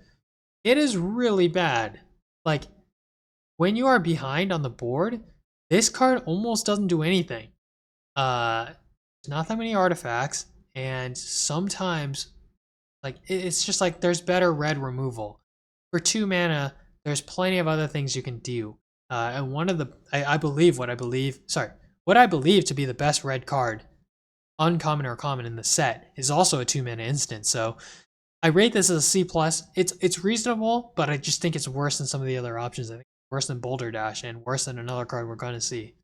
it is really bad. Like, when you are behind on the board, this card almost doesn't do anything. There's not that many artifacts, and sometimes, like, it's just like there's better red removal. For 2 mana, there's plenty of other things you can do. And one of the, what I believe to be the best red card, uncommon or common in the set, is also a 2 mana instant. So I rate this as a C+. It's reasonable, but I just think it's worse than some of the other options. I think it's worse than Boulder Dash and worse than another card we're going to see.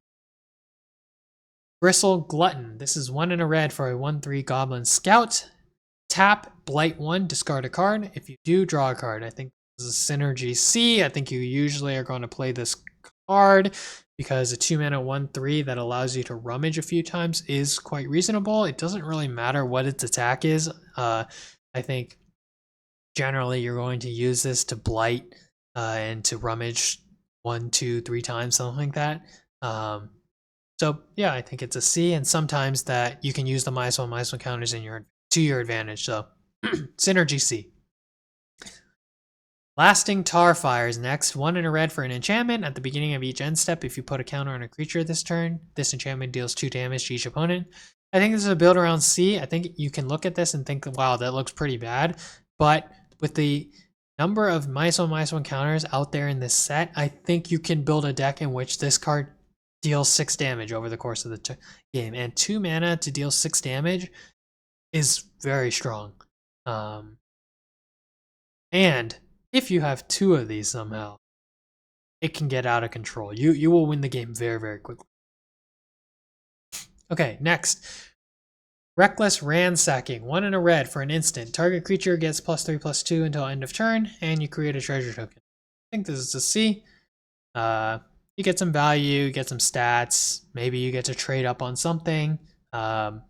Bristle Glutton. This is 1 in a red for a 1/3 Goblin Scout. Tap, Blight 1, discard a card. If you do, draw a card. I think this is Synergy C. I think you usually are going to play this card because a 2 mana 1/3 that allows you to rummage a few times is quite reasonable. It doesn't really matter what its attack is. I think generally you're going to use this to blight and to rummage 1, 2, 3 times, something like that. So yeah, I think it's a C, and sometimes that you can use the -1/-1 counters to your advantage. So Synergy C. Lasting Tarfire is next. 1 in a red for an enchantment. At the beginning of each end step, if you put a counter on a creature this turn, this enchantment deals 2 damage to each opponent. I think this is a build around C. I think you can look at this and think, wow, that looks pretty bad. But with the number of -1/-1 counters out there in this set, I think you can build a deck in which this card deals 6 damage over the course of the game. And 2 mana to deal 6 damage is very strong. And if you have 2 of these somehow, it can get out of control. You will win the game very, very quickly. Okay, next. Reckless Ransacking. 1 in a red for an instant. Target creature gets +3/+2 until end of turn, and you create a treasure token. I think this is a C. You get some value, you get some stats. Maybe you get to trade up on something, and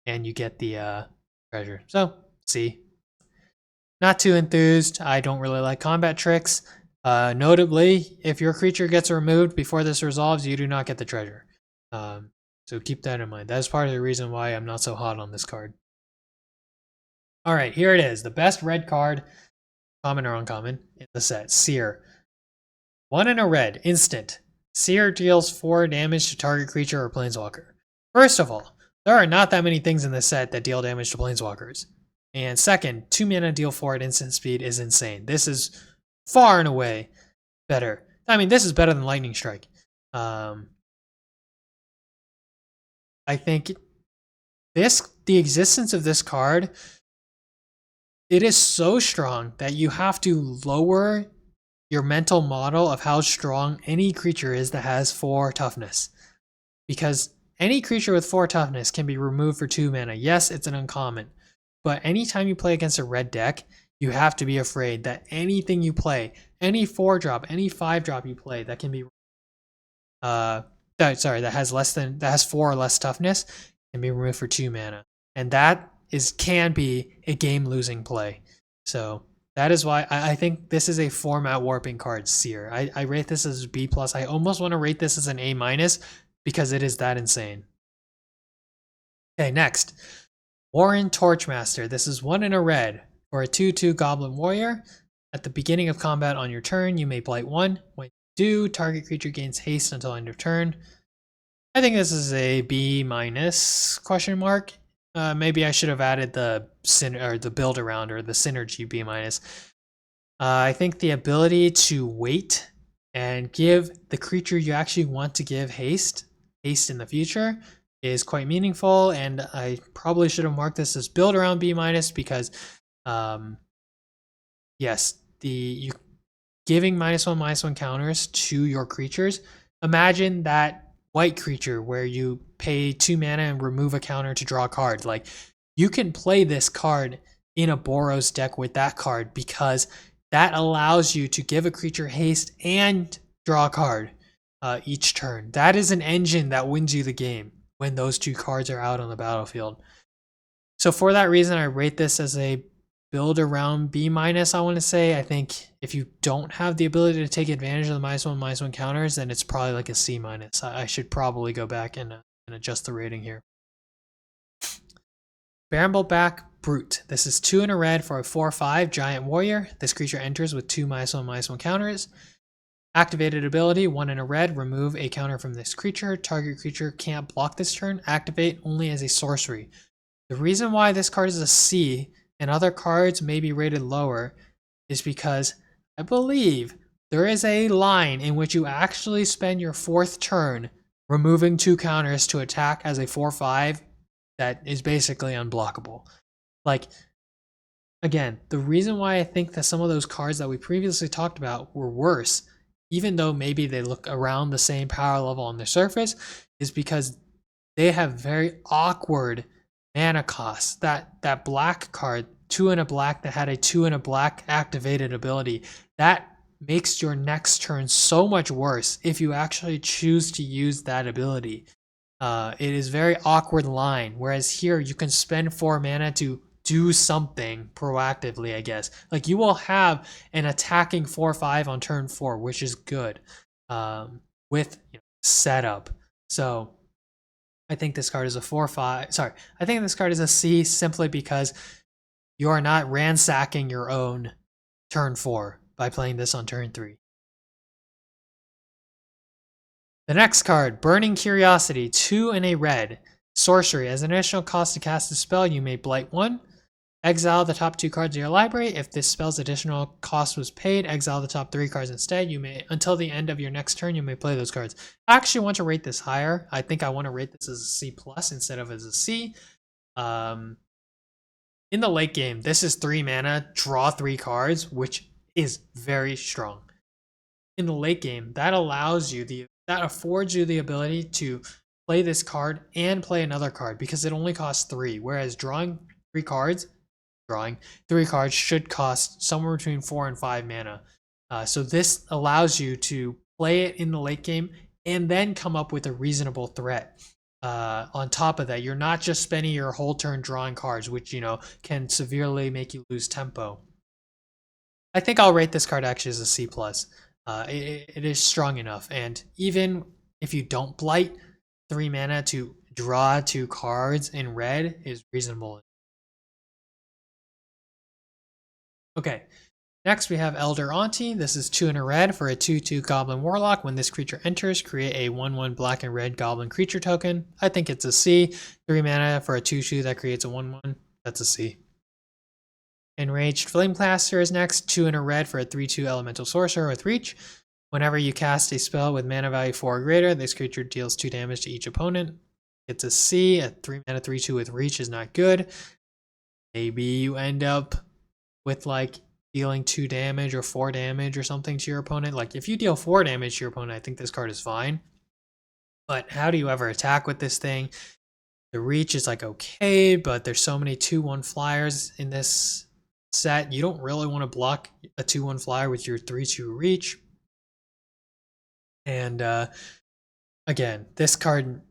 you get the treasure. So, C. Not too enthused. I don't really like combat tricks. Notably, if your creature gets removed before this resolves, you do not get the treasure. So keep that in mind. That's part of the reason why I'm not so hot on this card. All right, here it is. The best red card, common or uncommon, in the set. Seer. 1 in a red, instant. Seer deals 4 damage to target creature or planeswalker. First of all, there are not that many things in this set that deal damage to planeswalkers. And second, 2 mana deal 4 at instant speed is insane. This is far and away better. I mean, this is better than Lightning Strike. I think the existence of this card, it is so strong that you have to lower your mental model of how strong any creature is that has 4 toughness. Because any creature with 4 toughness can be removed for 2 mana. Yes, it's an uncommon. But anytime you play against a red deck, you have to be afraid that anything you play, any 4-drop, any 5-drop you play that can be that has 4 or less toughness can be removed for 2 mana. And that can be a game-losing play. So that is why I think this is a format warping card, Seer. I rate this as B+. I almost want to rate this as an A- because it is that insane. Okay, next. Warren Torchmaster. This is 1 in a red. For a 2/2 Goblin Warrior, at the beginning of combat on your turn, you may blight 1. When you do, target creature gains haste until end of turn. I think this is a B-, question mark. Maybe I should have added the build around or the synergy B-. I think the ability to wait and give the creature you actually want to give haste in the future is quite meaningful, and I probably should have marked this as build around B- because yes, you giving -1/-1 counters to your creatures. Imagine that white creature where you pay 2 mana and remove a counter to draw a card. Like, you can play this card in a Boros deck with that card because that allows you to give a creature haste and draw a card each turn. That is an engine that wins you the game when those 2 cards are out on the battlefield. So for that reason, I rate this as a build around B-. I want to say. I think if you don't have the ability to take advantage of the -1/-1 counters, then it's probably like a C-. I should probably go back and adjust the rating here. Brambleback Brute. This is 2 in a red for a 4/5 Giant Warrior. This creature enters with 2 -1/-1 counters. Activated ability, 1 in a red, remove a counter from this creature. Target creature can't block this turn. Activate only as a sorcery. The reason why this card is a C and other cards may be rated lower is because I believe there is a line in which you actually spend your 4th turn removing 2 counters to attack as a 4/5 that is basically unblockable. Like, again, the reason why I think that some of those cards that we previously talked about were worse, even though maybe they look around the same power level on the surface, is because they have very awkward mana costs. That black card, 2 in a black, that had a 2 in a black activated ability, that makes your next turn so much worse if you actually choose to use that ability. It is very awkward line, whereas here you can spend 4 mana to do something proactively, I guess. Like, you will have an attacking 4/5 on turn 4, which is good with setup. So I think this card is a 4/5. Sorry, I think this card is a C simply because you are not ransacking your own turn 4 by playing this on turn 3. The next card, Burning Curiosity, 2 in a red. Sorcery. As an additional cost to cast a spell, you may blight 1. Exile the top 2 cards of your library. If this spell's additional cost was paid, exile the top 3 cards instead. You may, until the end of your next turn, you may play those cards. I actually want to rate this higher. I think I want to rate this as a C+ instead of as a C. In the late game, this is 3 mana, draw 3 cards, which is very strong. In the late game, that affords you the ability to play this card and play another card because it only costs 3, whereas drawing 3 cards should cost somewhere between 4 and 5 mana. So this allows you to play it in the late game and then come up with a reasonable threat. On top of that, you're not just spending your whole turn drawing cards, which can severely make you lose tempo. I think I'll rate this card actually as a C+. It is strong enough, and even if you don't blight, 3 mana to draw 2 cards in red is reasonable. Okay, next we have Elder Auntie. This is 2 in a red for a 2/2 Goblin Warlock. When this creature enters, create a 1/1 black and red Goblin creature token. I think it's a C. 3 mana for a 2/2 that creates a 1/1. That's a C. Enraged Flamecaster is next. 2 in a red for a 3/2 Elemental Sorcerer with Reach. Whenever you cast a spell with mana value 4 or greater, this creature deals 2 damage to each opponent. It's a C. A 3 mana 3/2 with Reach is not good. Maybe you end up with like dealing 2 damage or 4 damage or something to your opponent. Like if you deal 4 damage to your opponent, I think this card is fine. But how do you ever attack with this thing? The Reach is like okay, but there's so many 2/1 flyers in this set. You don't really want to block a 2/1 flyer with your 3/2 Reach. And again, this card,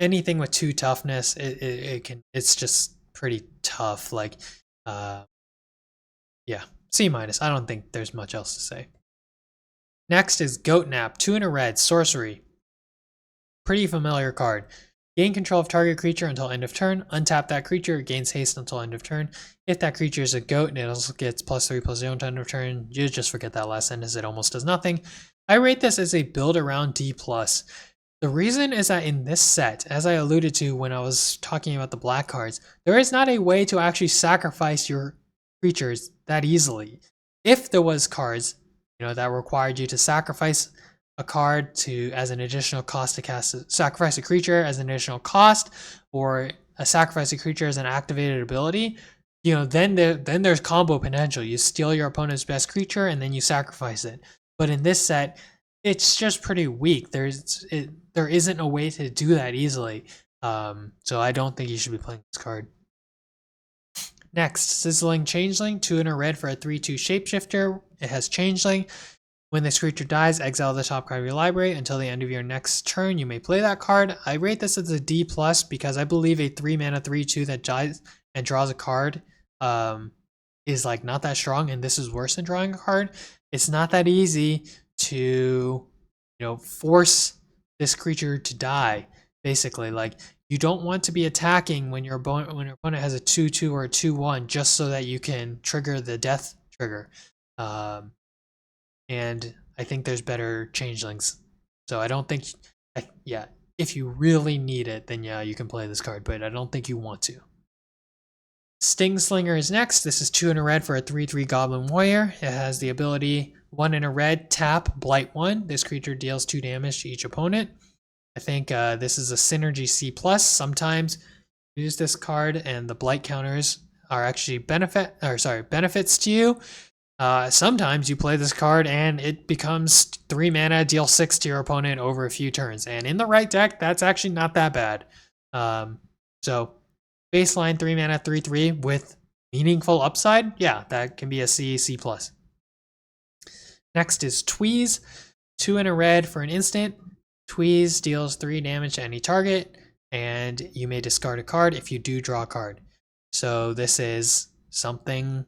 anything with 2 toughness, it's just pretty tough. Like yeah, C-. I don't think there's much else to say. Next is Goat Nap, 2 in a red, sorcery. Pretty familiar card. Gain control of target creature until end of turn. Untap that creature, it gains haste until end of turn. If that creature is a goat, it also gets +3/+0 until end of turn. You just forget that last sentence, it almost does nothing. I rate this as a build around D+. The reason is that in this set, as I alluded to when I was talking about the black cards, there is not a way to actually sacrifice your creatures that easily. If there was cards, that required you to sacrifice a card as an additional cost to cast, sacrifice a creature as an additional cost, or sacrifice a creature as an activated ability, then there's combo potential. You steal your opponent's best creature and then you sacrifice it. But in this set, it's just pretty weak. There isn't a way to do that easily. So I don't think you should be playing this card. Next, Sizzling Changeling, 2 in a red for a 3/2 Shapeshifter. It has Changeling. When this creature dies, exile the top card of your library. Until the end of your next turn, you may play that card. I rate this as a D+ because I believe a 3 mana 3/2 that dies and draws a card is like not that strong, and this is worse than drawing a card. It's not that easy to force this creature to die. Basically, like you don't want to be attacking when your opponent has a 2/2 or a 2/1 just so that you can trigger the death trigger. And I think there's better changelings. So I don't think, if you really need it, then yeah, you can play this card, but I don't think you want to. Sting Slinger is next. This is 2 in a red for a 3/3 Goblin Warrior. It has the ability 1 in a red, tap, blight 1. This creature deals 2 damage to each opponent. I think this is a synergy C+. Sometimes use this card and the blight counters are actually benefits to you. Sometimes you play this card and it becomes 3 mana, deal 6 to your opponent over a few turns. And in the right deck, that's actually not that bad. So baseline 3 mana, 3/3 with meaningful upside. Yeah, that can be a C+. Next is Tweeze, 2 in a red for an instant. Tweeze deals 3 damage to any target, and you may discard a card if you do draw a card. So this is something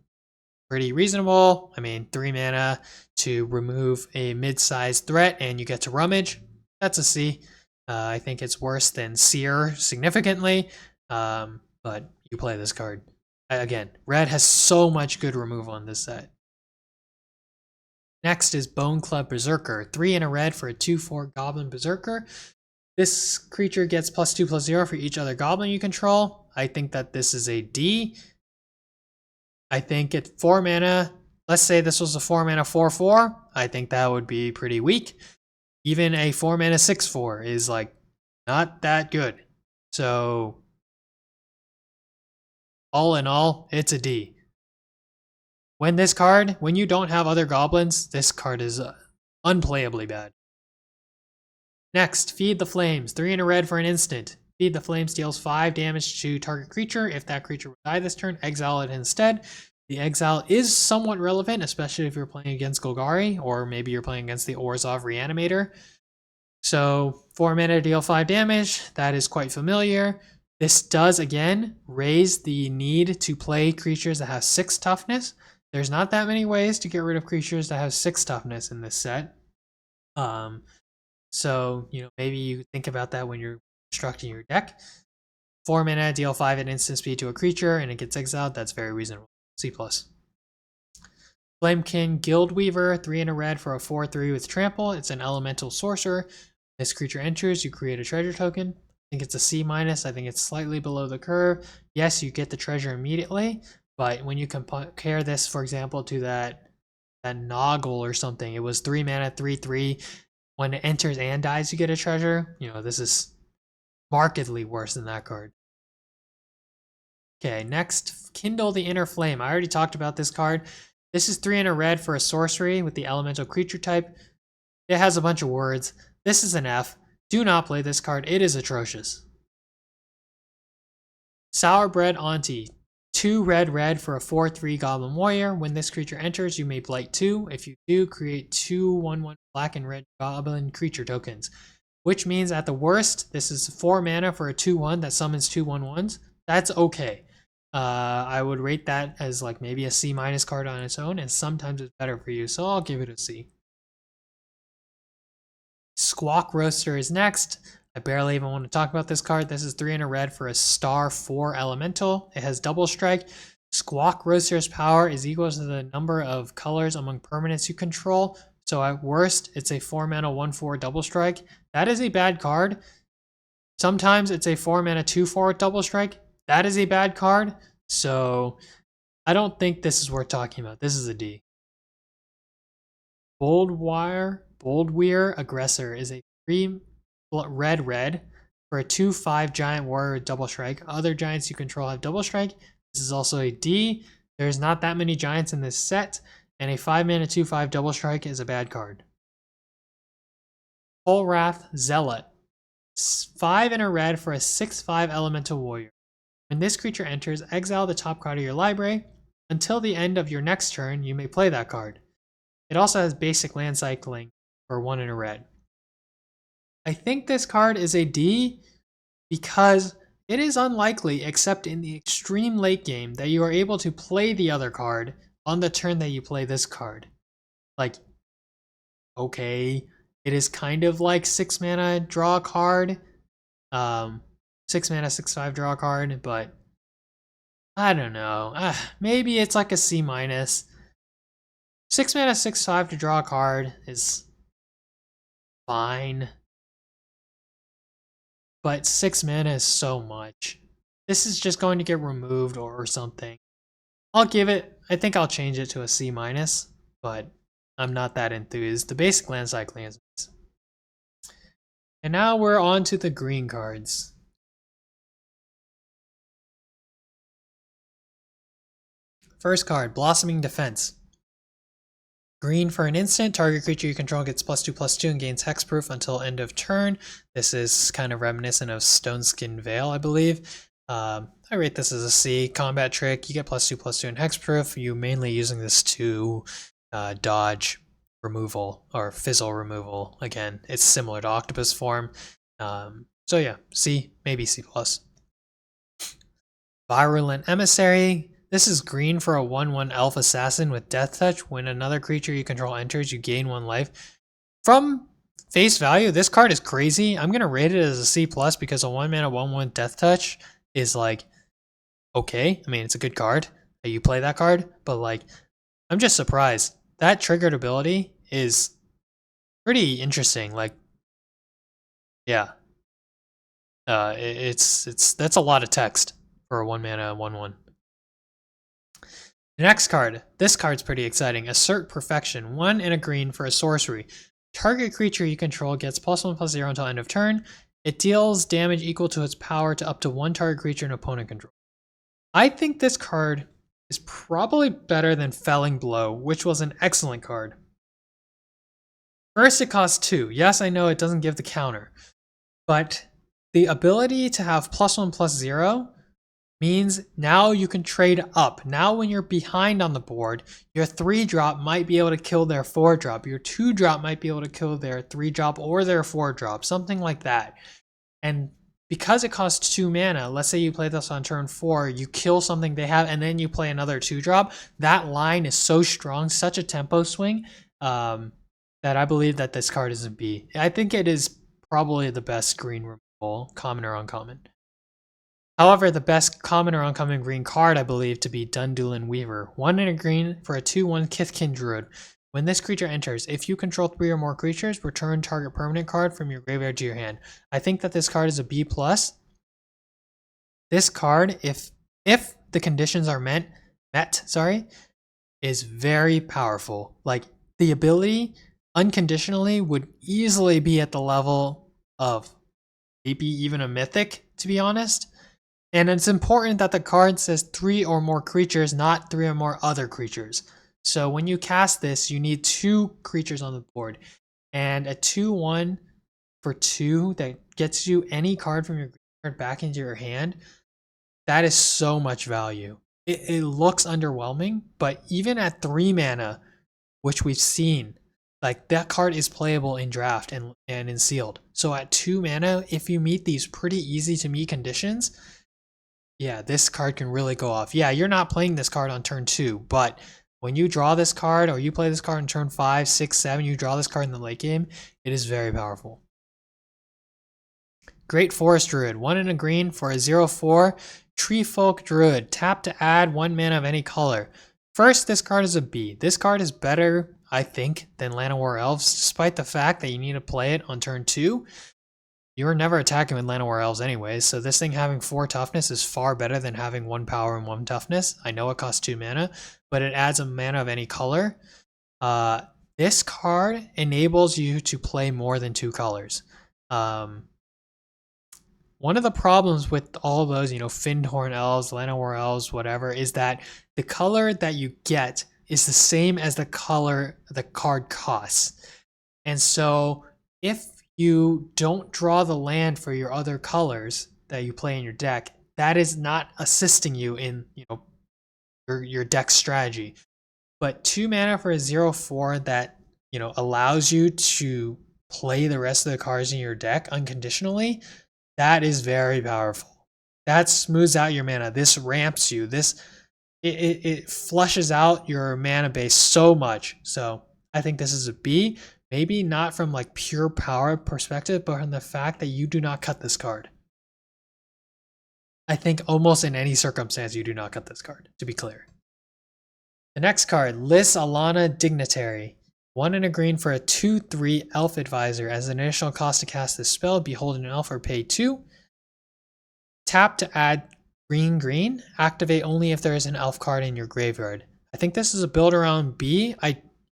pretty reasonable. I mean, 3 mana to remove a mid-sized threat and you get to rummage. That's a C. I think it's worse than Seer significantly, but you play this card. Again, red has so much good removal in this set. Next is Bone Club Berserker, 3 in a red for a 2/4 Goblin Berserker. This creature gets +2/+0 for each other goblin you control. I think that this is a D. I think at 4 mana, let's say this was a 4 mana 4/4, I think that would be pretty weak. Even a 4 mana 6/4 is like not that good. So all in all, it's a D. When you don't have other goblins, this card is unplayably bad. Next, Feed the Flames, 3 in a red for an instant. Feed the Flames deals 5 damage to target creature. If that creature will die this turn, exile it instead. The exile is somewhat relevant, especially if you're playing against Golgari, or maybe you're playing against the Orzhov Reanimator. So 4 mana to deal 5 damage, that is quite familiar. This does, again, raise the need to play creatures that have 6 toughness. There's not that many ways to get rid of creatures that have 6 toughness in this set. So, maybe you think about that when you're constructing your deck. 4 mana, deal 5 at instant speed to a creature, and it gets exiled. That's very reasonable. C+. Flamekin Guildweaver, 3 and a red for a 4/3 with trample. It's an elemental sorcerer. This creature enters, you create a treasure token. I think it's a C-. I think it's slightly below the curve. Yes, you get the treasure immediately, but when you compare this, for example, to that Noggle or something, it was 3 mana, 3/3. When it enters and dies, you get a treasure. This is markedly worse than that card. Okay, next, Kindle the Inner Flame. I already talked about this card. This is 3 and a red for a sorcery with the elemental creature type. It has a bunch of words. This is an F. Do not play this card. It is atrocious. Sourbread Auntie. 2 red for a 4/3 Goblin Warrior. When this creature enters, you may blight 2. If you do, create 2 1/1 black and red Goblin creature tokens. Which means at the worst, this is 4 mana for a 2/1 that summons 2 1/1s. That's okay. I would rate that as like maybe a C- card on its own, and sometimes it's better for you, so I'll give it a C. Squawk Roaster is next. I barely even want to talk about this card. This is 3 and a red for a star 4 elemental. It has double strike. Squawk Roaster's power is equal to the number of colors among permanents you control. So at worst, it's a 4 mana 1/4 double strike. That is a bad card. Sometimes it's a 4 mana 2/4 double strike. That is a bad card. So I don't think this is worth talking about. This is a D. Boldweir Aggressor is a 3 red for a 2/5 giant warrior with double strike. Other giants you control have double strike. This is also a D. There's not that many giants in this set, and a 5 mana 2/5 double strike is a bad card. Polwrath Zealot. 5 and a red for a 6/5 elemental warrior. When this creature enters, exile the top card of your library. Until the end of your next turn, you may play that card. It also has basic land cycling for 1 and a red. I think this card is a D because it is unlikely, except in the extreme late game, that you are able to play the other card on the turn that you play this card. Like, okay, it is kind of like 6 mana draw a card. 6 mana 6/5 draw a card, but I don't know. Maybe it's like a C-. 6 mana 6/5 to draw a card is fine, but 6 mana is so much. This is just going to get removed or something. I think I'll change it to a C-, but I'm not that enthused. The basic land cycling is nice. And now we're on to the green cards. First card, Blossoming Defense. Green for an instant, target creature you control gets +2/+2 and gains hexproof until end of turn. This is kind of reminiscent of Stoneskin Veil, I believe. I rate this as a C. Combat trick, you get +2/+2 and hexproof. You're mainly using this to dodge removal or fizzle removal. Again, it's similar to Octopus form. So yeah, C, maybe C+. Virulent Emissary. This is green for a 1/1 elf assassin with death touch. When another creature you control enters, you gain 1 life. From face value, this card is crazy. I'm going to rate it as a C+ because a 1 mana 1/1 death touch is like, okay. I mean, it's a good card. You play that card, but like, I'm just surprised. That triggered ability is pretty interesting. Like, yeah. That's a lot of text for a 1 mana 1/1. The next card. This card's pretty exciting. Assert Perfection. 1 and a green for a sorcery. Target creature you control gets +1/+0 until end of turn. It deals damage equal to its power to up to 1 target creature an opponent controls. I think this card is probably better than Felling Blow, which was an excellent card. First, it costs 2. Yes, I know it doesn't give the counter, but the ability to have +1/+0 means now you can trade up. Now when you're behind on the board, your 3-drop might be able to kill their 4-drop. Your 2-drop might be able to kill their 3-drop or their 4-drop, something like that. And because it costs 2 mana, let's say you play this on turn 4, you kill something they have, and then you play another 2-drop. That line is so strong, such a tempo swing, that that I believe that this card is a B. I think it is probably the best green removal, common or uncommon. However, the best common or uncommon green card I believe to be Dundulin Weaver. 1 and a green for a 2/1 Kithkin Druid. When this creature enters, if you control 3 or more creatures, return target permanent card from your graveyard to your hand. I think that this card is a B+. This card, if the conditions are met, is very powerful. Like, the ability unconditionally would easily be at the level of maybe even a mythic, to be honest. And it's important that the card says 3 or more creatures, not 3 or more other creatures. So when you cast this, you need 2 creatures on the board. And a 2/1 for 2 that gets you any card from your graveyard back into your hand, that is so much value. It looks underwhelming, but even at 3 mana, which we've seen, like, that card is playable in draft and in sealed. So at 2 mana, if you meet these pretty easy to meet conditions, yeah, this card can really go off. Yeah, you're not playing this card on turn 2, but when you draw this card or you play this card on turn 5, 6, 7, you draw this card in the late game, it is very powerful. Great Forest Druid, 1 and a green for a 0/4 Tree Folk Druid. Tap to add 1 mana of any color. First, this card is a B. This card is better, I think, than Llanowar Elves, despite the fact that you need to play it on turn 2. You're never attacking with Llanowar Elves anyways, so this thing having 4 toughness is far better than having 1 power and 1 toughness. I know it costs 2 mana, but it adds a mana of any color. This card enables you to play more than 2 colors. One of the problems with all of those, Fyndhorn Elves, Llanowar Elves, whatever, is that the color that you get is the same as the color the card costs. And so if you don't draw the land for your other colors that you play in your deck, that is not assisting you in your deck strategy. But 2 mana for a 0/4 that allows you to play the rest of the cards in your deck unconditionally, that is very powerful. That smooths out your mana. This ramps you. It flushes out your mana base so much. So I think this is a B. Maybe not from like pure power perspective, but from the fact that you do not cut this card. I think almost in any circumstance you do not cut this card, to be clear. The next card, Lis Alana Dignitary. 1 and a green for a 2/3 Elf Advisor. As an initial cost to cast this spell, behold an elf or pay 2. Tap to add green. Activate only if there is an elf card in your graveyard. I think this is a build around B.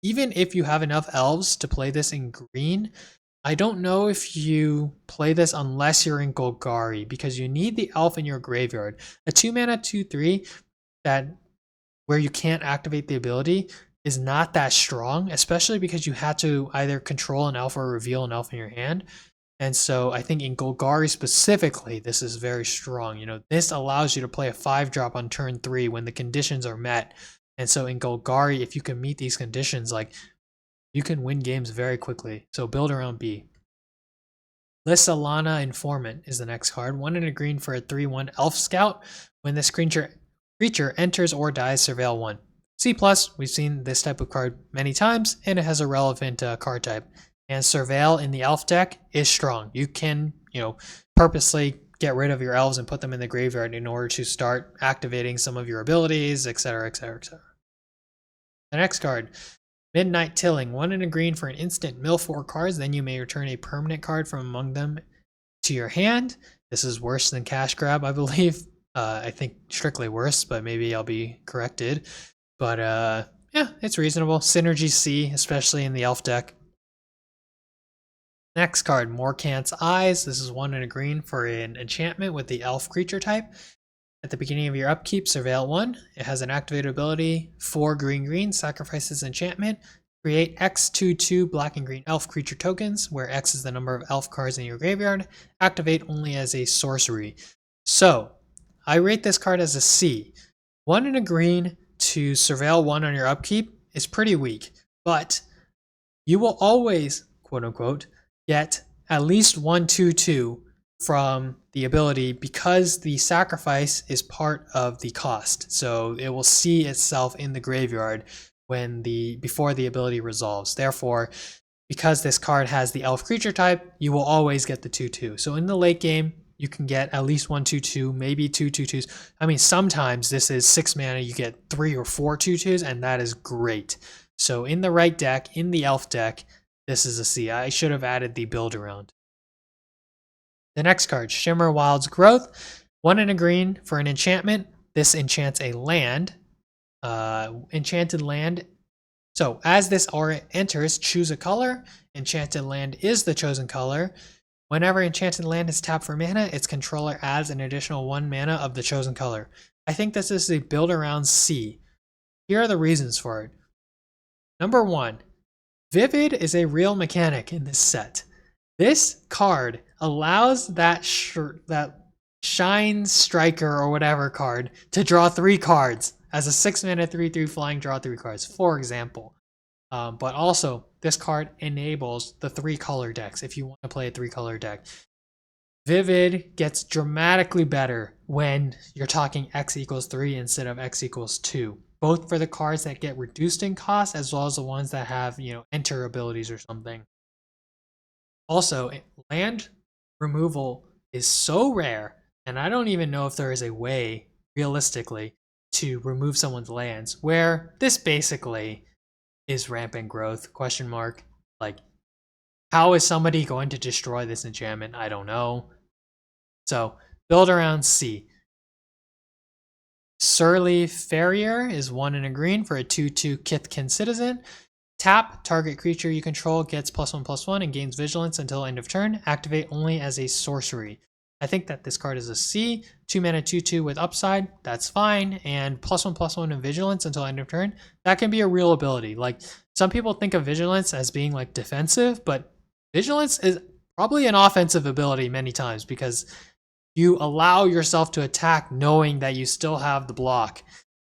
Even if you have enough elves to play this in green, I don't know if you play this unless you're in Golgari, because you need the elf in your graveyard. A 2 mana 2/3 where you can't activate the ability is not that strong, especially because you had to either control an elf or reveal an elf in your hand. And so I think in Golgari specifically, this is very strong. This allows you to play a 5-drop on turn 3 when the conditions are met. And so in Golgari, if you can meet these conditions, like, you can win games very quickly. So build around B. Lis Alana Informant is the next card. 1 and a green for a 3/1 Elf Scout. When this creature enters or dies, surveil 1. C+, we've seen this type of card many times, and it has a relevant card type. And Surveil in the elf deck is strong. You can, purposely get rid of your elves and put them in the graveyard in order to start activating some of your abilities, etc., etc., etc. The next card, Midnight Tilling. 1 and a green for an instant. Mill 4 cards, then you may return a permanent card from among them to your hand. This is worse than Cash Grab, I believe. I think strictly worse, but maybe I'll be corrected. But yeah, it's reasonable. Synergy C, especially in the elf deck. Next card, Morkant's Eyes. This is 1 and a green for an enchantment with the elf creature type. At the beginning of your upkeep, surveil 1. It has an activated ability, 4 green, sacrifices enchantment. Create X 2/2 black and green elf creature tokens, where X is the number of elf cards in your graveyard. Activate only as a sorcery. So, I rate this card as a C. 1 and a green to surveil 1 on your upkeep is pretty weak, but you will always, quote unquote, get at least 1/2/2 from the ability, because the sacrifice is part of the cost. So it will see itself in the graveyard before the ability resolves. Therefore, because this card has the elf creature type, you will always get the 2/2. So in the late game, you can get at least 1 2/2, maybe 2 2/2s. I mean, sometimes this is 6 mana, you get 3 or 4 2/2s, and that is great. So in the right deck, in the elf deck, this is a C. I should have added the build around. The next card, Shimmer Wild's Growth. 1 and a green for an enchantment. This enchants a land. Enchanted land. So as this aura enters, choose a color. Enchanted land is the chosen color. Whenever enchanted land is tapped for mana, its controller adds an additional 1 mana of the chosen color. I think this is a build around C. Here are the reasons for it. Number 1, Vivid is a real mechanic in this set. This card allows that Shine Striker or whatever card to draw 3 cards as a 6 mana 3/3 flying, draw 3 cards, for example. But also, this card enables the 3 color decks if you want to play a 3 color deck. Vivid gets dramatically better when you're talking X equals 3 instead of X equals 2. Both for the cards that get reduced in cost as well as the ones that have, enter abilities or something. Also, land removal is so rare, and I don't even know if there is a way, realistically, to remove someone's lands, where this basically is rampant growth, question mark. Like, how is somebody going to destroy this enchantment? I don't know. So, build around C. Surly Farrier is 1 and a green for a 2/2 Kithkin Citizen. Tap, target creature you control gets +1/+1 and gains vigilance until end of turn. Activate only as a sorcery. I think that this card is a C. 2 mana 2/2 with upside, that's fine. And +1/+1 and vigilance until end of turn, that can be a real ability. Like, some people think of vigilance as being like defensive, but vigilance is probably an offensive ability many times because you allow yourself to attack knowing that you still have the block.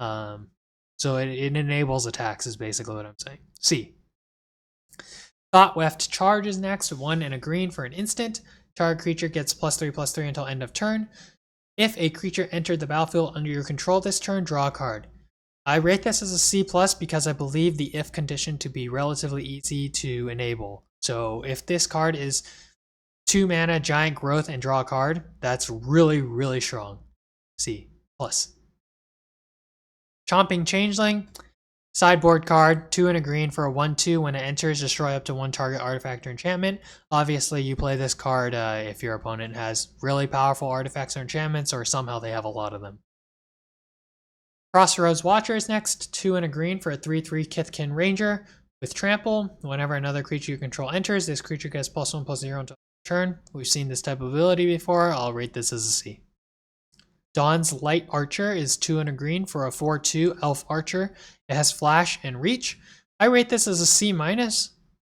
So it enables attacks is basically what I'm saying. C. Thought-Weft Charge is next. 1 and a green for an instant. Target creature gets +3/+3 until end of turn. If a creature entered the battlefield under your control this turn, draw a card. I rate this as a C+ because I believe the if condition to be relatively easy to enable. So if this card is 2 mana, giant growth, and draw a card, that's really, really strong. C+. Chomping Changeling, sideboard card, 2 and a green for a 1/2. When it enters, destroy up to 1 target artifact or enchantment. Obviously, you play this card if your opponent has really powerful artifacts or enchantments, or somehow they have a lot of them. Crossroads Watcher is next, 2 and a green for a 3/3 Kithkin Ranger. With Trample, whenever another creature you control enters, this creature gets +1/+0 until turn. We've seen this type of ability before. I'll rate this as a C. Dawn's Light Archer is 2 and a green for a 4/2 Elf Archer. It has Flash and Reach. I rate this as a C-.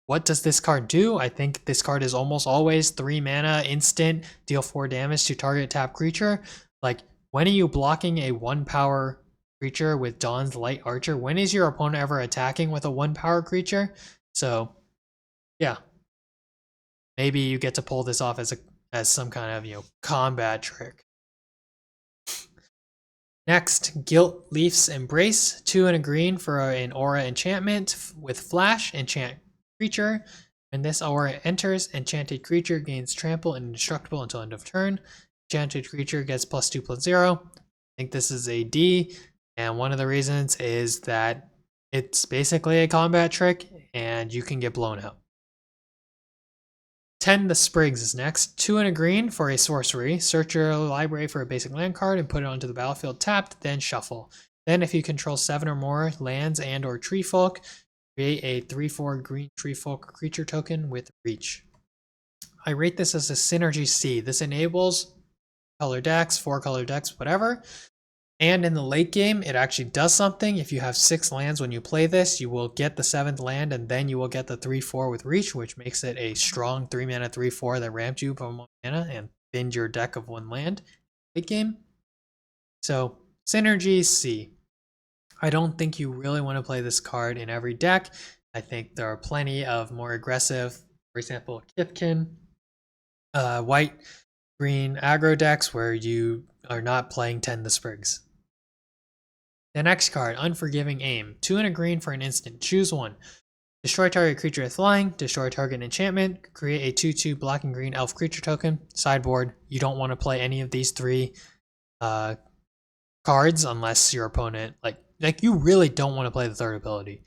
What does this card do? I think this card is almost always 3 mana, instant, deal 4 damage to target tap creature. Like, when are you blocking a 1 power creature with Dawn's Light Archer? When is your opponent ever attacking with a 1 power creature? So, yeah. Maybe you get to pull this off as some kind of, combat trick. Next, Gilt Leaf's Embrace, 2 and a green for an aura enchantment with Flash, enchant creature. When this aura enters, enchanted creature gains trample and indestructible until end of turn. Enchanted creature gets +2/+0. I think this is a D, and one of the reasons is that it's basically a combat trick and you can get blown out. Tend the Sprigs is next. 2 and a green for a sorcery. Search your library for a basic land card and put it onto the battlefield tapped, then shuffle. Then if you control 7 or more lands and or tree folk, create a 3/4 green tree folk creature token with Reach. I rate this as a Synergy C. This enables color decks, 4 color decks, whatever. And in the late game, it actually does something. If you have 6 lands when you play this, you will get the 7th land, and then you will get the 3/4 with Reach, which makes it a strong 3 mana 3/4 that ramps you from 1 mana and thinned your deck of 1 land late game. So, Synergy C. I don't think you really want to play this card in every deck. I think there are plenty of more aggressive, for example, Kithkin, white, green aggro decks where you are not playing Tend the Sprigs. The next card, Unforgiving Aim. 2 and a green for an instant. Choose one. Destroy target creature with flying, destroy target enchantment, create a 2/2 black and green elf creature token. Sideboard, you don't want to play any of these three cards unless your opponent, like you really don't want to play the third ability.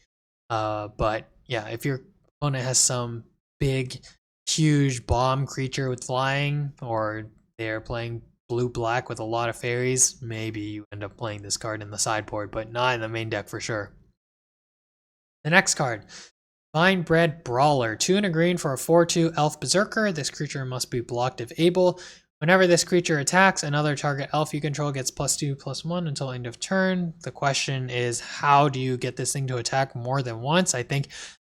But yeah, if your opponent has some big, huge bomb creature with flying, or they're playing blue-black with a lot of fairies, maybe you end up playing this card in the sideboard, but not in the main deck for sure. The next card, Vinebred Brawler. 2 and a green for a 4/2 Elf Berserker. This creature must be blocked if able. Whenever this creature attacks, another target elf you control gets +2/+1 until end of turn. The question is, how do you get this thing to attack more than once? I think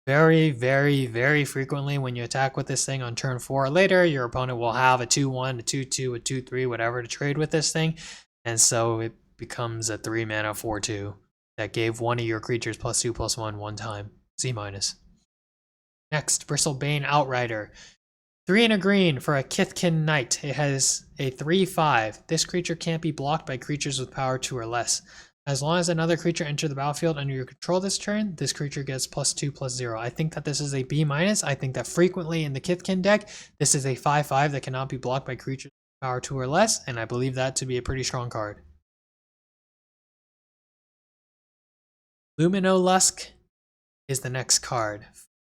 very, very, very frequently when you attack with this thing on turn 4 or later, your opponent will have a 2/1, a 2/2, a 2/3, whatever to trade with this thing. And so it becomes a 3 mana 4/2 that gave one of your creatures +2/+1 one time. C-. Next, Bristlebane Outrider. 3 and a green for a Kithkin Knight. It has a 3/5. This creature can't be blocked by creatures with power 2 or less. As long as another creature enters the battlefield under your control this turn, this creature gets +2/+0. I think that this is a B-. I think that frequently in the Kithkin deck, this is a 5/5 that cannot be blocked by creatures with power 2 or less, and I believe that to be a pretty strong card. Luminolusk is the next card.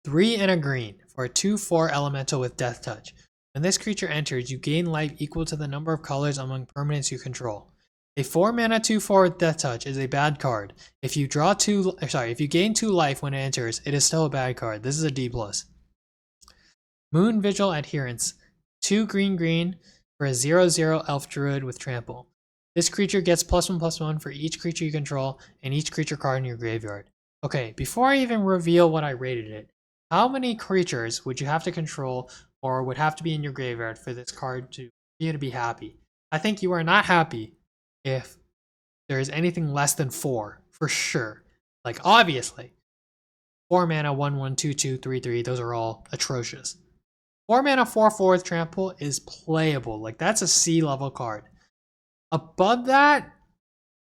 3 and a green for a 2/4 elemental with Death Touch. When this creature enters, you gain life equal to the number of colors among permanents you control. A 4 mana 2/4 with Death Touch is a bad card. If you gain 2 life when it enters, it is still a bad card. This is a D+. Moon Vigil Adherence. 2 green for a 0/0 Elf Druid with Trample. This creature gets +1/+1 for each creature you control and each creature card in your graveyard. Okay, before I even reveal what I rated it, how many creatures would you have to control or would have to be in your graveyard for this card to you to be happy? I think you are not happy if there is anything less than 4, for sure. Like, obviously, 4 mana 1/1 2/2 3/3, those are all atrocious. 4 mana 4/4 with Trample is playable. Like, that's a C level card. Above that,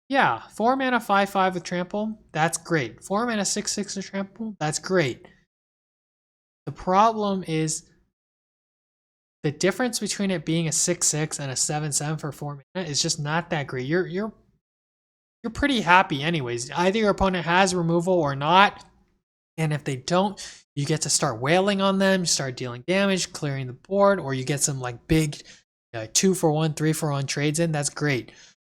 yeah, 4 mana 5/5 with Trample, that's great. 4 mana 6/6 with Trample, that's great. The problem is the difference between it being a 6/6 and a 7/7 for 4 mana is just not that great. You're pretty happy anyways. Either your opponent has removal or not, and if they don't, you get to start wailing on them, you start dealing damage, clearing the board, or you get some like big 2-for-1, 3-for-1 trades in. That's great.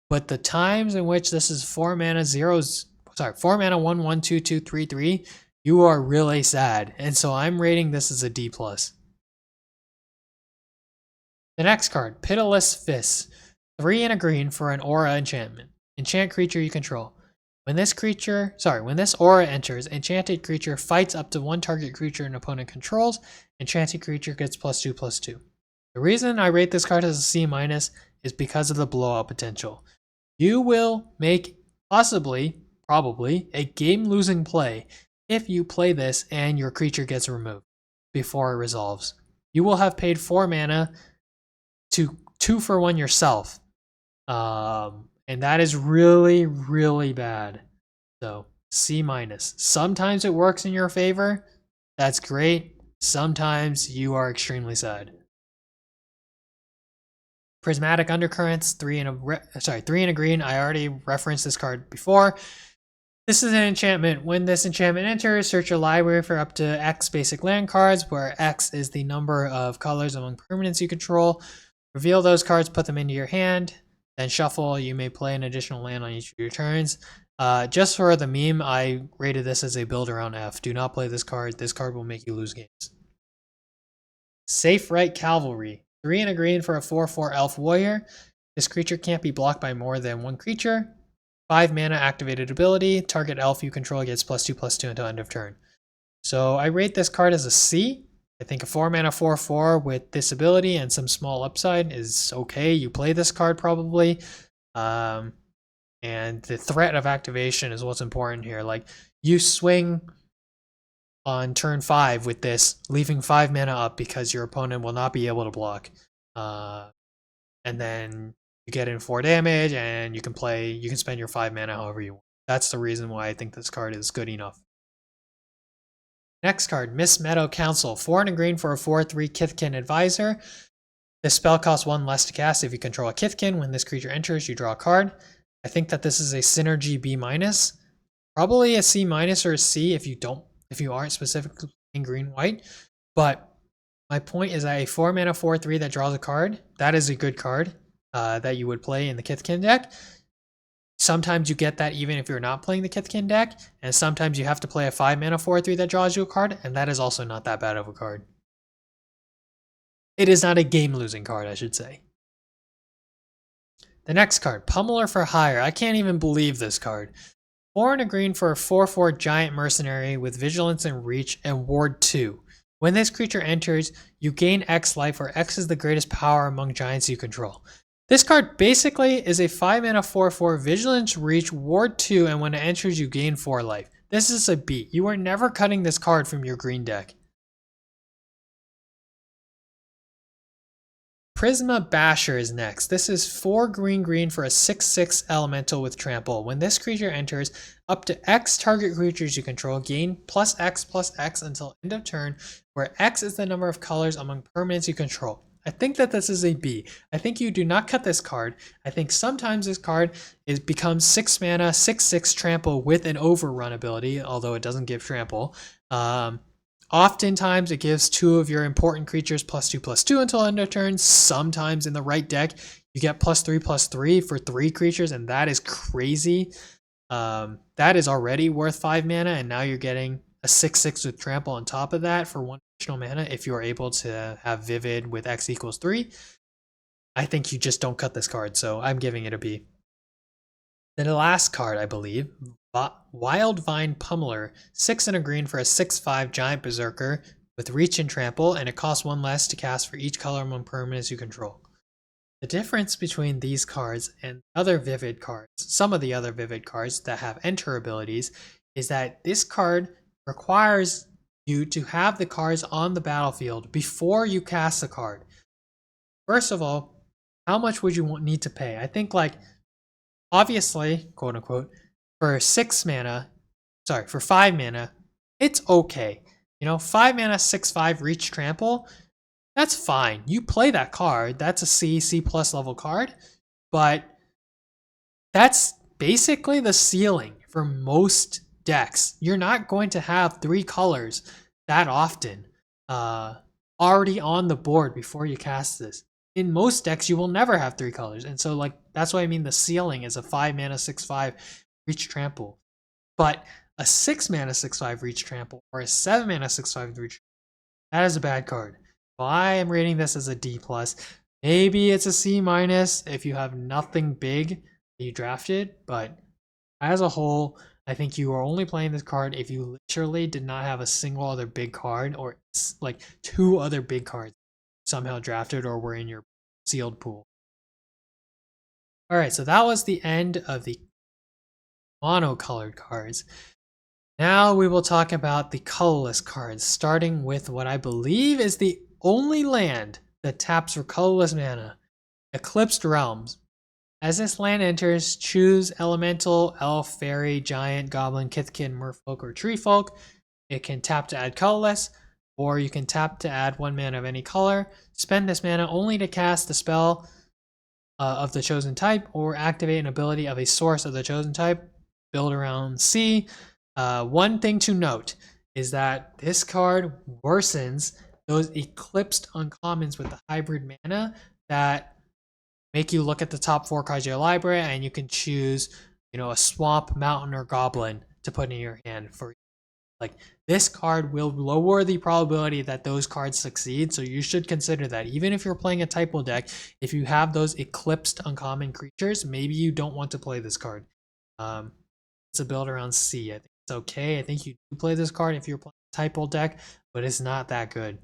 But the times in which this is 4 mana 1/1 2/2 3/3, you are really sad. And so I'm rating this as a D+. The next card, Pitiless Fist. 3 and a green for an aura enchantment. Enchant creature you control. When this aura enters, enchanted creature fights up to one target creature an opponent controls. Enchanted creature gets +2/+2. The reason I rate this card as a C- is because of the blowout potential. You will make probably, a game-losing play if you play this and your creature gets removed before it resolves. You will have paid 4 mana to 2-for-1 yourself. And that is really, really bad. So, C-. Sometimes it works in your favor. That's great. Sometimes you are extremely sad. Prismatic Undercurrents, 3 and a green. I already referenced this card before. This is an enchantment. When this enchantment enters, search your library for up to X basic land cards, where X is the number of colors among permanents you control. Reveal those cards, put them into your hand, then shuffle. You may play an additional land on each of your turns. Just for the meme, I rated this as a build around F. Do not play this card. This card will make you lose games. Safe Right Cavalry. 3 and a green for a 4/4 Elf Warrior. This creature can't be blocked by more than one creature. 5 mana activated ability. Target elf you control gets +2/+2 until end of turn. So I rate this card as a C. I think a 4 mana 4/4 with this ability and some small upside is okay. You play this card probably. And the threat of activation is what's important here. Like, you swing on turn 5 with this, leaving 5 mana up because your opponent will not be able to block. And then you get in 4 damage and you can spend your 5 mana however you want. That's the reason why I think this card is good enough. Next card, Miss Meadow Council. 4 and a green for a 4/3 Kithkin Advisor. This spell costs 1 less to cast if you control a Kithkin. When this creature enters, you draw a card. I think that this is a synergy B-. Probably a C- or a C if you aren't specifically playing green-white. But my point is that a 4 mana 4/3 that draws a card, that is a good card that you would play in the Kithkin deck. Sometimes you get that even if you're not playing the Kithkin deck, and sometimes you have to play a 5 mana 4/3 that draws you a card, and that is also not that bad of a card. It is not a game-losing card, I should say. The next card, Pummeler for Hire. I can't even believe this card. 4 and a green for a 4/4 Giant Mercenary with Vigilance and Reach and Ward 2. When this creature enters, you gain X life, where X is the greatest power among giants you control. This card basically is a 5 mana 4/4 Vigilance, Reach, Ward 2, and when it enters, you gain 4 life. This is a B. You are never cutting this card from your green deck. Prisma Basher is next. This is 4 green for a 6/6 elemental with trample. When this creature enters, up to X target creatures you control gain +X until end of turn, where X is the number of colors among permanents you control. I think that this is a B. I think you do not cut this card. I think sometimes this card becomes 6 mana, 6/6 trample with an overrun ability, although it doesn't give trample. Oftentimes it gives 2 of your important creatures +2/+2 until end of turn. Sometimes in the right deck, you get +3/+3 for 3 creatures, and that is crazy. That is already worth 5 mana, and now you're getting a 6/6 with trample on top of that for 1 additional mana if you're able to have Vivid with X = 3. I think you just don't cut this card, so I'm giving it a B. Then the last card, I believe, Wildvine Pummeler. 6 and a green for a 6/5 Giant Berserker with Reach and Trample, and it costs 1 less to cast for each color among permanents you control. The difference between these cards and other Vivid cards, some of the other Vivid cards that have enter abilities, is that this card requires you to have the cards on the battlefield before you cast the card. First of all, how much would you need to pay? I think, like, obviously, quote unquote, for 5 mana, it's okay. 5 mana, 6/5 Reach Trample, that's fine. You play that card. That's a C+ level card, but that's basically the ceiling for most decks. You're not going to have 3 colors that often already on the board before you cast this. In most decks, you will never have 3 colors, and so that's what I mean. The ceiling is a 5 mana 6/5 Reach Trample, but a 6 mana 6/5 Reach Trample or a 7 mana 6/5 Reach, that is a bad card. So I am rating this as a D+. Maybe it's a C- if you have nothing big that you drafted, but as a whole, I think you are only playing this card if you literally did not have a single other big card, or like 2 other big cards somehow drafted or were in your sealed pool. Alright, so that was the end of the monocolored cards. Now we will talk about the colorless cards, starting with what I believe is the only land that taps for colorless mana, Eclipsed Realms. As this land enters, choose Elemental, Elf, Fairy, Giant, Goblin, Kithkin, Merfolk, or Treefolk. It can tap to add colorless, or you can tap to add 1 mana of any color. Spend this mana only to cast the spell of the chosen type, or activate an ability of a source of the chosen type. Build around C. One thing to note is that this card worsens those eclipsed uncommons with the hybrid mana that make you look at the top 4 cards of your library, and you can choose, a swamp, mountain, or goblin to put in your hand. For this card will lower the probability that those cards succeed, so you should consider that. Even if you're playing a typo deck, if you have those eclipsed uncommon creatures, maybe you don't want to play this card. It's a build around C. I think it's okay. I think you do play this card if you're playing a typo deck, but it's not that good.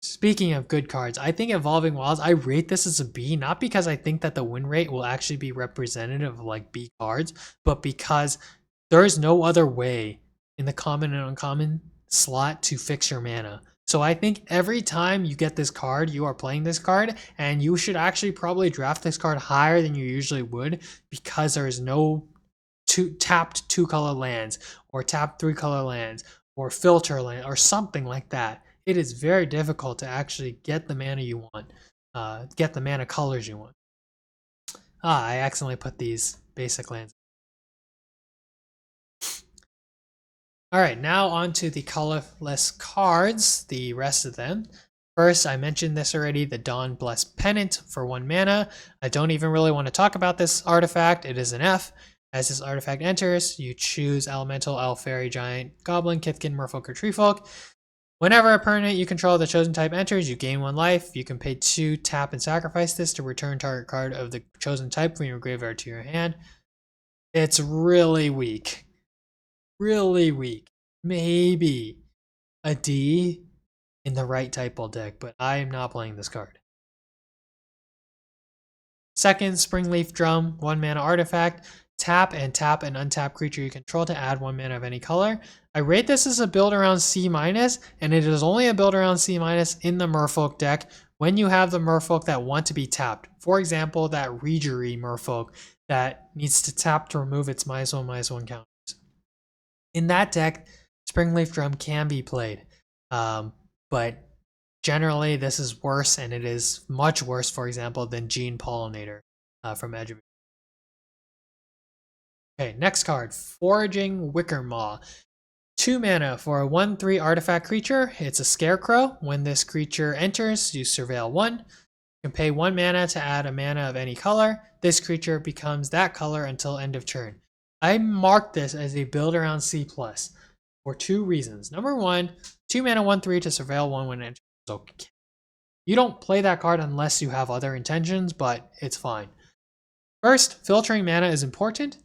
Speaking of good cards, I think Evolving Wilds, I rate this as a B, not because I think that the win rate will actually be representative of B cards, but because there is no other way in the common and uncommon slot to fix your mana. So I think every time you get this card, you are playing this card, and you should actually probably draft this card higher than you usually would, because there is no tapped 2-color lands, or tapped 3-color lands, or filter land or something like that. It is very difficult to actually get the mana you want, get the mana colors you want. I accidentally put these basic lands. All right, now on to the colorless cards, the rest of them. First, I mentioned this already, the Dawn Blessed Pennant for 1 mana. I don't even really want to talk about this artifact. It is an F. As this artifact enters, you choose Elemental, Elf, Fairy, Giant, Goblin, Kithkin, Merfolk, or Treefolk. Whenever a permanent you control the chosen type enters, you gain 1 life. You can pay 2, tap, and sacrifice this to return target card of the chosen type from your graveyard to your hand. It's really weak. Really weak. Maybe a D in the right typo deck, but I am not playing this card. Second, Springleaf Drum, 1 mana artifact. Tap and untap creature you control to add 1 mana of any color. I rate this as a build around C-, and it is only a build around C- in the Merfolk deck when you have the Merfolk that want to be tapped. For example, that Regery Merfolk that needs to tap to remove its -1/-1 counters. In that deck, Springleaf Drum can be played, but generally this is worse, and it is much worse, for example, than Gene Pollinator from Edge of It. Okay, next card, Foraging Wickermaw. 2 mana for a 1/3 artifact creature. It's a Scarecrow. When this creature enters, you surveil 1. You can pay 1 mana to add a mana of any color. This creature becomes that color until end of turn. I marked this as a build around C+ for 2 reasons. Number 1, 2 mana 1/3 to surveil 1 when it enters. Okay. You don't play that card unless you have other intentions, but it's fine. First, filtering mana is important.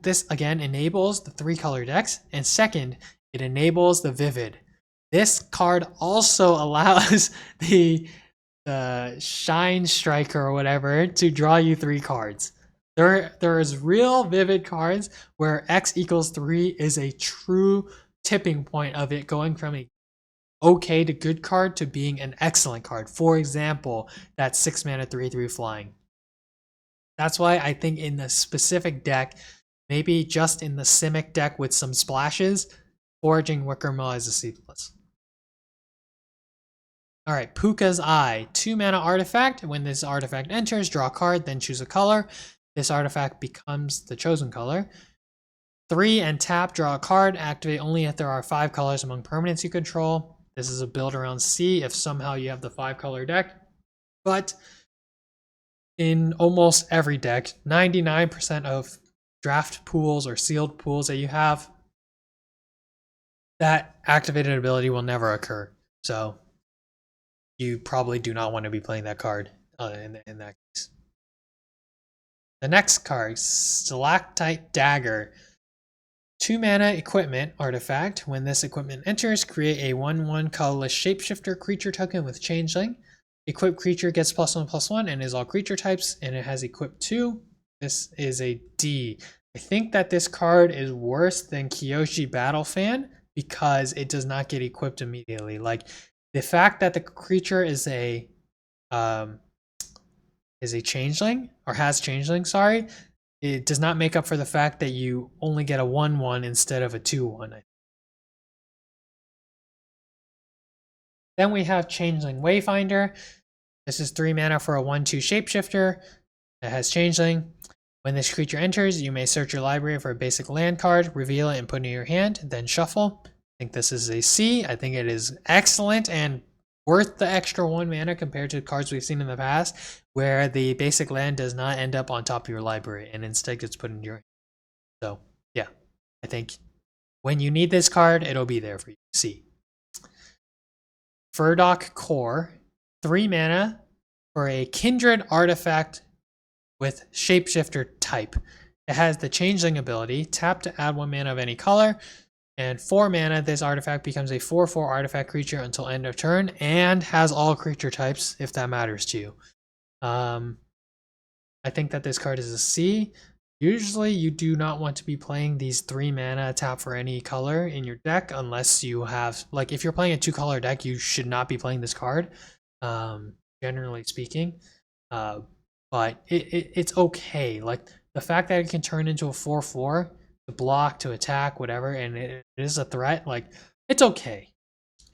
This again enables the 3-color decks, and second, it enables the Vivid. This card also allows the Shine Striker or whatever to draw you 3 cards. There is real Vivid cards where X equals 3 is a true tipping point of it going from a okay to good card to being an excellent card. For example, that 6 mana 3/3 flying. That's why I think in the specific deck, maybe just in the Simic deck with some splashes, Foraging Wickermaw is a C+. Alright, Puka's Eye. 2 mana artifact. When this artifact enters, draw a card, then choose a color. This artifact becomes the chosen color. 3 and tap, draw a card. Activate only if there are 5 colors among permanents you control. This is a build around C if somehow you have the 5-color deck. But in almost every deck, 99% of draft pools or sealed pools that you have, that activated ability will never occur. So you probably do not want to be playing that card in that case. The next card, Stalactite Dagger. 2 mana equipment artifact. When this equipment enters, create a 1/1 colorless shapeshifter creature token with Changeling. Equipped creature gets +1/+1 and is all creature types, and it has equipped 2. This is a D. I think that this card is worse than Kyoshi Battle Fan because it does not get equipped immediately. Like the fact that the creature is a changeling or has changeling, sorry, it does not make up for the fact that you only get a 1/1 instead of a 2/1. Then we have Changeling Wayfinder. This is 3 mana for a 1/2 shapeshifter that has Changeling. When this creature enters, you may search your library for a basic land card, reveal it, and put it in your hand, then shuffle. I think this is a C. I think it is excellent and worth the extra 1 mana compared to cards we've seen in the past, where the basic land does not end up on top of your library and instead gets put in your hand. So, yeah, I think when you need this card, it'll be there for you. C. Furdock Core, 3 mana for a Kindred artifact with Shapeshifter type. It has the Changeling ability, tap to add 1 mana of any color, and 4 mana, this artifact becomes a 4/4 artifact creature until end of turn, and has all creature types, if that matters to you. I think that this card is a C. Usually you do not want to be playing these 3 mana tap for any color in your deck unless you have, like if you're playing a 2-color deck, you should not be playing this card, generally speaking. But it's okay. Like the fact that it can turn into a 4/4 to block, to attack, whatever, and it is a threat, like, it's okay.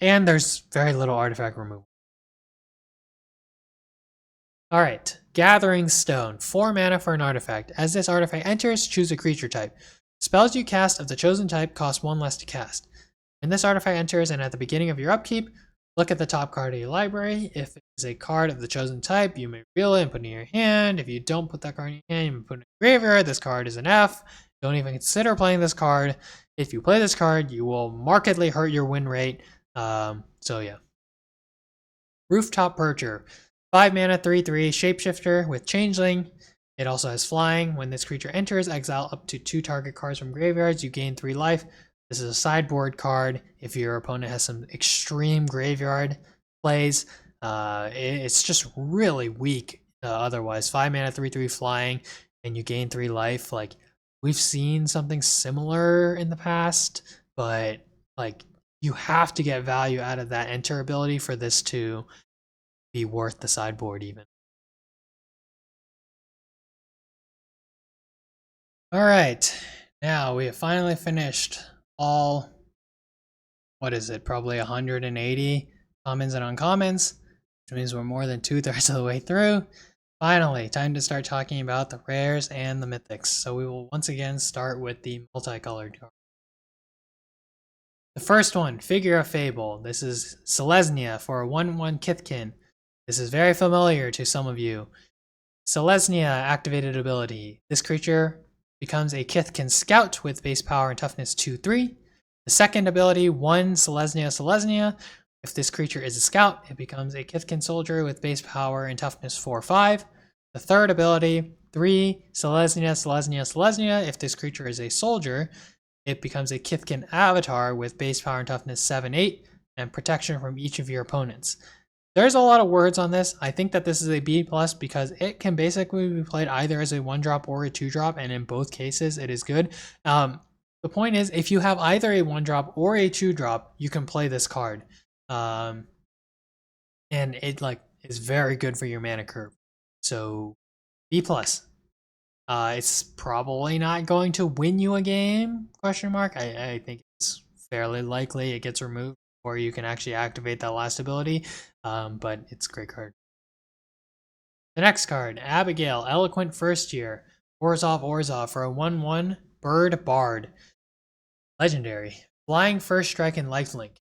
And there's very little artifact removal. Alright, Gathering Stone. 4 mana for an artifact. As this artifact enters, choose a creature type. Spells you cast of the chosen type cost 1 less to cast. When this artifact enters and at the beginning of your upkeep, look at the top card of your library. If it is a card of the chosen type, you may reveal it and put it in your hand. If you don't put that card in your hand, you may put it in your graveyard. This card is an F. Don't even consider playing this card. If you play this card, you will markedly hurt your win rate. So yeah. Rooftop Percher. 5 mana, 3/3, shapeshifter with changeling. It also has flying. When this creature enters, exile up to 2 target cards from graveyards. You gain 3 life. This is a sideboard card. If your opponent has some extreme graveyard plays, it's just really weak otherwise. 5 mana, 3/3 flying, and you gain 3 life. Like, we've seen something similar in the past, but like, you have to get value out of that enter ability for this to be worth the sideboard even. All right, now we have finally finished all, what is it, probably 180 commons and uncommons, which means we're more than 2/3 of the way through. Finally, time to start talking about the rares and the mythics. So we will once again start with the multicolored card. The first one, Figure of Fable. This is Selesnya for a 1/1 Kithkin. This is very familiar to some of you. Selesnya activated ability. This creature becomes a Kithkin Scout with base power and toughness 2/3. The second ability, 1 Selesnya. If this creature is a Scout, it becomes a Kithkin Soldier with base power and toughness 4/5. The third ability, 3 Selesnya. If this creature is a Soldier, it becomes a Kithkin Avatar with base power and toughness 7/8 and protection from each of your opponents. There's a lot of words on this. I think that this is a B+ because it can basically be played either as a 1-drop or a 2-drop, and in both cases it is good. The point is, if you have either a 1-drop or a 2-drop, you can play this card. And it is very good for your mana curve. So B+. It's probably not going to win you a game, ? I think it's fairly likely it gets removed before you can actually activate that last ability, but it's a great card. The next card, Abigail, Eloquent First Year, Orzhov for a 1/1 Bird Bard. Legendary. Flying First Strike and Lifelink.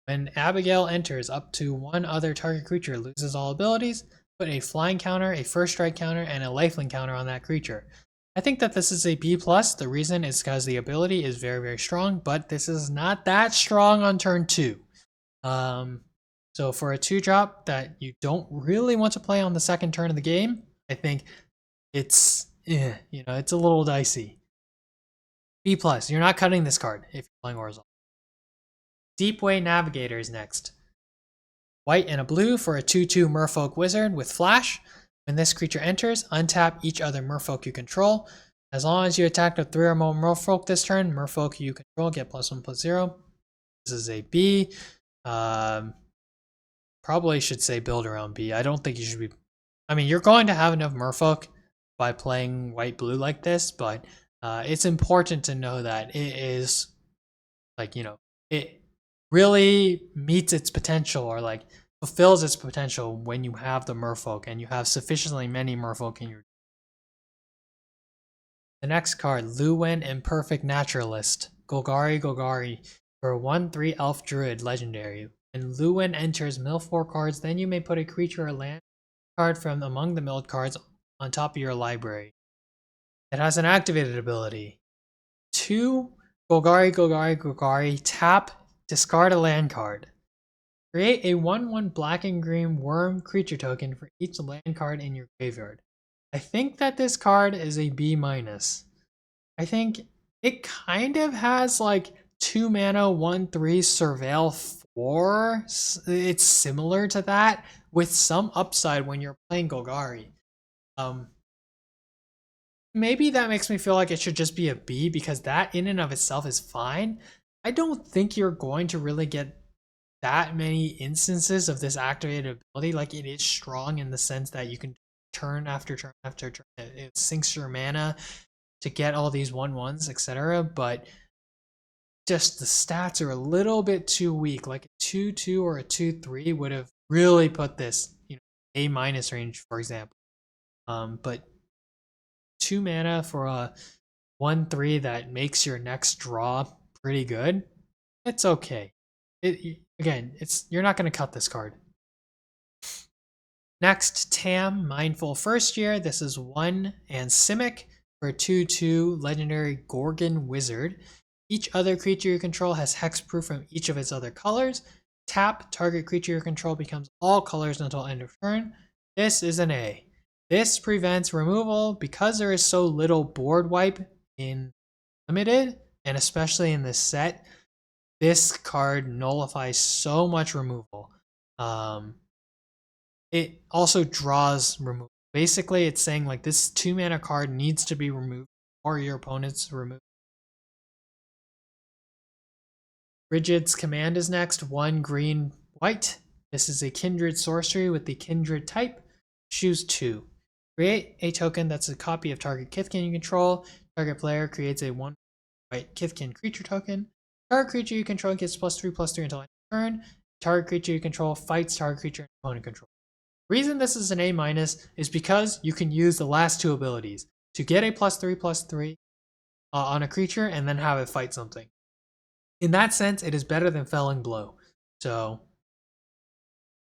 When Abigail enters, up to 1 other target creature loses all abilities. Put a flying counter, a first strike counter, and a lifelink counter on that creature. I think that this is a B+. The reason is because the ability is very, very strong, but this is not that strong on turn 2. So for a 2-drop that you don't really want to play on the second turn of the game, I think it's, it's a little dicey. B+, you're not cutting this card if you're playing Orzhov. Deepway Navigator is next. White and a blue for a 2/2 Merfolk Wizard with Flash. When this creature enters, untap each other Merfolk you control. As long as you attack with 3 or more Merfolk this turn, Merfolk you control get +1/+0. This is a B. Probably should say build around B. I don't think you should be... I mean, you're going to have enough Merfolk by playing white-blue like this, but it's important to know that it is, it really meets its potential, or fulfills its potential when you have the Merfolk and you have sufficiently many Merfolk in your... The next card, Lowlights Imperfect Naturalist, Golgari for a 1/3 Elf Druid Legendary. When Lowlights enters, mill 4 cards, then you may put a creature or land card from among the milled cards on top of your library. It has an activated ability. 2 Golgari, tap, discard a land card. Create a 1/1 black and green worm creature token for each land card in your graveyard. I think that this card is a B-. I think it kind of has 2 mana, 1/3 Surveil 4. It's similar to that with some upside when you're playing Golgari. Maybe that makes me feel like it should just be a B because that in and of itself is fine. I don't think you're going to really get that many instances of this activated ability. It is strong in the sense that you can turn after turn after turn. It sinks your mana. to get all these 1/1s, etc. But just the stats are a little bit too weak. Like a 2/2 or a 2/3 would have really put this, A- range, for example. But 2 mana for a 1/3 that makes your next draw pretty good. It's okay. Again, you're not going to cut this card. Next, Tam, Mindful First Year. This is 1 and Simic for a 2/2 legendary Gorgon Wizard. Each other creature you control has hexproof from each of its other colors. Tap, target creature you control becomes all colors until end of turn. This is an A. This prevents removal because there is so little board wipe in Limited, and especially in this set. This card nullifies so much removal. It also draws removal. Basically, it's saying like this 2 mana card needs to be removed or your opponent's removed. Rigid's Command is next. 1 green, white. This is a Kindred sorcery with the Kindred type. Choose 2. Create a token that's a copy of target Kithkin you control. Target player creates a 1 white Kithkin creature token. Target creature you control gets +3/+3 until end of turn. Target creature you control fights target creature and opponent control. The reason this is an A- is because you can use the last 2 abilities to get a +3/+3 on a creature and then have it fight something. In that sense, it is better than Felling Blow. So,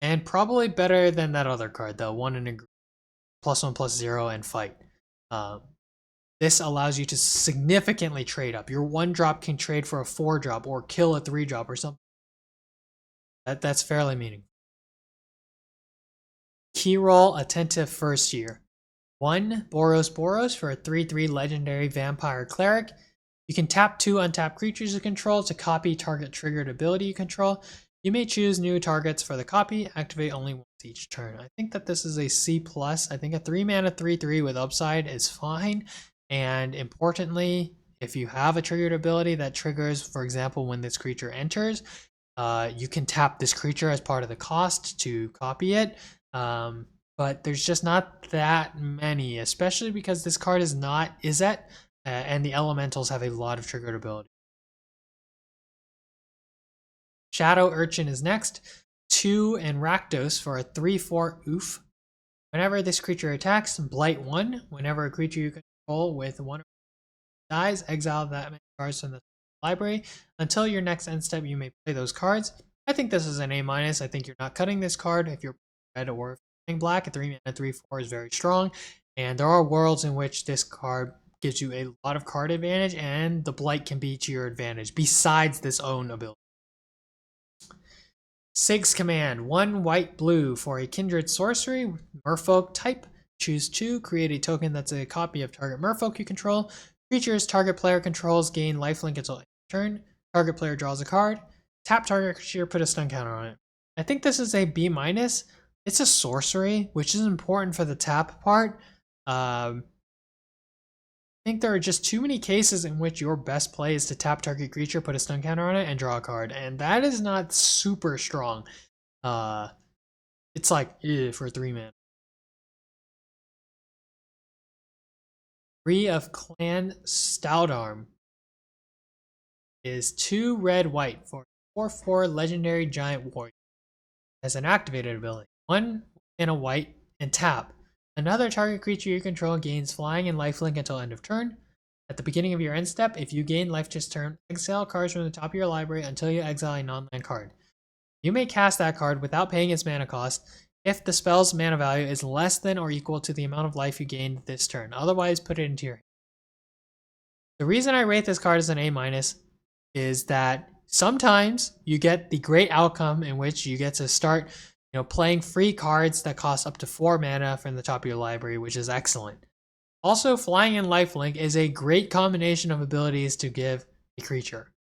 and probably better than that other card, the 1 and a +1/+0 and fight. This allows you to significantly trade up. Your 1-drop can trade for a 4-drop or kill a 3-drop or something. That's fairly meaningful. Key roll, Attentive First Year. 1 Boros for a 3/3 legendary vampire cleric. You can tap 2 untapped creatures you control to copy target triggered ability you control. You may choose new targets for the copy, activate only once each turn. I think that this is a C+. I think a 3 mana 3/3 with upside is fine. And importantly, if you have a triggered ability that triggers, for example, when this creature enters, you can tap this creature as part of the cost to copy it. But there's just not that many, especially because this card is not Izzet, and the elementals have a lot of triggered ability. Shadow Urchin is next. 2 and Rakdos for a 3/4 oof. Whenever this creature attacks, blight 1. Whenever a creature you control with 1 dies, exile that many cards from the library. Until your next end step, you may play those cards. I think this is an A-. I think you're not cutting this card if you're red or playing black. A 3 mana 3/4 is very strong. And there are worlds in which this card gives you a lot of card advantage, and the blight can be to your advantage besides this own ability. Sig's Command, 1 white blue for a Kindred sorcery, Merfolk type. Choose 2, create a token that's a copy of target Merfolk you control. Creatures target player controls gain lifelink until end of turn. Target player draws a card. Tap target creature, put a stun counter on it. I think this is a B-. It's a sorcery, which is important for the tap part. I think there are just too many cases in which your best play is to tap target creature, put a stun counter on it, and draw a card, and that is not super strong. It's like for 3 mana. Three of Clan Stoutarm is 2 red white for 4/4 legendary giant warrior. As an activated ability, 1 and a white and tap. Another target creature you control gains flying and lifelink until end of turn. At the beginning of your end step, if you gain life this turn, exile cards from the top of your library until you exile a non-land card. You may cast that card without paying its mana cost if the spell's mana value is less than or equal to the amount of life you gained this turn. Otherwise, put it into your hand. The reason I rate this card as an A- is that sometimes you get the great outcome in which you get to start, playing free cards that cost up to 4 mana from the top of your library, which is excellent. Also, flying and lifelink is a great combination of abilities to give a creature.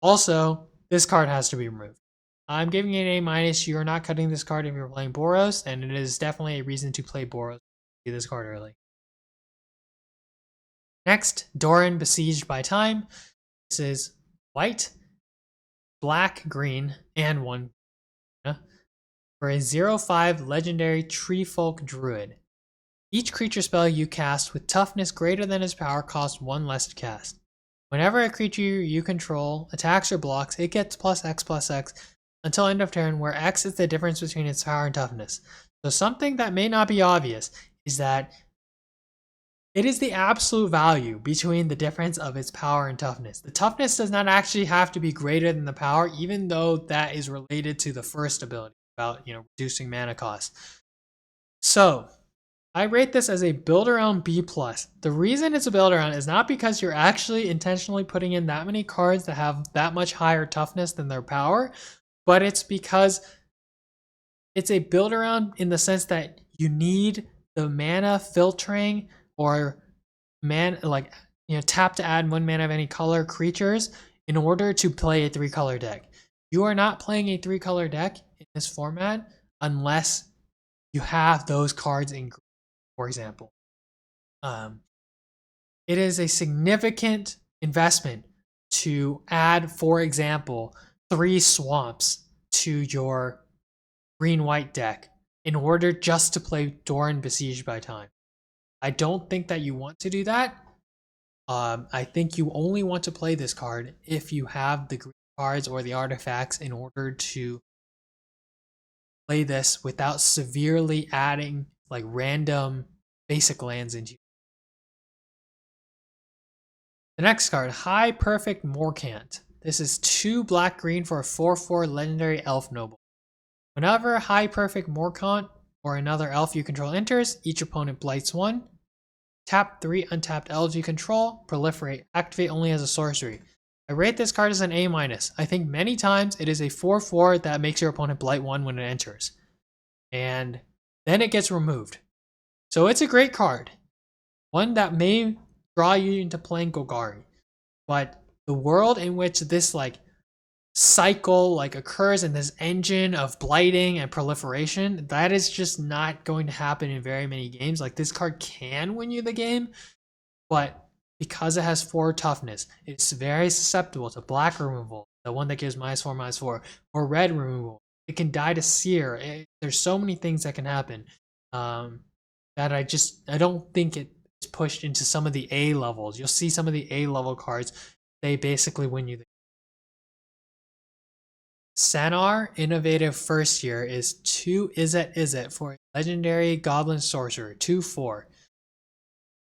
Also, this card has to be removed. I'm giving it an A-. You're not cutting this card if you're playing Boros, and it is definitely a reason to play Boros. See this card early. Next, Doran, Besieged by Time. This is white, black, green, and 1 for a 0/5 legendary Treefolk Druid. Each creature spell you cast with toughness greater than its power costs 1 less to cast. Whenever a creature you control attacks or blocks, it gets +X until end of turn, where X is the difference between its power and toughness. So something that may not be obvious is that it is the absolute value between the difference of its power and toughness. The toughness does not actually have to be greater than the power, even though that is related to the first ability about reducing mana cost. So I rate this as a build around B+. The reason it's a build around is not because you're actually intentionally putting in that many cards that have that much higher toughness than their power, but it's because it's a build around in the sense that you need the mana filtering or tap to add 1 mana of any color creatures in order to play a 3-color deck. You are not playing a 3-color deck in this format unless you have those cards in green, for example. It is a significant investment to add, for example, 3 swamps to your green-white deck in order just to play Doran Besieged by Time. I don't think that you want to do that. I think you only want to play this card if you have the green cards or the artifacts in order to play this without severely adding like random basic lands into. The next card, High Perfect Morcant. This is 2 black-green for a 4/4 legendary elf noble. Whenever High Perfect Morcant or another elf you control enters, each opponent blights 1. Tap 3 untapped elves you control, proliferate, activate only as a sorcery. I rate this card as an A-. I think many times it is a 4/4 that makes your opponent blight 1 when it enters. And then it gets removed. So it's a great card. One that may draw you into playing Golgari. But the world in which this cycle occurs in this engine of blighting and proliferation, that is just not going to happen in very many games. This card can win you the game, but because it has 4 toughness, it's very susceptible to black removal, the one that gives -4/-4, or red removal. It can die to Seer. There's so many things that can happen that I don't think it's pushed into some of the A levels. You'll see some of the A level cards, they basically win you the game. Sanar Innovative First Year is 2 Izzet for a legendary goblin sorcerer, 2/4.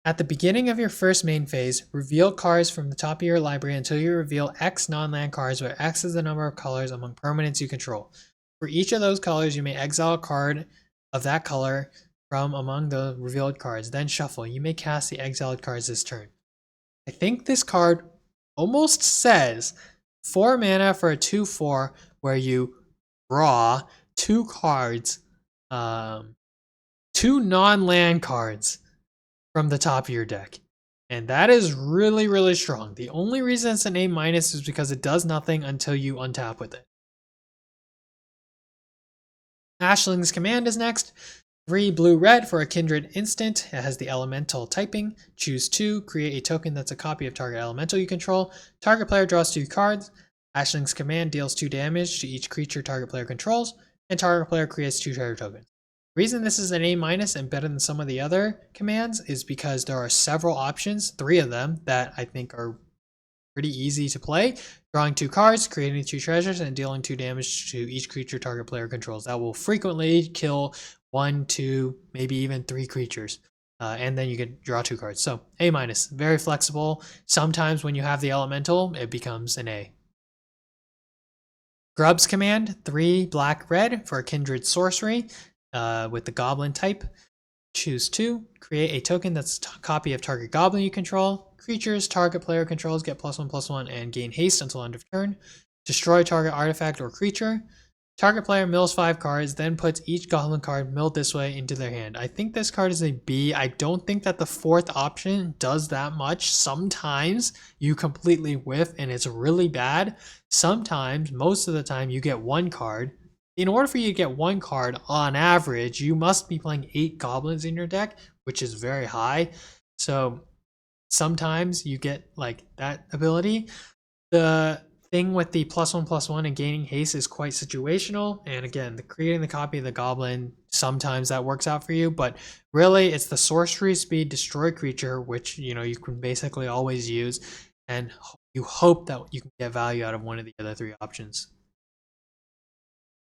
At the beginning of your first main phase, reveal cards from the top of your library until you reveal X non-land cards, where X is the number of colors among permanents you control. For each of those colors, you may exile a card of that color from among the revealed cards, then shuffle. You may cast the exiled cards this turn. I think this card almost says 4 mana for a 2/4 where you draw 2 cards, 2 non-land cards from the top of your deck. And that is really, really strong. The only reason it's an A- is because it does nothing until you untap with it. Ashling's Command is next. 3 blue-red for a kindred instant. It has the elemental typing. Choose 2. Create a token that's a copy of target elemental you control. Target player draws 2 cards. Ashling's Command deals 2 damage to each creature target player controls. And target player creates 2 treasure tokens. The reason this is an A- and better than some of the other commands is because there are several options, 3 of them, that I think are pretty easy to play. Drawing 2 cards, creating 2 treasures, and dealing 2 damage to each creature target player controls. That will frequently kill 1, 2, maybe even 3 creatures. And then you can draw 2 cards. So A-, very flexible. Sometimes when you have the elemental, it becomes an A. Grub's Command, 3 black-red for a kindred sorcery with the goblin type. Choose 2. Create a token that's a copy of target goblin you control. Creatures target player controls get +1/+1 and gain haste until end of turn. Destroy target artifact or creature. Target player mills 5 cards, then puts each goblin card milled this way into their hand. I think this card is a B. I don't think that the 4th option does that much. Sometimes you completely whiff and it's really bad. Sometimes, most of the time, you get 1 card. In order for you to get 1 card, on average, you must be playing 8 goblins in your deck, which is very high. So sometimes you get that ability. The thing with the +1/+1 and gaining haste is quite situational. And again, creating the copy of the goblin, sometimes that works out for you, but really it's the sorcery speed destroy creature, which you can basically always use, and you hope that you can get value out of one of the other three options.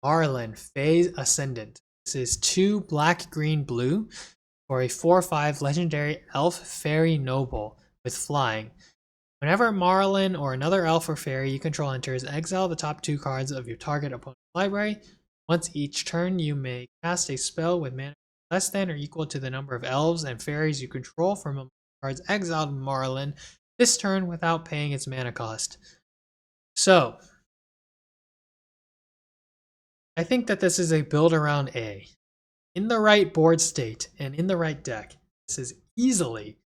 Marlin, Phase Ascendant. This is 2 black, green, blue for a 4/5 legendary elf fairy noble with flying. Whenever Marlin or another elf or fairy you control enters, exile the top 2 cards of your target opponent's library. Once each turn, you may cast a spell with mana less than or equal to the number of elves and fairies you control from among cards exiled Marlin this turn without paying its mana cost. So, I think that this is a build around A. In the right board state and in the right deck, this is easily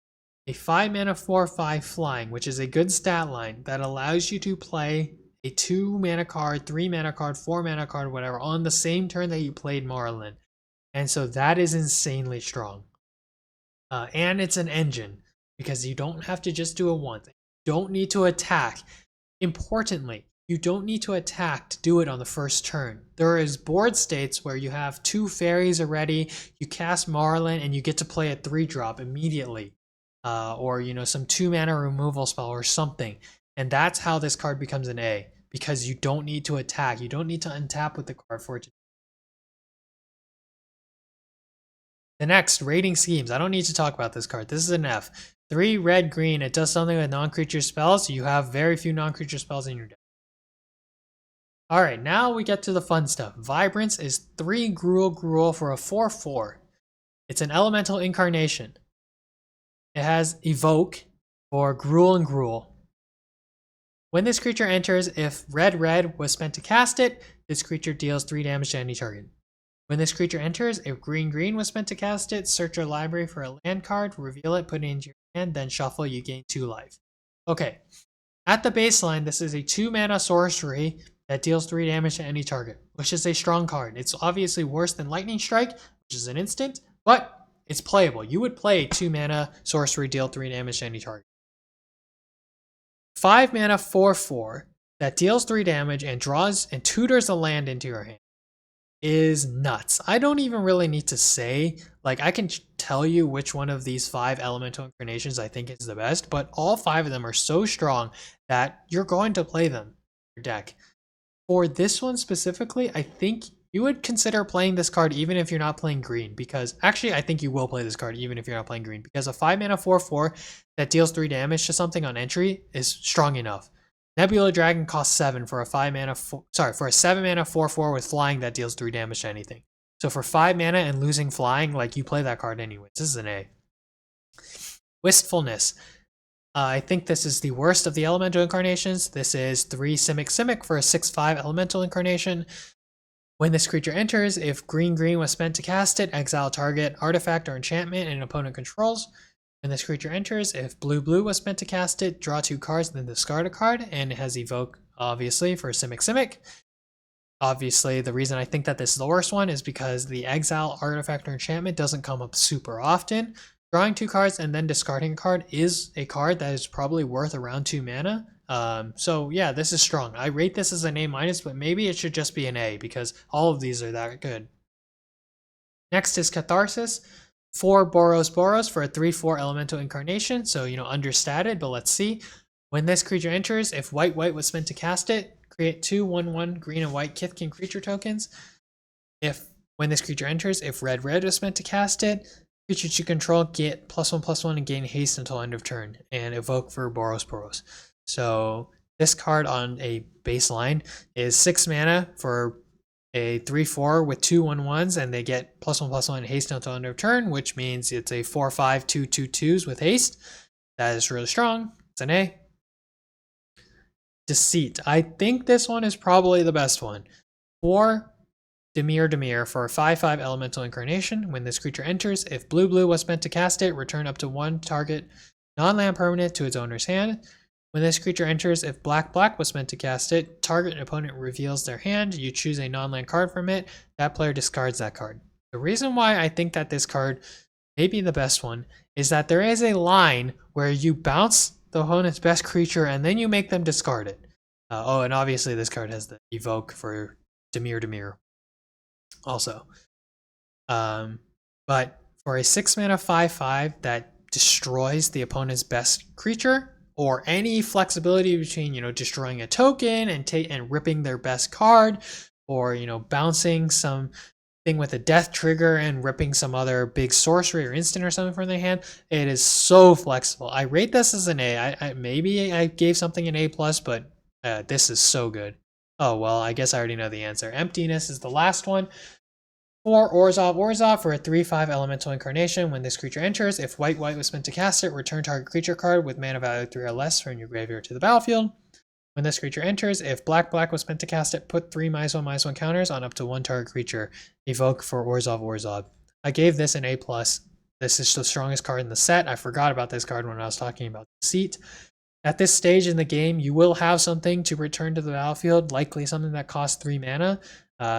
a 5 mana 4/5 flying, which is a good stat line that allows you to play a 2 mana card, 3 mana card, 4 mana card, whatever, on the same turn that you played Marlin. And so that is insanely strong. And it's an engine, because you don't have to just do it once. You don't need to attack. Importantly, you don't need to attack to do it on the first turn. There is board states where you have 2 fairies already, you cast Marlin, and you get to play a 3-drop immediately. Or some 2 mana removal spell or something. And that's how this card becomes an A, because you don't need to attack. You don't need to untap with the card for it to. The next, Raiding Schemes. I don't need to talk about this card. This is an F. 3 red, green. It does something with non-creature spells. You have very few non-creature spells in your deck. Alright, now we get to the fun stuff. Vibrance is 3 Gruul for a 4/4. It's an elemental incarnation. It has Evoke for Gruul and Gruul. When this creature enters, if red was spent to cast it, this creature deals 3 damage to any target. When this creature enters, if green was spent to cast it, search your library for a land card, reveal it, put it into your hand, then shuffle, you gain 2 life. Okay, at the baseline, this is a 2 mana sorcery that deals 3 damage to any target, which is a strong card. It's obviously worse than Lightning Strike, which is an instant, but it's playable. You would play 2 mana sorcery, deal 3 damage to any target. 5 mana 4/4 that deals 3 damage and draws and tutors a land into your hand is nuts. I don't even really need to say, I can tell you which one of these 5 elemental incarnations I think is the best, but all 5 of them are so strong that you're going to play them in your deck. For this one specifically, I think you would consider playing this card even if you're not playing green, because actually I think you will play this card even if you're not playing green, because a 5 mana 4/4 that deals 3 damage to something on entry is strong enough. Nebula Dragon costs 7 for a 7 mana 4/4 with flying that deals 3 damage to anything. So for 5 mana and losing flying, you play that card anyways. This is an A. Wistfulness. I think this is the worst of the elemental incarnations. This is 3 Simic for a 6/5 elemental incarnation. When this creature enters, if green was spent to cast it, exile target artifact or enchantment an opponent controls. When this creature enters, if blue was spent to cast it, draw 2 cards, then discard a card, and it has Evoke, obviously, for Simic. Obviously, the reason I think that this is the worst one is because the exile artifact or enchantment doesn't come up super often. Drawing 2 cards and then discarding a card is a card that is probably worth around 2 mana. So yeah, this is strong. I rate this as an A-, but maybe it should just be an A because all of these are that good. Next is Catharsis. 4 Boros for a 3/4 elemental incarnation. So, understated, but let's see. When this creature enters, if white was spent to cast it, create 2 1/1 green and white Kithkin creature tokens. When this creature enters, if red was spent to cast it, creatures you control get +1/+1 and gain haste until end of turn, and Evoke for Boros. So this card on a baseline is 6 mana for a 3/4 with 2 1/1s, and they get +1/+1 haste until end of turn, which means it's a 4/5 2/2/2s with haste. That is really strong. It's an A. Deceit. I think this one is probably the best one. 4 Dimir for a 5/5 elemental incarnation. When this creature enters, if blue was spent to cast it, return up to 1 target non-land permanent to its owner's hand. When this creature enters, if black was spent to cast it, target opponent reveals their hand, you choose a non-land card from it, that player discards that card. The reason why I think that this card may be the best one is that there is a line where you bounce the opponent's best creature and then you make them discard it. Oh, and obviously this card has the evoke for Demir also. But for a 6-mana 5/5 that destroys the opponent's best creature, or any flexibility between destroying a token and ripping their best card, or bouncing something with a death trigger and ripping some other big sorcery or instant or something from their hand, it is so flexible. I rate this as an A. Maybe I gave something an A plus, but this is so good. Oh well, I guess I already know the answer. Emptiness is the last one. For Orzhov for a 3/5 elemental incarnation. When this creature enters, if white was spent to cast it, return target creature card with mana value 3 or less from your graveyard to the battlefield. When this creature enters, if black was spent to cast it, put 3 -1/-1 counters on up to 1 target creature. Evoke for Orzhov. I gave this an A+. This is the strongest card in the set. I forgot about this card when I was talking about Deceit. At this stage in the game, you will have something to return to the battlefield, likely something that costs 3 mana.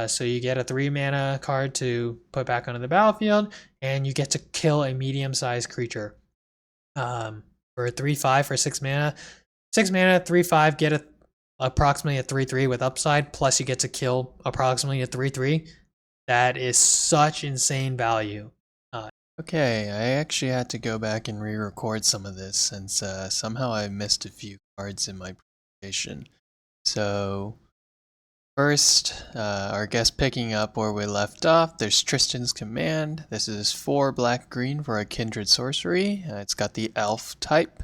So you get a 3 mana card to put back onto the battlefield, and you get to kill a medium-sized creature. For a 3/5 for 6 mana. 6 mana, 3/5, get approximately a 3/3 with upside, plus you get to kill approximately a 3/3. That is such insane value. Okay, I actually had to go back and re-record some of this since somehow I missed a few cards in my presentation. So first, our guest picking up where we left off, there's Tristan's Command. This is 4 black-green for a Kindred Sorcery. It's got the Elf type.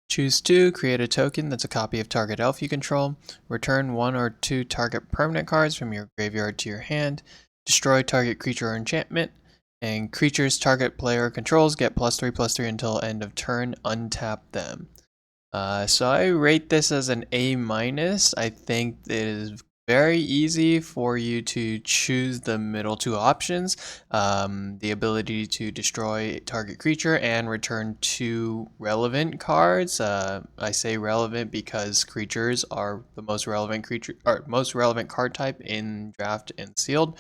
Choose 2, create a token that's a copy of target elf you control. Return 1 or 2 target permanent cards from your graveyard to your hand. Destroy target creature or enchantment. And creatures target player controls get +3/+3 until end of turn. Untap them. So I rate this as an A-. I think it is very easy for you to choose the middle 2 options. The ability to destroy target creature and return 2 relevant cards. I say relevant because creatures are the most relevant card type in draft and sealed.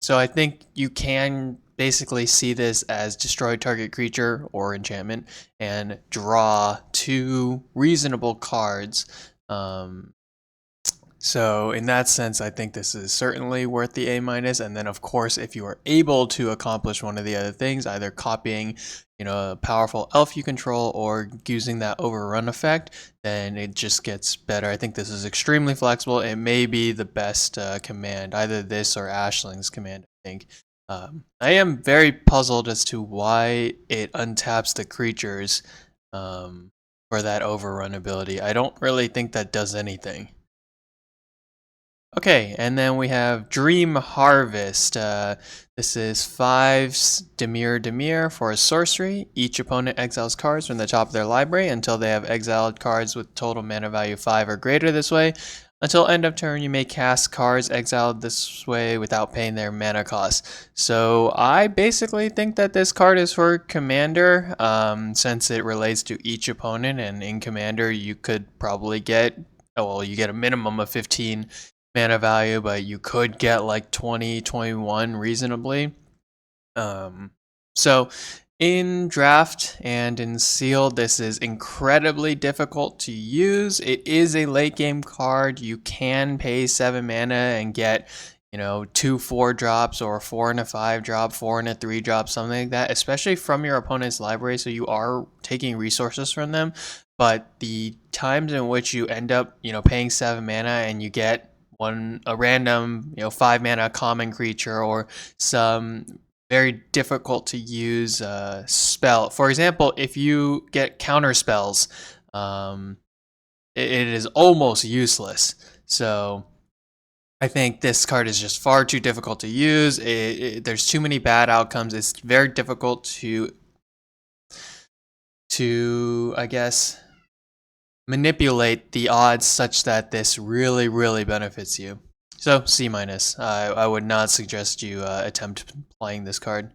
So I think you can basically see this as destroy target creature or enchantment and draw 2 reasonable cards. So in that sense, I think this is certainly worth the A-. And then of course, if you are able to accomplish one of the other things, either copying a powerful elf you control or using that overrun effect, then it just gets better. I think this is extremely flexible. It may be the best command, either this or Ashling's command, I think. I am very puzzled as to why it untaps the creatures for that overrun ability. I don't really think that does anything. Okay, and then we have Dream Harvest. This is 5 Demir for a sorcery. Each opponent exiles cards from the top of their library until they have exiled cards with total mana value 5 or greater this way. Until end of turn, you may cast cards exiled this way without paying their mana cost. So I basically think that this card is for Commander, since it relates to each opponent, and in Commander you could probably get, you get a minimum of 15 mana value, but you could get like 20, 21 reasonably. So in draft and in sealed, this is incredibly difficult to use. It is a late game card. You can pay 7 mana and get 2 4-drops or 4 and a 5-drop, 4 and a 3-drop, something like that, especially from your opponent's library, so you are taking resources from them. But the times in which you end up paying 7 mana and you get a random 5 mana common creature or some very difficult to use spell. For example, if you get counter spells, it is almost useless. So I think this card is just far too difficult to use. There's too many bad outcomes. It's very difficult to I guess manipulate the odds such that this really, really benefits you. So C-. I would not suggest you attempt playing this card.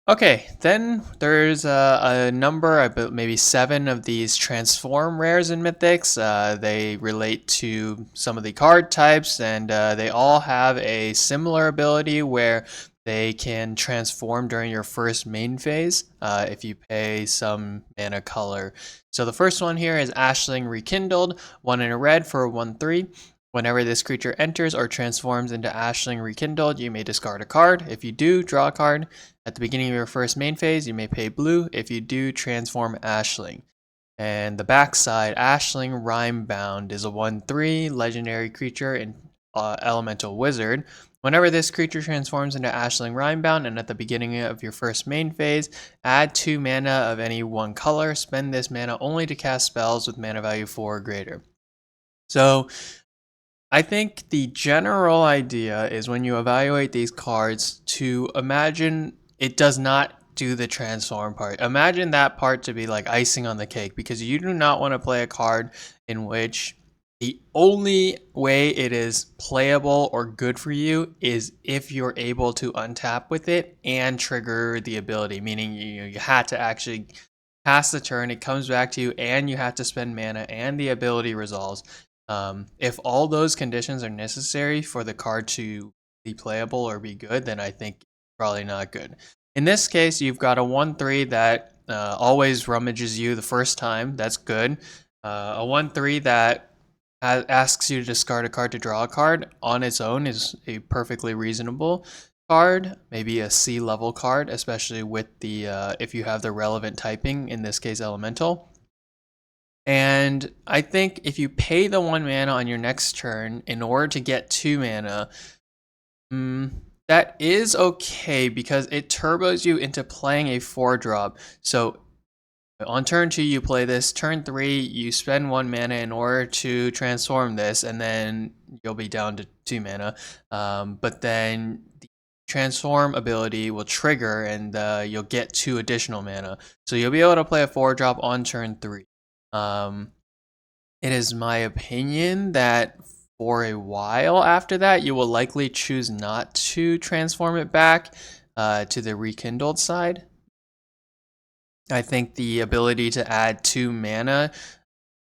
Okay, then there's a number, maybe 7 of these transform rares in Mythics. They relate to some of the card types, and they all have a similar ability where They can transform during your first main phase if you pay some mana color. So the first one here is Ashling Rekindled, 1 in a red for a 1/3. Whenever this creature enters or transforms into Ashling Rekindled, you may discard a card. If you do, draw a card. At the beginning of your first main phase, you may pay blue. If you do, transform Ashling. And the backside, Ashling Rhymebound is a 1/3 legendary creature and elemental wizard. Whenever this creature transforms into Ashling Rhymebound and at the beginning of your first main phase, add 2 mana of any one color. Spend this mana only to cast spells with mana value 4 or greater. So I think the general idea is when you evaluate these cards to imagine it does not do the transform part. Imagine that part to be like icing on the cake, because you do not want to play a card in which the only way it is playable or good for you is if you're able to untap with it and trigger the ability, meaning you had to actually pass the turn, it comes back to you, and you have to spend mana, and the ability resolves. If all those conditions are necessary for the card to be playable or be good, then I think probably not good. In this case, you've got a 1/3 that always rummages you the first time. That's good. A 1/3 that asks you to discard a card to draw a card on its own is a perfectly reasonable card. Maybe a C level card, especially with the if you have the relevant typing, in this case elemental. And I think if you pay the 1 mana on your next turn in order to get 2 mana, that is okay because it turbos you into playing a 4-drop. So on turn 2 you play this, turn 3 you spend 1 mana in order to transform this, and then you'll be down to 2 mana. But then the transform ability will trigger and you'll get 2 additional mana. So you'll be able to play a 4-drop on turn 3. It is my opinion that for a while after that, you will likely choose not to transform it back to the rekindled side. I think the ability to add 2 mana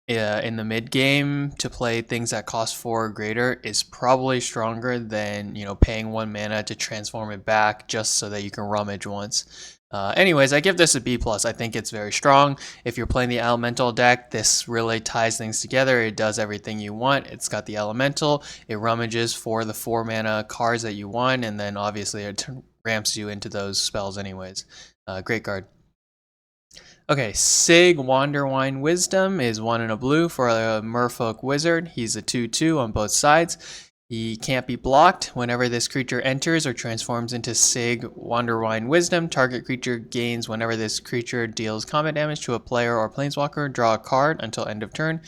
in the mid game to play things that cost 4 or greater is probably stronger than paying 1 mana to transform it back just so that you can rummage once. Anyways, I give this a B+. I think it's very strong. If you're playing the elemental deck, this really ties things together. It does everything you want. It's got the elemental. It rummages for the 4 mana cards that you want, and then obviously it ramps you into those spells anyways. Great card. Okay, Sig Wanderwine Wisdom is 1 in a blue for a Merfolk Wizard. He's a 2/2 on both sides. He can't be blocked. Whenever this creature enters or transforms into Sig Wanderwine Wisdom, target creature gains whenever this creature deals combat damage to a player or planeswalker. Draw a card until end of turn.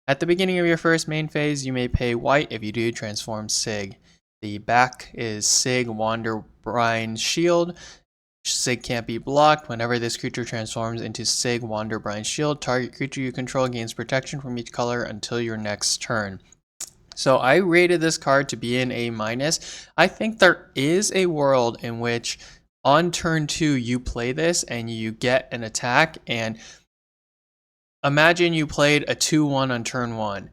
At the beginning of your first main phase, you may pay white. If you do, transform Sig. The back is Sig Wanderbrine Shield. Sig can't be blocked. Whenever this creature transforms into Sig Wanderbrine Shield, target creature you control gains protection from each color until your next turn. So I rated this card to be an A-. I think there is a world in which on turn 2 you play this and you get an attack, and imagine you played a 2/1 on turn 1.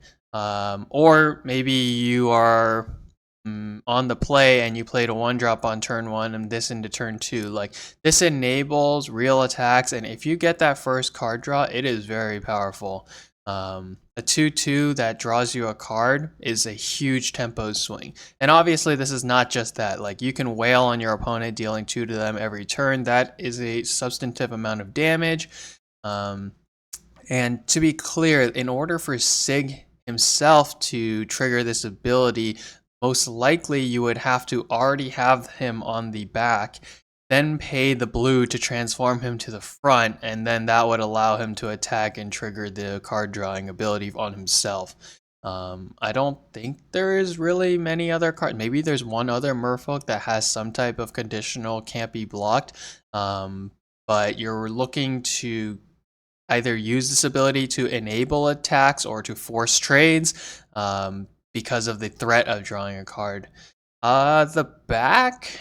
Or maybe you are on the play and you played a 1-drop on turn 1 and this into turn 2. Like, this enables real attacks, and if you get that first card draw, it is very powerful. A 2/2 that draws you a card is a huge tempo swing. And obviously this is not just that. Like, you can wail on your opponent, dealing 2 to them every turn. That is a substantive amount of damage. And to be clear, in order for Sig himself to trigger this ability, most likely you would have to already have him on the back, then pay the blue to transform him to the front, and then that would allow him to attack and trigger the card drawing ability on himself. I don't think there is really many other cards. Maybe there's one other Merfolk that has some type of conditional can't be blocked, but you're looking to either use this ability to enable attacks or to force trades because of the threat of drawing a card. The back,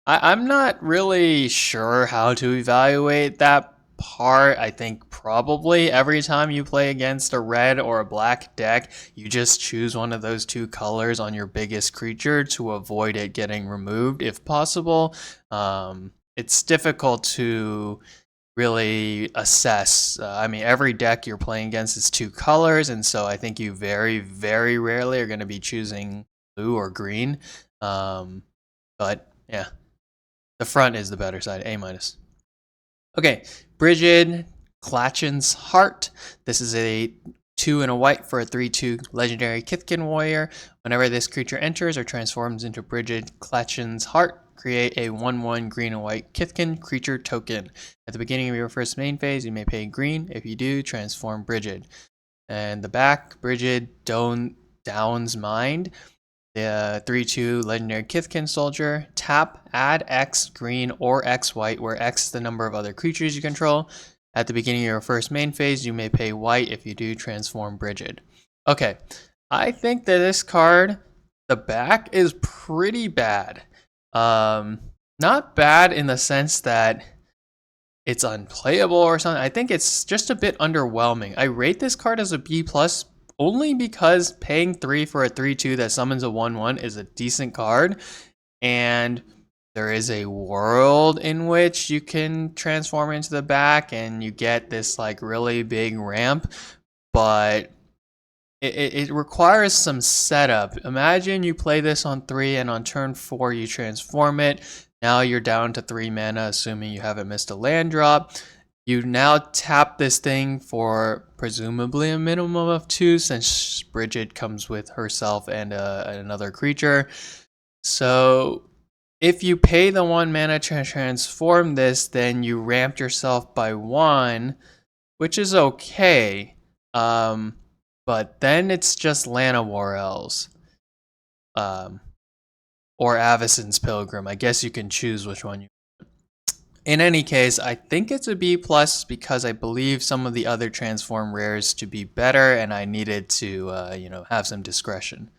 I'm not really sure how to evaluate that part. I think probably every time you play against a red or a black deck, you just choose one of those two colors on your biggest creature to avoid it getting removed if possible. It's difficult to really assess. I mean, every deck you're playing against is two colors, and so I think you very, very rarely are going to be choosing blue or green. But yeah, the front is the better side, A minus. Okay, Brigid, Klachin's Heart. This is a 2 and a white for a 3/2 legendary Kithkin warrior. Whenever this creature enters or transforms into Brigid Klachin's Heart, create a 1/1 green and white Kithkin creature token. At the beginning of your first main phase, you may pay green. If you do, transform Brigid. And the back, Brigid Down's Mind. The 3/2 legendary Kithkin soldier. Tap, add X green or X white, where X is the number of other creatures you control. At the beginning of your first main phase, you may pay white. If you do, transform Brigid. Okay, I think that this card, the back is pretty bad. Not bad in the sense that it's unplayable or something. I think it's just a bit underwhelming. I rate this card as a B plus only because paying 3 for a 3/2 that summons a 1/1 is a decent card, and there is a world in which you can transform into the back and you get this like really big ramp, but it requires some setup. Imagine you play this on 3 and on turn 4 you transform it. Now you're down to 3 mana, assuming you haven't missed a land drop. You now tap this thing for presumably a minimum of 2, since Brigid comes with herself and another creature. So if you pay the 1 mana to transform this, then you ramped yourself by 1, which is okay. But then it's just Llanowar Elves. Or Avacyn's Pilgrim. I guess you can choose which one you want. In any case, I think it's a B plus because I believe some of the other transform rares to be better, and I needed to, have some discretion.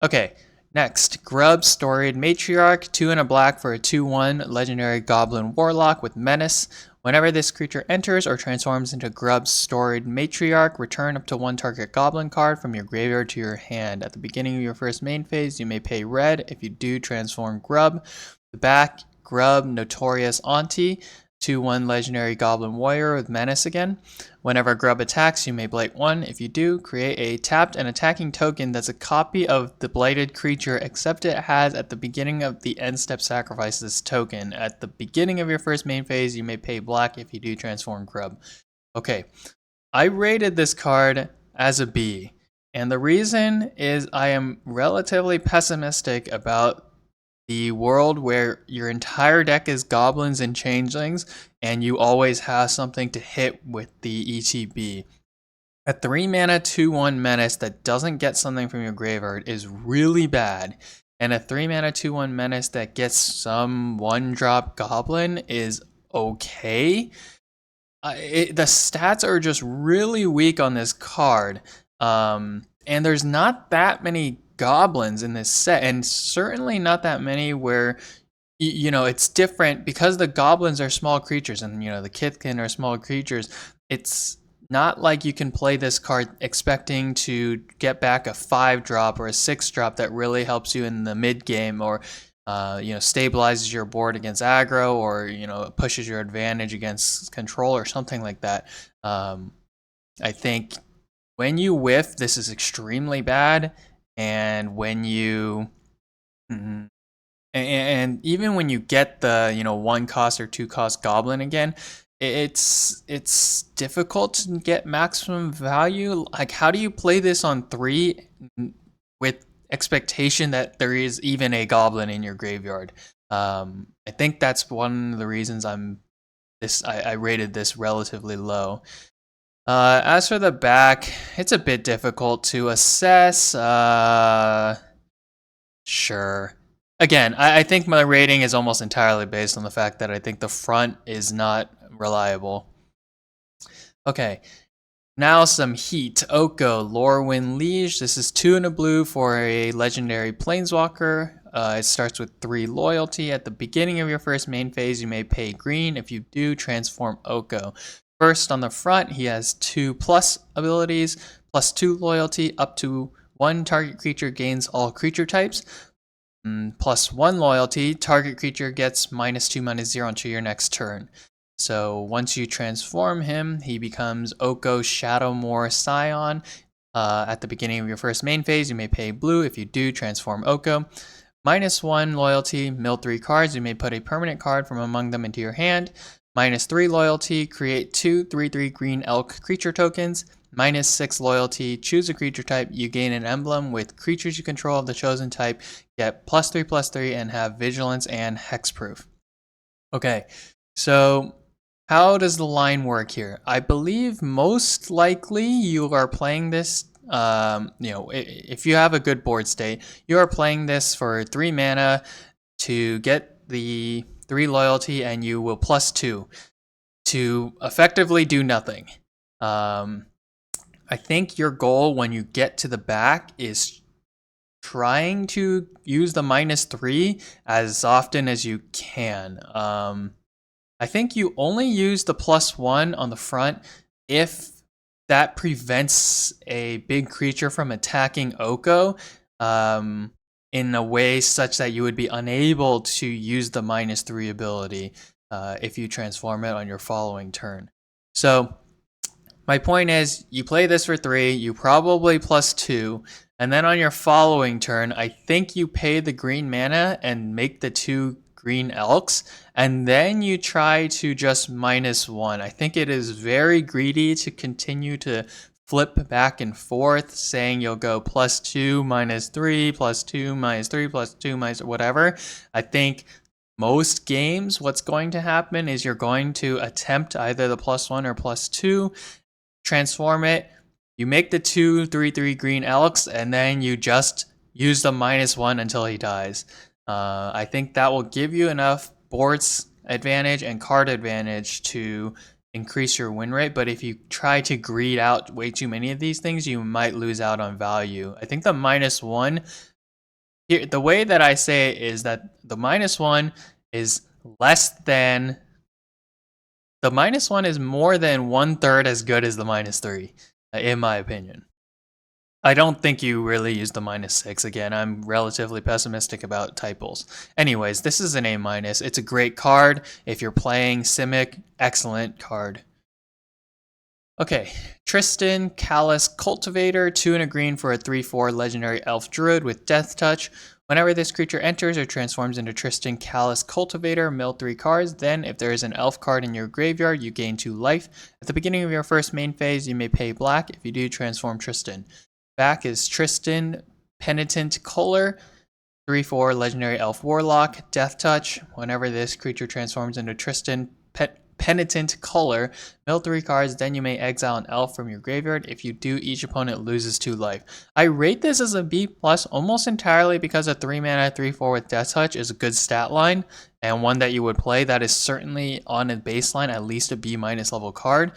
Okay, next, Grub Storied Matriarch, 2 and a black for a 2/1 legendary Goblin Warlock with Menace. Whenever this creature enters or transforms into Grub's Storied Matriarch, return up to 1 target Goblin card from your graveyard to your hand. At the beginning of your first main phase, you may pay red. If you do, transform Grub. The back, Grub Notorious Auntie, 2/1 legendary Goblin Warrior with Menace again. Whenever Grub attacks, you may blight 1. If you do, create a tapped and attacking token that's a copy of the blighted creature, except it has at the beginning of the end step sacrifice this token. At the beginning of your first main phase, you may pay black. If you do, transform Grub. Okay, I rated this card as a B, and the reason is I am relatively pessimistic about the world where your entire deck is goblins and changelings, and you always have something to hit with the ETB. A 3 mana 2/1 menace that doesn't get something from your graveyard is really bad, and a 3 mana 2/1 menace that gets some 1-drop goblin is okay. The stats are just really weak on this card, and there's not that many goblins in this set, and certainly not that many where it's different because the goblins are small creatures and the Kithkin are small creatures. It's not like you can play this card expecting to get back a 5-drop or a 6-drop that really helps you in the mid game, or stabilizes your board against aggro, or pushes your advantage against control or something like that. I think when you whiff, this is extremely bad. And when you, and even when you get the 1 cost or 2 cost goblin again, it's difficult to get maximum value. Like, how do you play this on 3 with expectation that there is even a goblin in your graveyard? I think that's one of the reasons I rated this relatively low. As for the back, it's a bit difficult to assess. Sure. Again, I think my rating is almost entirely based on the fact that I think the front is not reliable. Okay, now some heat. Oko, Lorwyn Liege. This is 2 and a blue for a legendary planeswalker. It starts with 3 loyalty. At the beginning of your first main phase, you may pay green. If you do, transform Oko. First on the front, he has 2+ abilities, +2 loyalty, up to 1 target creature gains all creature types. +1 loyalty, target creature gets -2/-0 until your next turn. So once you transform him, he becomes Oko Shadowmoor Scion. At the beginning of your first main phase, you may pay blue. If you do, transform Oko. -1 loyalty, mill 3 cards. You may put a permanent card from among them into your hand. -3 loyalty, create 2 3/3 green elk creature tokens. -6 loyalty, choose a creature type. You gain an emblem with creatures you control of the chosen type. Get +3/+3 and have vigilance and hexproof. Okay, so how does the line work here? I believe most likely you are playing this, if you have a good board state, you are playing this for 3 mana to get the 3 loyalty, and you will +2 to effectively do nothing. I think your goal when you get to the back is trying to use the -3 as often as you can. I think you only use the +1 on the front if that prevents a big creature from attacking Oko in a way such that you would be unable to use the -3 ability if you transform it on your following turn. So my point is, you play this for 3, you probably +2, and then on your following turn, I think you pay the green mana and make the 2 green elks, and then you try to just -1. I think it is very greedy to continue to flip back and forth, saying you'll go +2, -3, +2, -3, +2, whatever. I think most games, what's going to happen is you're going to attempt either the +1 or +2, transform it, you make the 2 3/3 green elks, and then you just use the -1 until he dies. I think that will give you enough boards advantage and card advantage to increase your win rate, but if you try to greed out way too many of these things, you might lose out on value. I think the -1, here, the way that I say it is that the -1 is less than, the -1 is more than 1/3 as good as the -3, in my opinion. I don't think you really use the -6. Again, I'm relatively pessimistic about typals. Anyways, this is an A-. It's a great card. If you're playing Simic, excellent card. Okay, Tristan, Callous Cultivator, 2 and a green for a 3/4 legendary elf druid with Death Touch. Whenever this creature enters or transforms into Tristan, Callous Cultivator, mill 3 cards. Then, if there is an elf card in your graveyard, you gain 2 life. At the beginning of your first main phase, you may pay black. If you do, transform Tristan. Back is Tristan, Penitent Color, 3/4 legendary elf warlock, Death Touch. Whenever this creature transforms into Tristan, Penitent Color, mill 3 cards, then you may exile an elf from your graveyard. If you do, each opponent loses 2 life. I rate this as a B+ almost entirely because a 3 mana 3/4 with Death Touch is a good stat line and one that you would play. That is certainly on a baseline at least a B- level card.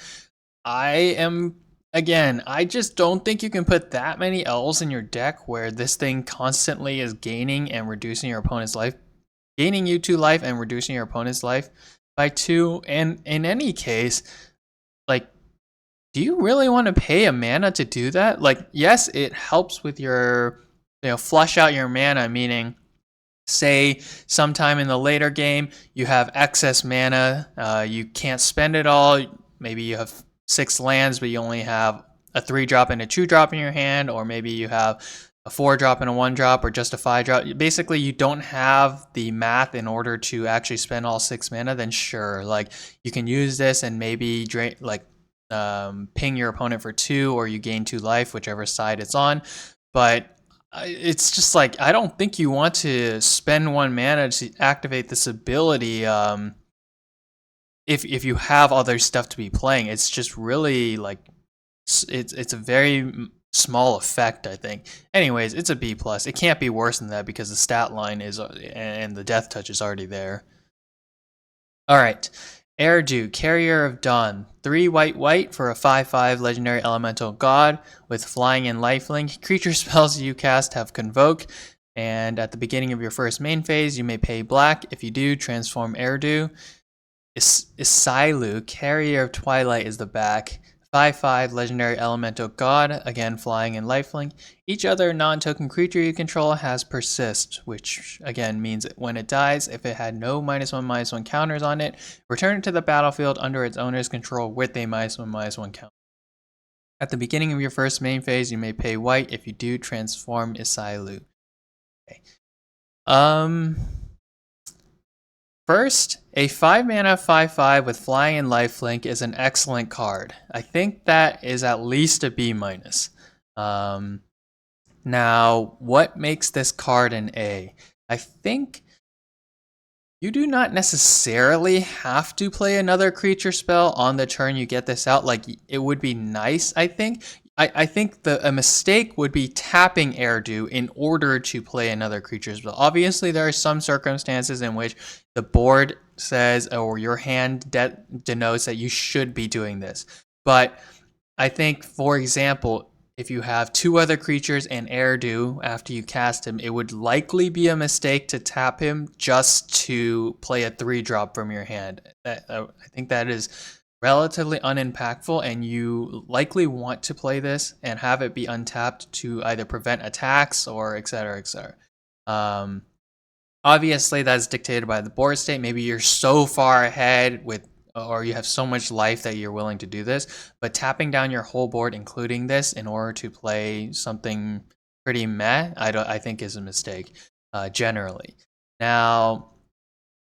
Again, I just don't think you can put that many elves in your deck where this thing constantly is gaining and reducing your opponent's life, gaining you 2 life and reducing your opponent's life by 2. And in any case, like, do you really want to pay a mana to do that? Like, yes, it helps with your, flush out your mana, meaning say sometime in the later game you have excess mana, you can't spend it all, maybe you have 6 lands but you only have a 3-drop and a 2-drop in your hand, or maybe you have a 4-drop and a 1-drop, or just a 5-drop. Basically, you don't have the math in order to actually spend all 6 mana, then sure, like, you can use this and maybe ping your opponent for 2, or you gain 2 life, whichever side it's on. But it's just like, I don't think you want to spend 1 mana to activate this ability if you have other stuff to be playing. It's just really like, it's a very small effect, I think. Anyways, it's a B+. It can't be worse than that because the stat line is, and the Death Touch is already there. Alright, Erdu, Carrier of Dawn, 3 white for a 5/5 legendary elemental god with flying and lifelink. Creature spells you cast have Convoke, and at the beginning of your first main phase, you may pay black. If you do, transform Erdu. Isilu, Carrier of Twilight, is the back. 5/5 Legendary Elemental God, again flying and lifelink. Each other non-token creature you control has Persist, which again means when it dies, if it had no -1/-1 counters on it, return it to the battlefield under its owner's control with a -1/-1 counter. At the beginning of your first main phase, you may pay white. If you do, transform Isilu. Okay. First, a 5-mana 5/5 with flying and lifelink is an excellent card. I think that is at least a B-. Now, what makes this card an A? I think you do not necessarily have to play another creature spell on the turn you get this out. Like, it would be nice, I think. I think a mistake would be tapping Erdu in order to play another creature spell. Obviously, there are some circumstances in which the board says, or your hand denotes that you should be doing this. But I think, for example, if you have 2 other creatures and Erdu after you cast him, it would likely be a mistake to tap him just to play a 3-drop from your hand. I think that is relatively unimpactful, and you likely want to play this and have it be untapped to either prevent attacks or etc. etc. Obviously, that's dictated by the board state. Maybe you're so far ahead with, or you have so much life that you're willing to do this, but tapping down your whole board, including this, in order to play something pretty meh, I think is a mistake, generally. Now,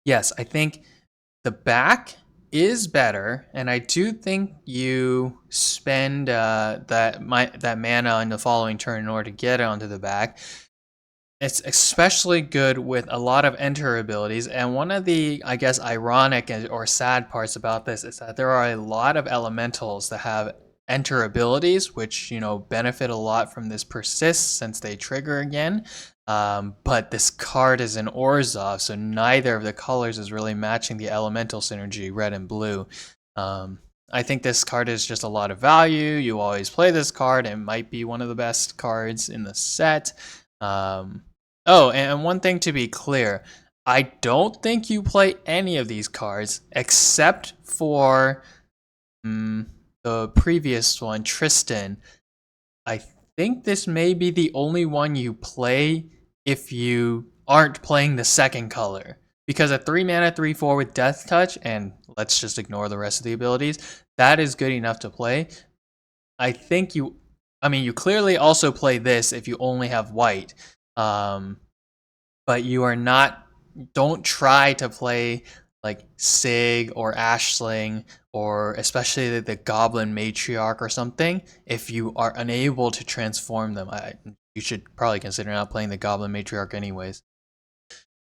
yes, I think the back is better, and I do think you spend that mana in the following turn in order to get it onto the back. It's especially good with a lot of enter abilities, and one of the, I guess, ironic or sad parts about this is that there are a lot of elementals that have enter abilities, which, you know, benefit a lot from this persist since they trigger again. But this card is an Orzhov, so neither of the colors is really matching the elemental synergy, red and blue. I think this card is just a lot of value. You always play this card. It might be one of the best cards in the set. Oh, and one thing to be clear, I don't think you play any of these cards except for the previous one, Tristan. I think this may be the only one you play if you aren't playing the second color. Because a 3-mana 3/4 with Death Touch, and let's just ignore the rest of the abilities, that is good enough to play. I think you clearly also play this if you only have white. But you are not, don't try to play like Sig or Ashling, or especially the Goblin Matriarch or something, if you are unable to transform them. You should probably consider not playing the Goblin Matriarch anyways.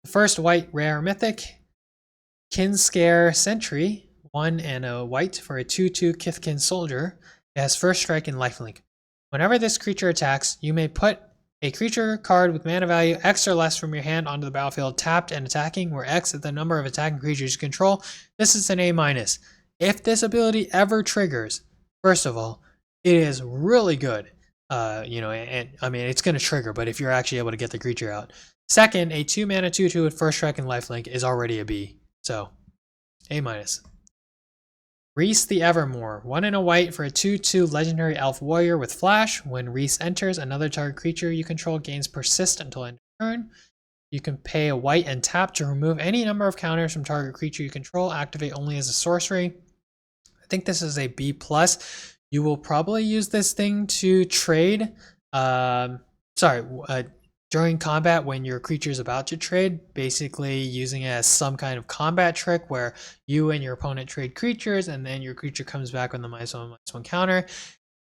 The first white rare mythic, Kinscare Sentry, 1 and a white for a 2/2 Kithkin Soldier. It has first strike and lifelink. Whenever this creature attacks, you may put a creature card with mana value X or less from your hand onto the battlefield tapped and attacking, where X is the number of attacking creatures you control. This is an A-. If this ability ever triggers, first of all, it is really good. And I mean, it's going to trigger, but if you're actually able to get the creature out. Second, a 2-mana 2/2 with first strike and lifelink is already a B. So, A-. Reese the Evermore, 1 and a white for a 2/2 legendary elf warrior with flash. When Reese enters, another target creature you control gains persist until end of turn. You can pay a white and tap to remove any number of counters from target creature you control. Activate only as a sorcery. I think this is a B+. You will probably use this thing to trade. During combat, when your creature is about to trade, basically using it as some kind of combat trick where you and your opponent trade creatures, and then your creature comes back with the -1/-1 counter.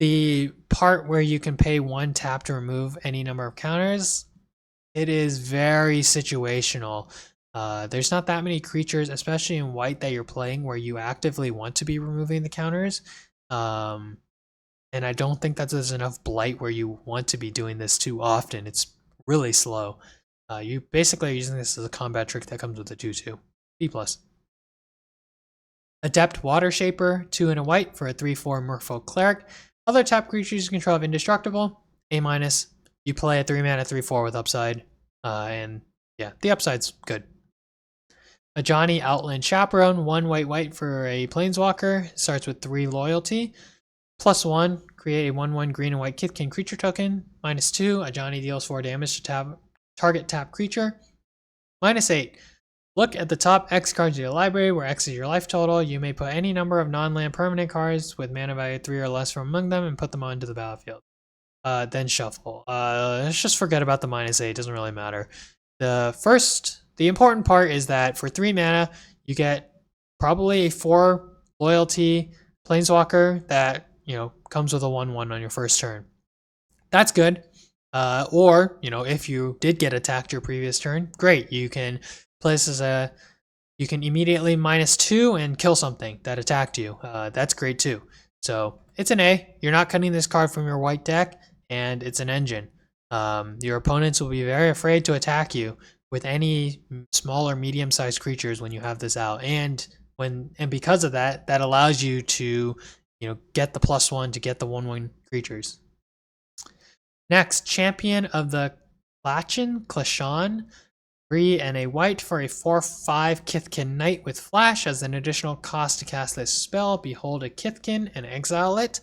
The part where you can pay 1 tap to remove any number of counters, it is very situational. There's not that many creatures, especially in white, that you're playing where you actively want to be removing the counters. And I don't think that there's enough blight where you want to be doing this too often. It's really slow. You basically are using this as a combat trick that comes with a 2/2. B+. Adept Water Shaper, 2 and a white for a 3/4 Merfolk Cleric. Other tap creatures you control have indestructible. A-. You play a 3-mana 3/4 with upside. And yeah, the upside's good. Ajani Outland Chaperone, 1 white for a Planeswalker, starts with 3 loyalty. +1, create a 1/1 green and white Kithkin creature token. -2, Ajani deals 4 damage to target tap creature. -8, look at the top X cards of your library, where X is your life total. You may put any number of non-land permanent cards with mana value 3 or less from among them and put them onto the battlefield. Then shuffle. Let's just forget about the -8, it doesn't really matter. The important part is that for 3 mana, you get probably a 4 loyalty Planeswalker that, comes with a 1/1 on your first turn. That's good. Or, if you did get attacked your previous turn, great. You can place you can immediately -2 and kill something that attacked you. That's great too. So it's an A. You're not cutting this card from your white deck, and it's an engine. Your opponents will be very afraid to attack you with any small or medium-sized creatures when you have this out, and because of that, that allows you to get the +1 to get the 1/1 creatures. Next, Champion of the Klashan, 3 and a white for a 4/5 Kithkin Knight with Flash. As an additional cost to cast this spell, behold a Kithkin and exile it.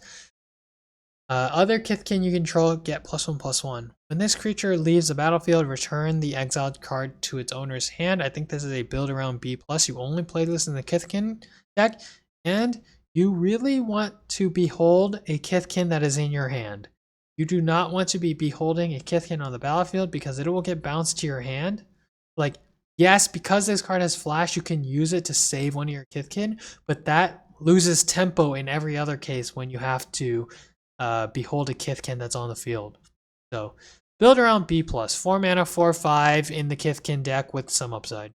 Other Kithkin you control get +1/+1. When this creature leaves the battlefield, return the exiled card to its owner's hand. I think this is a build around B+. You only play this in the Kithkin deck, and you really want to behold a Kithkin that is in your hand. You do not want to be beholding a Kithkin on the battlefield because it will get bounced to your hand. Like, yes, because this card has Flash, you can use it to save one of your Kithkin, but that loses tempo in every other case when you have to behold a Kithkin that's on the field. So build around B+. 4 mana, 4/5 in the Kithkin deck with some upside.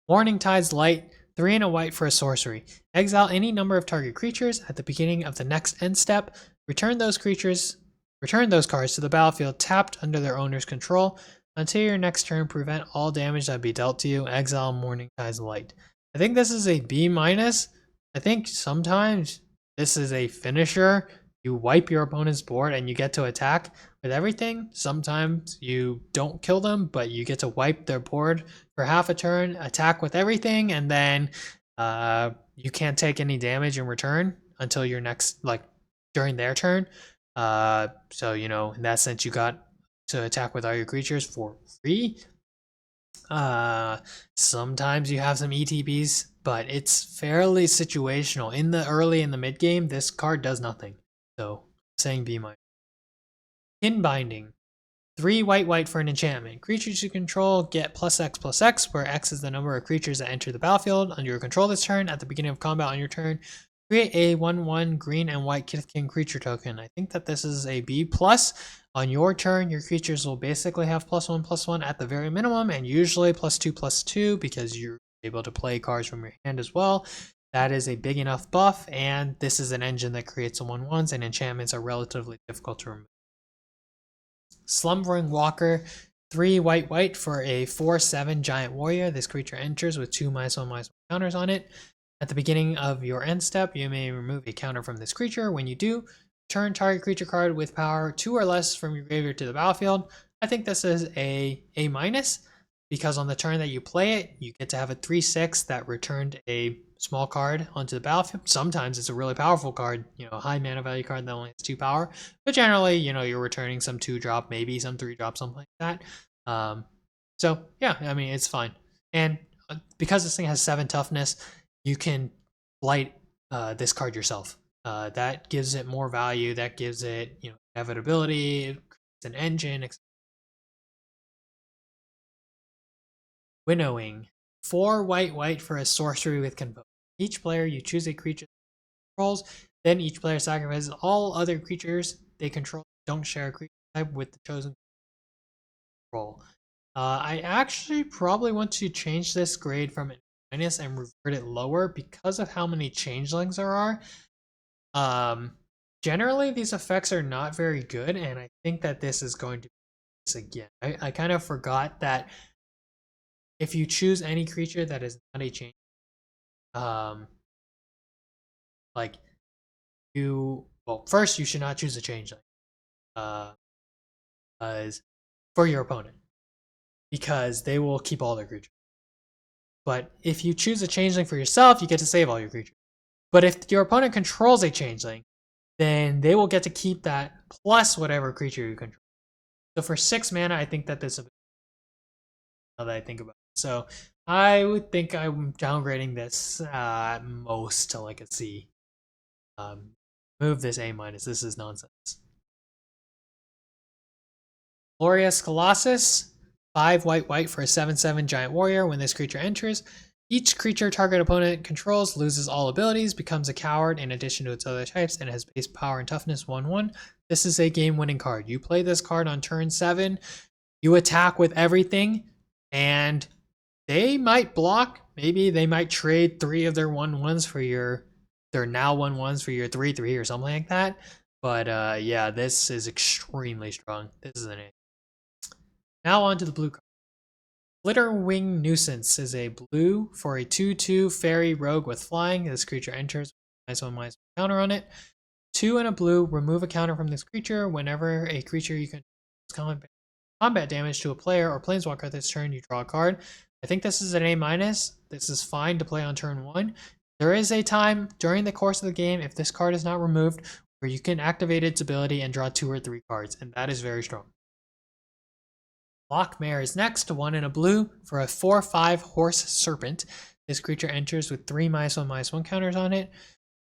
Morning Tide's Light, 3 and a white for a sorcery. Exile any number of target creatures at the beginning of the next end step. Return those cards to the battlefield tapped under their owner's control. Until your next turn, prevent all damage that be dealt to you. Exile Morning Tide's Light. I think this is a B-. I think sometimes this is a finisher. You wipe your opponent's board and you get to attack with everything. Sometimes you don't kill them, but you get to wipe their board for half a turn, attack with everything, and then you can't take any damage in return until your next, during their turn. So, in that sense, you got to attack with all your creatures for free. Sometimes you have some ETBs, but it's fairly situational. In the early and the mid game, this card does nothing. So, saying B-. Kin Binding. 3 white for an enchantment. Creatures you control get +X/+X, where X is the number of creatures that enter the battlefield under your control this turn. At the beginning of combat on your turn, create a 1/1 green and white Kithkin creature token. I think that this is a B+. On your turn, your creatures will basically have +1/+1 at the very minimum, and usually +2/+2 because you're able to play cards from your hand as well. That is a big enough buff, and this is an engine that creates the 1/1s, and enchantments are relatively difficult to remove. Slumbering Walker, 3 white for a 4/7 giant warrior. This creature enters with 2 -1/1 counters on it. At the beginning of your end step, you may remove a counter from this creature. When you do, turn target creature card with power 2 or less from your graveyard to the battlefield. I think this is a A-, because on the turn that you play it, you get to have a 3/6 that returned a small card onto the battlefield. Sometimes it's a really powerful card, a high mana value card that only has 2 power. But generally, you're returning some 2-drop, maybe some 3-drop, something like that. So yeah, I mean, it's fine. And because this thing has 7 toughness, you can blight this card yourself. That gives it more value. That gives it, inevitability. It's an engine, etc. Winnowing. 4 white for a sorcery with Convoke. Each player, you choose a creature that controls, then each player sacrifices all other creatures they control don't share a creature type with the chosen control. I actually probably want to change this grade from minus and revert it lower because of how many changelings there are. Generally, these effects are not very good, and I think that this is going to be this again. I kind of forgot that if you choose any creature that is not a change, first you should not choose a changeling, as for your opponent, because they will keep all their creatures. But if you choose a changeling for yourself, you get to save all your creatures. But if your opponent controls a changeling, then they will get to keep that plus whatever creature you control. So for 6 mana, I think that this is now that I think about it. So I would think I'm downgrading this at most to like a C. Move this A minus. This is nonsense. Glorious Colossus, 5 white for a 7/7 giant warrior. When this creature enters, each creature target opponent controls loses all abilities, becomes a coward in addition to its other types, and has base power and toughness 1/1. This is a game-winning card. You play this card on turn 7, you attack with everything, and they might block. Maybe they might trade 3 of their 1/1s for their now 1/1s for your 3/3 or something like that. But yeah, this is extremely strong. This is an A. Now on to the blue card. Glitterwing Nuisance is a blue for a 2/2 fairy rogue with flying. This creature enters with -1/-1 counter on it. 2 and a blue, remove a counter from this creature. Whenever a creature you can combat damage to a player or planeswalker this turn, you draw a card. I think this is an A minus. This is fine to play on turn 1. There is a time during the course of the game, if this card is not removed, where you can activate its ability and draw 2 or 3 cards, and that is very strong. Lockmare is next, 1 and a blue for a 4/5 horse serpent. This creature enters with 3 -1/-1 counters on it.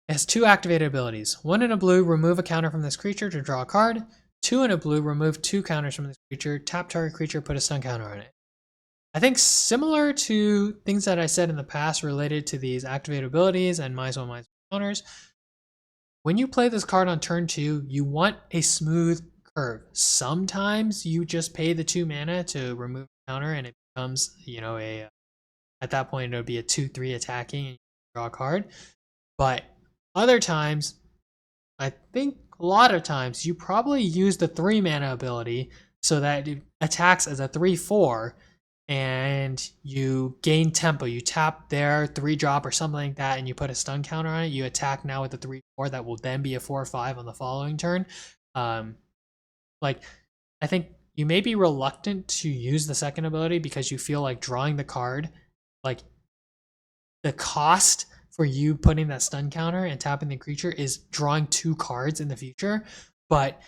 It has 2 activated abilities. 1 and a blue, remove a counter from this creature to draw a card. 2 and a blue, remove 2 counters from this creature. Tap target creature, put a stun counter on it. I think similar to things that I said in the past related to these activated abilities and -1/-1 counters, when you play this card on turn 2, you want a smooth curve. Sometimes you just pay the 2 mana to remove a counter and it becomes, at that point it would be a 2/3 attacking and you draw a card. But other times, I think a lot of times, you probably use the 3 mana ability so that it attacks as a 3/4 and you gain tempo. You tap their 3-drop or something like that and you put a stun counter on it. You attack now with the 3/4 that will then be a 4/5 on the following turn. I think you may be reluctant to use the second ability because you feel like drawing the card, like the cost for you putting that stun counter and tapping the creature is drawing 2 cards in the future. But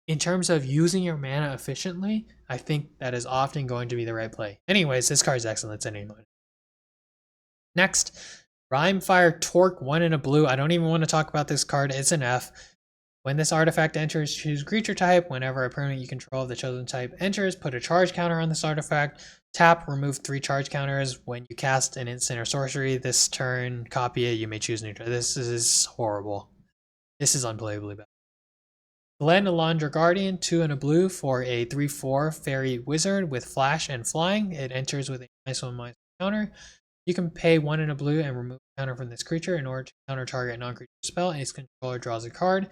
in terms of using your mana efficiently, I think that is often going to be the right play. Anyways, this card is excellent. It's an A-. Next, Rimefire Torque, 1 and a blue. I don't even want to talk about this card. It's an F. When this artifact enters, choose creature type. Whenever a permanent you control of the chosen type enters, put a charge counter on this artifact. Tap, remove 3 charge counters. When you cast an instant or sorcery this turn, copy it. You may choose neutral. This is horrible. This is unbelievably bad. Glen Alondra Guardian, 2 and a blue for a 3/4 fairy wizard with flash and flying. It enters with a -1/-1 counter. You can pay 1 and a blue and remove a counter from this creature in order to counter target non-creature spell, and its controller draws a card.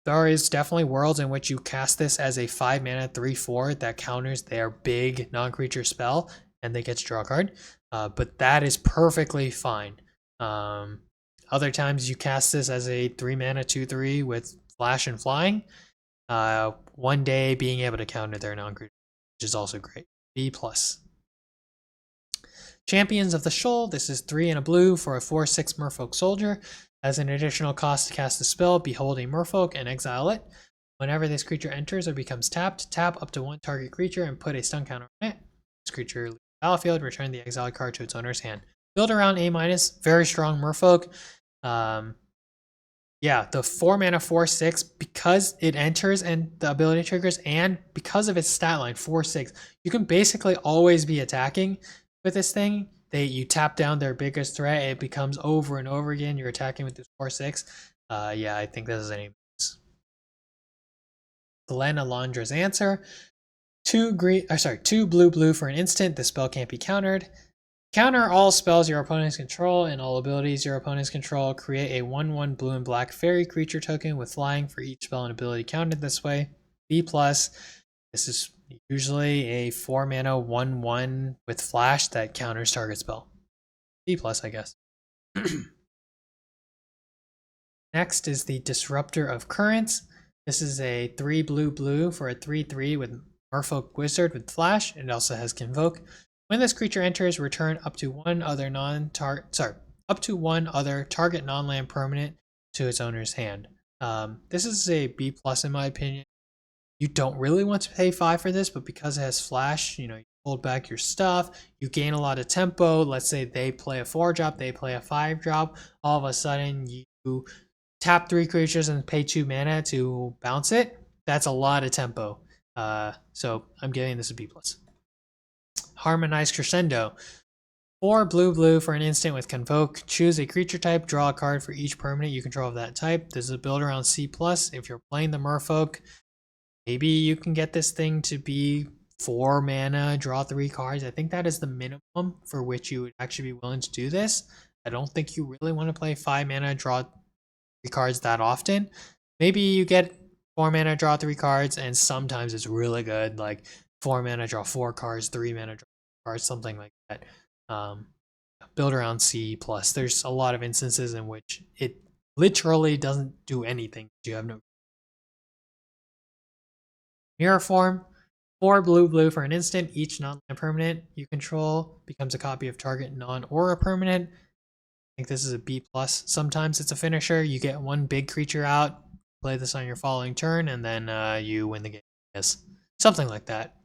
There is definitely worlds in which you cast this as a 5 mana 3/4 that counters their big non-creature spell and they get to draw a card. But that is perfectly fine. Other times you cast this as a 3 mana 2/3 with flash and flying. One day being able to counter their non-creature, which is also great. B+. Champions of the Shoal. This is 3 and a blue for a 4/6 merfolk soldier. As an additional cost to cast a spell, behold a merfolk and exile it. Whenever this creature enters or becomes tapped, tap up to 1 target creature and put a stun counter on it. This creature leaves the battlefield, return the exiled card to its owner's hand. Build around A-, very strong merfolk. Yeah, the 4 mana 4/6, because it enters and the ability triggers, and because of its stat line 4/6, you can basically always be attacking with this thing. You tap down their biggest threat, it becomes over and over again. You're attacking with this 4/6. Yeah, I think this is an A-. Glen Alondra's Answer. 2 blue for an instant. The spell can't be countered. Counter all spells your opponents control and all abilities your opponents control. Create a 1/1 blue and black fairy creature token with flying for each spell and ability counted this way. B+. This is usually a 4 mana 1/1 with flash that counters target spell. B+, I guess. Next is the Disruptor of Currents. This is a 3 blue for a 3/3 with Merfolk Wizard with flash. It also has Convoke. When this creature enters, return up to one other target non-land permanent to its owner's hand. This is a B plus in my opinion. You don't really want to pay 5 for this, but because it has flash, you hold back your stuff, you gain a lot of tempo. Let's say they play a 4 drop, they play a 5 drop. All of a sudden, you tap 3 creatures and pay 2 mana to bounce it. That's a lot of tempo. So I'm giving this a B plus. Harmonized Crescendo. 4 blue for an instant with Convoke. Choose a creature type, draw a card for each permanent you control of that type. This is a build around C+. If you're playing the Merfolk, maybe you can get this thing to be 4 mana, draw 3 cards. I think that is the minimum for which you would actually be willing to do this. I don't think you really want to play 5 mana, draw 3 cards that often. Maybe you get 4 mana, draw 3 cards, and sometimes it's really good, like 4 mana, draw 4 cards, 3 mana, draw cards, something like that. Build around C+. There's a lot of instances in which it literally doesn't do anything. You have no mirror form. 4 blue for an instant. Each non-land permanent you control becomes a copy of target non-aura permanent. I think this is a B+. Sometimes it's a finisher. You get 1 big creature out, play this on your following turn, and then you win the game. Yes, something like that.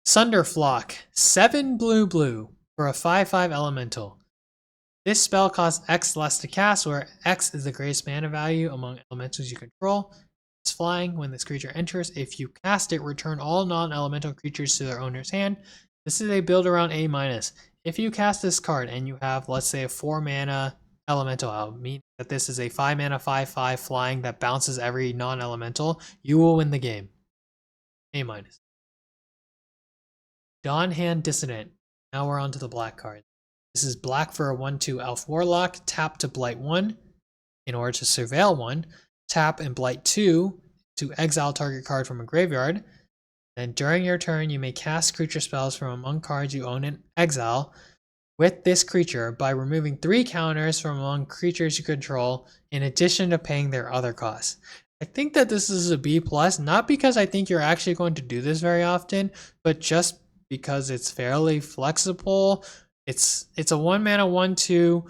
Sunderflock. 7 blue for a 5/5 elemental. This spell costs X less to cast, where X is the greatest mana value among elementals you control. It's flying. When this creature enters, if you cast it, return all non-elemental creatures to their owner's hand. This is a build around A-. If you cast this card and you have, let's say, a 4 mana elemental out, meaning that this is a 5 mana 5/5 flying that bounces every non-elemental, you will win the game. A-. Dawnhand Dissonant. Now we're on to the black card. This is black for a 1/2 Elf Warlock. Tap to Blight 1 in order to Surveil 1. Tap and Blight 2 to exile target card from a graveyard. Then during your turn, you may cast creature spells from among cards you own in exile with this creature by removing 3 counters from among creatures you control in addition to paying their other costs. I think that this is a B+, not because I think you're actually going to do this very often, but just because it's fairly flexible. It's a 1 mana 1/2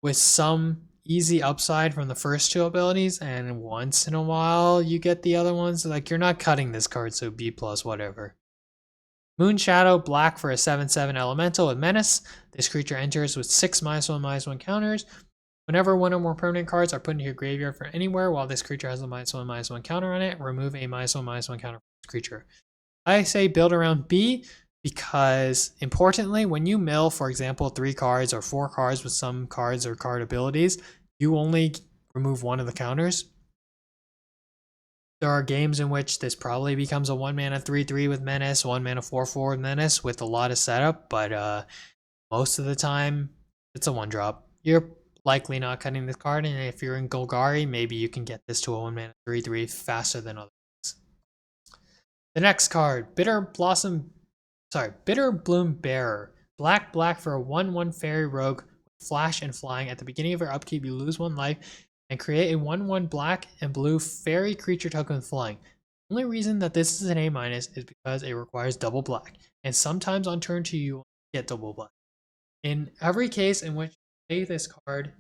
with some easy upside from the first 2 abilities, and once in a while you get the other ones. Like, you're not cutting this card, so B+, whatever. Moonshadow, black for a 7/7 elemental with menace. This creature enters with 6 -1/-1 counters. Whenever 1 or more permanent cards are put into your graveyard from anywhere while this creature has a -1/-1 counter on it, remove a -1/-1 counter from this creature. I say build around B because, importantly, when you mill, for example, 3 cards or 4 cards with some cards or card abilities, you only remove 1 of the counters. There are games in which this probably becomes a 1 mana 3/3 with menace, 1 mana 4/4 with menace with a lot of setup, but most of the time it's a 1 drop. You're likely not cutting this card, and if you're in Golgari, maybe you can get this to a 1 mana 3/3 faster than others. The next card, Bitter Bloom Bearer. Black for a 1/1 fairy rogue with flash and flying. At the beginning of your upkeep, you lose 1 life and create a 1/1 black and blue fairy creature token with flying. The only reason that this is an A- is because it requires double black, and sometimes on turn 2 you get double black. In every case in which you play this card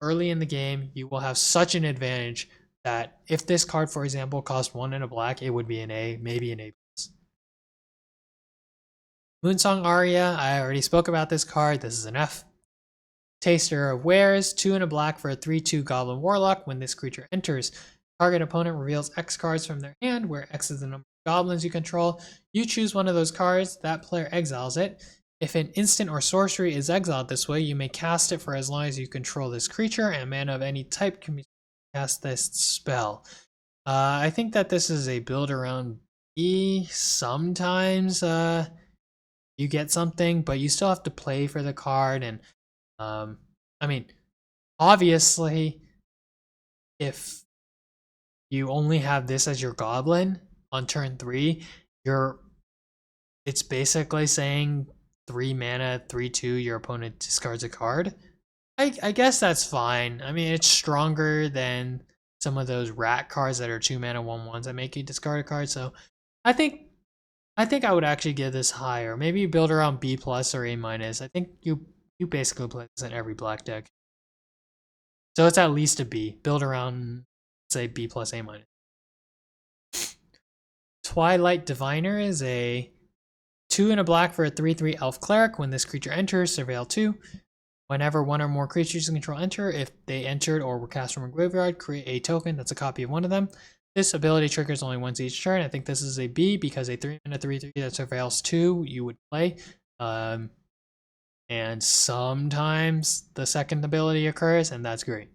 early in the game, you will have such an advantage that if this card, for example, cost 1 and a black, it would be an A, maybe an A+. Moonsong Aria, I already spoke about this card. This is an F. Taster of Wares, 2 and a black for a 3/2 Goblin Warlock. When this creature enters, target opponent reveals X cards from their hand, where X is the number of goblins you control. You choose one of those cards, that player exiles it. If an instant or sorcery is exiled this way, you may cast it for as long as you control this creature, and mana of any type can be cast this spell. I think that this is a build around B. Sometimes you get something, but you still have to play for the card. And I mean, obviously, if you only have this as your goblin on turn 3, it's basically saying 3 mana 3/2 your opponent discards a card. I guess that's fine. I mean, it's stronger than some of those rat cards that are 2 mana 1/1s that make you discard a card. So I think I think I would actually give this higher. Maybe build around B plus or A minus. I think you basically play this in every black deck. So it's at least a B. Build around, say, B plus A minus. Twilight Diviner is a 2 and a black for a 3/3 elf cleric. When this creature enters, surveil 2. Whenever one or more creatures you control enter, if they entered or were cast from a graveyard, create a token that's a copy of one of them. This ability triggers only once each turn. I think this is a B because a 3 and a 3/3 that surveils 2 you would play. And sometimes the second ability occurs, and that's great.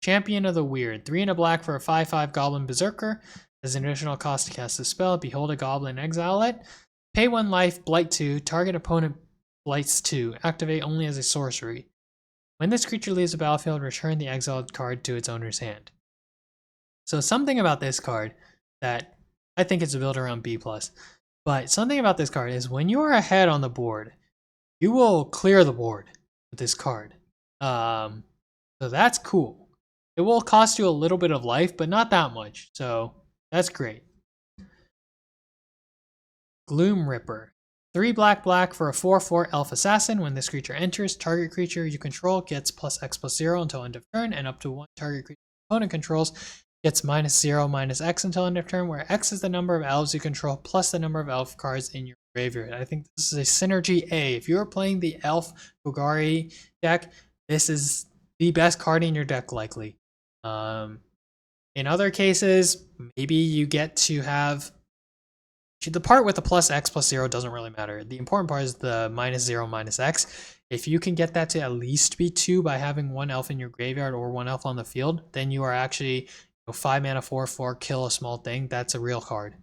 Champion of the Weird. 3 and a black for a 5/5 Goblin Berserker. As an additional cost to cast a spell, behold a goblin, exile it. Pay 1 life, blight 2, target opponent blights 2. Activate only as a sorcery. When this creature leaves the battlefield, return the exiled card to its owner's hand. So something about this card that I think it's a build around B+. But something about this card is when you are ahead on the board, you will clear the board with this card. So that's cool. It will cost you a little bit of life, but not that much. So that's great. Gloom Ripper. 3 black for a 4/4 elf assassin. When this creature enters, target creature you control gets +X/+0 until end of turn, and up to 1 target creature opponent controls gets -0/-X until end of turn, where X is the number of elves you control plus the number of elf cards in your graveyard. I think this is a synergy A. If you're playing the elf Golgari deck, this is the best card in your deck likely. In other cases, maybe you get to have the part with the +X/+0 doesn't really matter. The important part is the -0/-X. If you can get that to at least be 2 by having 1 elf in your graveyard or 1 elf on the field, then you are actually 5 mana 4/4 kill a small thing. That's a real card.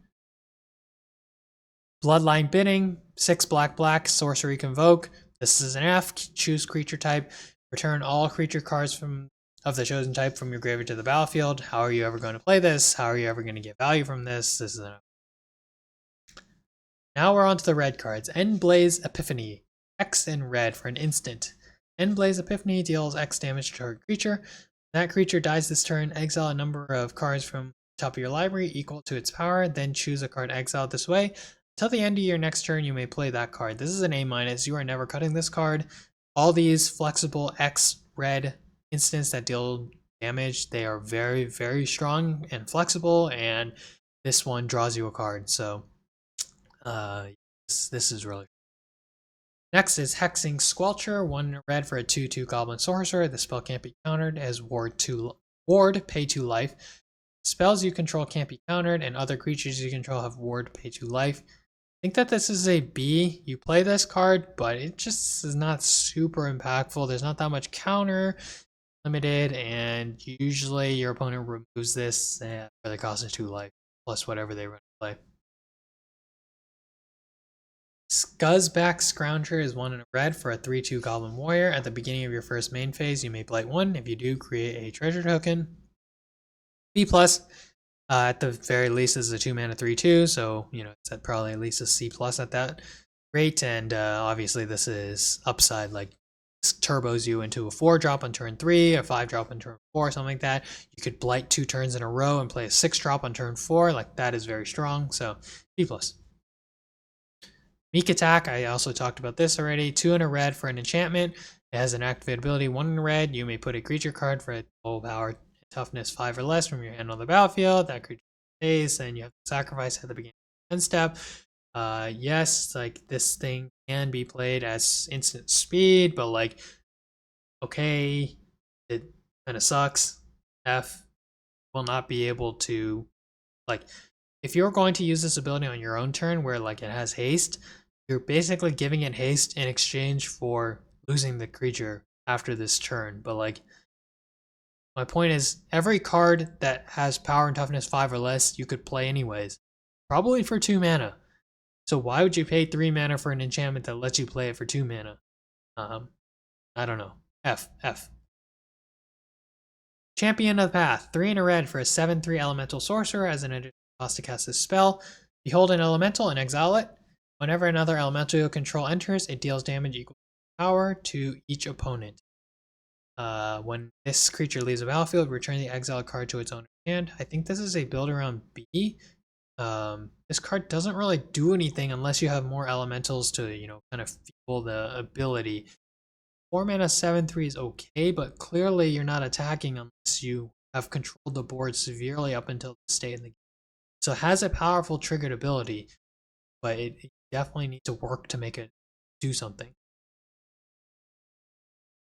Bloodline Bidding. 6 black sorcery convoke. This is an F. Choose creature type. Return all creature cards of the chosen type from your graveyard to the battlefield. How are you ever going to play this? How are you ever going to get value from this? This is an F. Now we're on to the red cards. Endblaze Epiphany. X in red for an instant. Endblaze Epiphany deals X damage to target creature. That creature dies this turn. Exile a number of cards from the top of your library equal to its power. Then choose a card exiled this way. Until the end of your next turn, you may play that card. This is an A-. You are never cutting this card. All these flexible X red instants that deal damage, they are very, very strong and flexible, and this one draws you a card. So this is really. Next is Hexing Squelcher, 1 red for a 2/2 Goblin Sorcerer. The spell can't be countered as ward, pay 2 life. Spells you control can't be countered, and other creatures you control have ward, pay 2 life. I think that this is a B. You play this card, but it just is not super impactful. There's not that much counter, limited, and usually your opponent removes this for the cost of 2 life, plus whatever they run to play. Scuzzback Scrounger is 1 in a red for a 3/2 Goblin Warrior. At the beginning of your first main phase, you may blight 1. If you do, create a treasure token. B+. At the very least, this is a 2 mana 3/2, so it's at probably at least a C+ at that rate. And obviously, this is upside, like turbos you into a 4-drop on turn 3, a 5-drop on turn 4, something like that. You could blight 2 turns in a row and play a 6-drop on turn 4. Like, that is very strong. So B+. Meek Attack, I also talked about this already. 2 in a red for an enchantment. It has an activate ability, 1 in red. You may put a creature card for a full power toughness 5 or less from your hand on the battlefield. That creature stays, and you have to sacrifice at the beginning of the end step. Yes, like this thing can be played as instant speed, but like, okay, it kind of sucks. F will not be able to, like, if you're going to use this ability on your own turn where like it has haste, you're basically giving it haste in exchange for losing the creature after this turn. But like, my point is, every card that has power and toughness 5 or less, you could play anyways. Probably for 2 mana. So why would you pay 3 mana for an enchantment that lets you play it for 2 mana? I don't know. F. Champion of the Path. 3 in a red for a 7/3 Elemental Sorcerer. As an additional cost to cast this spell, behold an elemental and exile it. Whenever another elemental you control enters, it deals damage equal to power to each opponent. When this creature leaves the battlefield, return the exiled card to its owner's hand. I think this is a build around B. This card doesn't really do anything unless you have more elementals to, kind of fuel the ability. 4 mana 7/3 is okay, but clearly you're not attacking unless you have controlled the board severely up until the state in the game. So it has a powerful triggered ability, but it definitely needs to work to make it do something.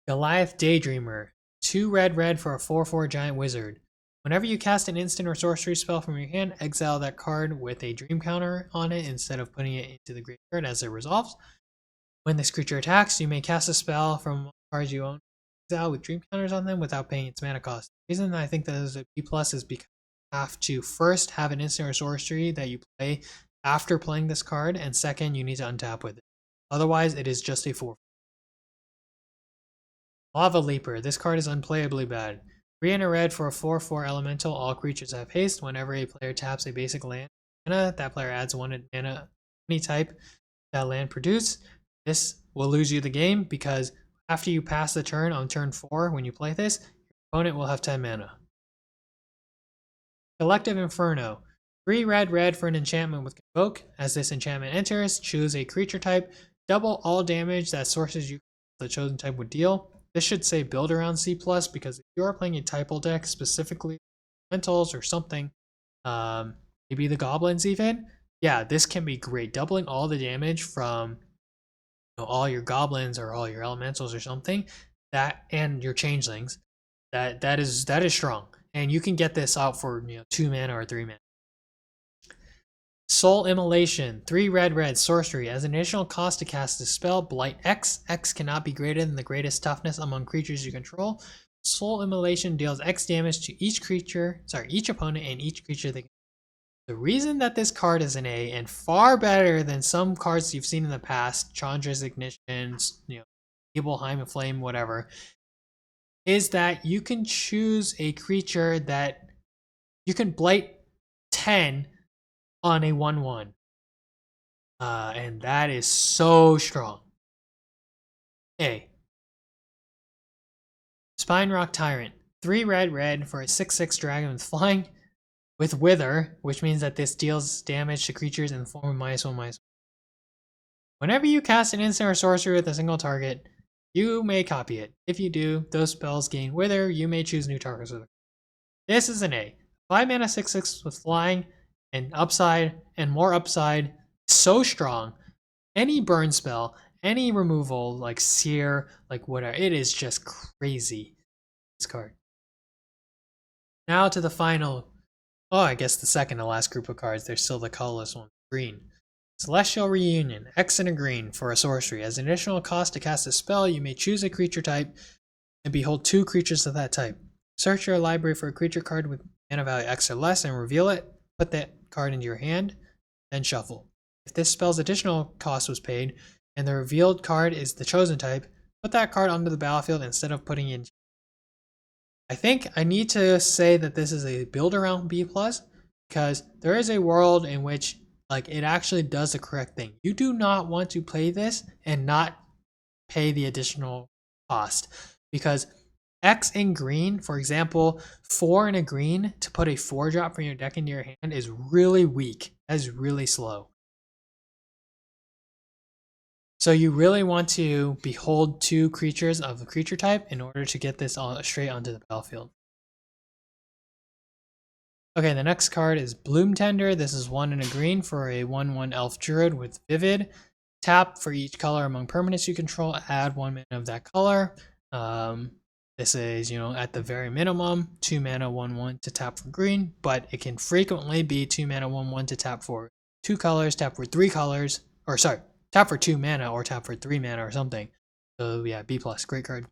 Goliath Daydreamer. 2 red for a 4/4 giant wizard. Whenever you cast an instant or sorcery spell from your hand, exile that card with a dream counter on it instead of putting it into the graveyard as it resolves. When this creature attacks, you may cast a spell from cards you own exile with dream counters on them without paying its mana cost. The reason I think that is a B+ is because you have to first have an instant or sorcery that you play after playing this card, and second, you need to untap with it. Otherwise, it is just a 4. Lava Leaper. This card is unplayably bad. 3 and a red for a 4/4 elemental. All creatures have haste. Whenever a player taps a basic land, that player adds 1 mana any type that land produce. This will lose you the game because after you pass the turn on turn 4, when you play this, your opponent will have 10 mana. Collective Inferno. 3 red for an enchantment with Convoke. As this enchantment enters, choose a creature type. Double all damage that sources you the chosen type would deal. This should say build around C+, because if you are playing a typal deck, specifically elementals or something, maybe the goblins even, yeah, this can be great. Doubling all the damage from all your goblins or all your elementals or something, that and your changelings, that is strong. And you can get this out for 2 mana or 3 mana. Soul Immolation. 3 red sorcery. As an additional cost to cast this spell, Blight X. X cannot be greater than the greatest toughness among creatures you control. Soul Immolation deals X damage to each opponent and each creature they control. The reason that this card is an A and far better than some cards you've seen in the past, Chandra's Ignitions, Nibelheim and Flame, whatever, is that you can choose a creature that you can Blight 10 on a 1/1. And that is so strong. A. Spinerock Tyrant. 3 red for a 6/6 dragon with flying with Wither, which means that this deals damage to creatures in the form of -1/-1. Whenever you cast an instant or sorcery with a single target, you may copy it. If you do, those spells gain Wither. You may choose new targets with it. This is an A. 5 mana 6/6 with flying and upside and more upside. So strong. Any burn spell, any removal, like Seer, like whatever, it is just crazy. This card. Now to the final, I guess the second to last group of cards. There's still the colorless one, green. Celestial Reunion, X and a green for a sorcery. As an additional cost to cast a spell, you may choose a creature type and behold 2 creatures of that type. Search your library for a creature card with mana value X or less and reveal it. Put that card into your hand, then shuffle. If this spell's additional cost was paid and the revealed card is the chosen type, put that card onto the battlefield instead of putting it in. I think I need to say that this is a build around B+, because there is a world in which it actually does the correct thing. You do not want to play this and not pay the additional cost, because X in green, for example, 4 in a green to put a 4-drop from your deck into your hand is really weak. That is really slow. So you really want to behold 2 creatures of the creature type in order to get this straight onto the battlefield. Okay, the next card is Bloom Tender. This is 1 in a green for a 1/1 elf druid with Vivid. Tap for each color among permanents you control. Add 1 mana of that color. This is, at the very minimum, 2 mana 1/1 to tap for green, but it can frequently be 2 mana 1/1 to tap for 2 colors, tap for 3 colors, or sorry, tap for 2 mana or tap for 3 mana or something. So yeah, B+, great card.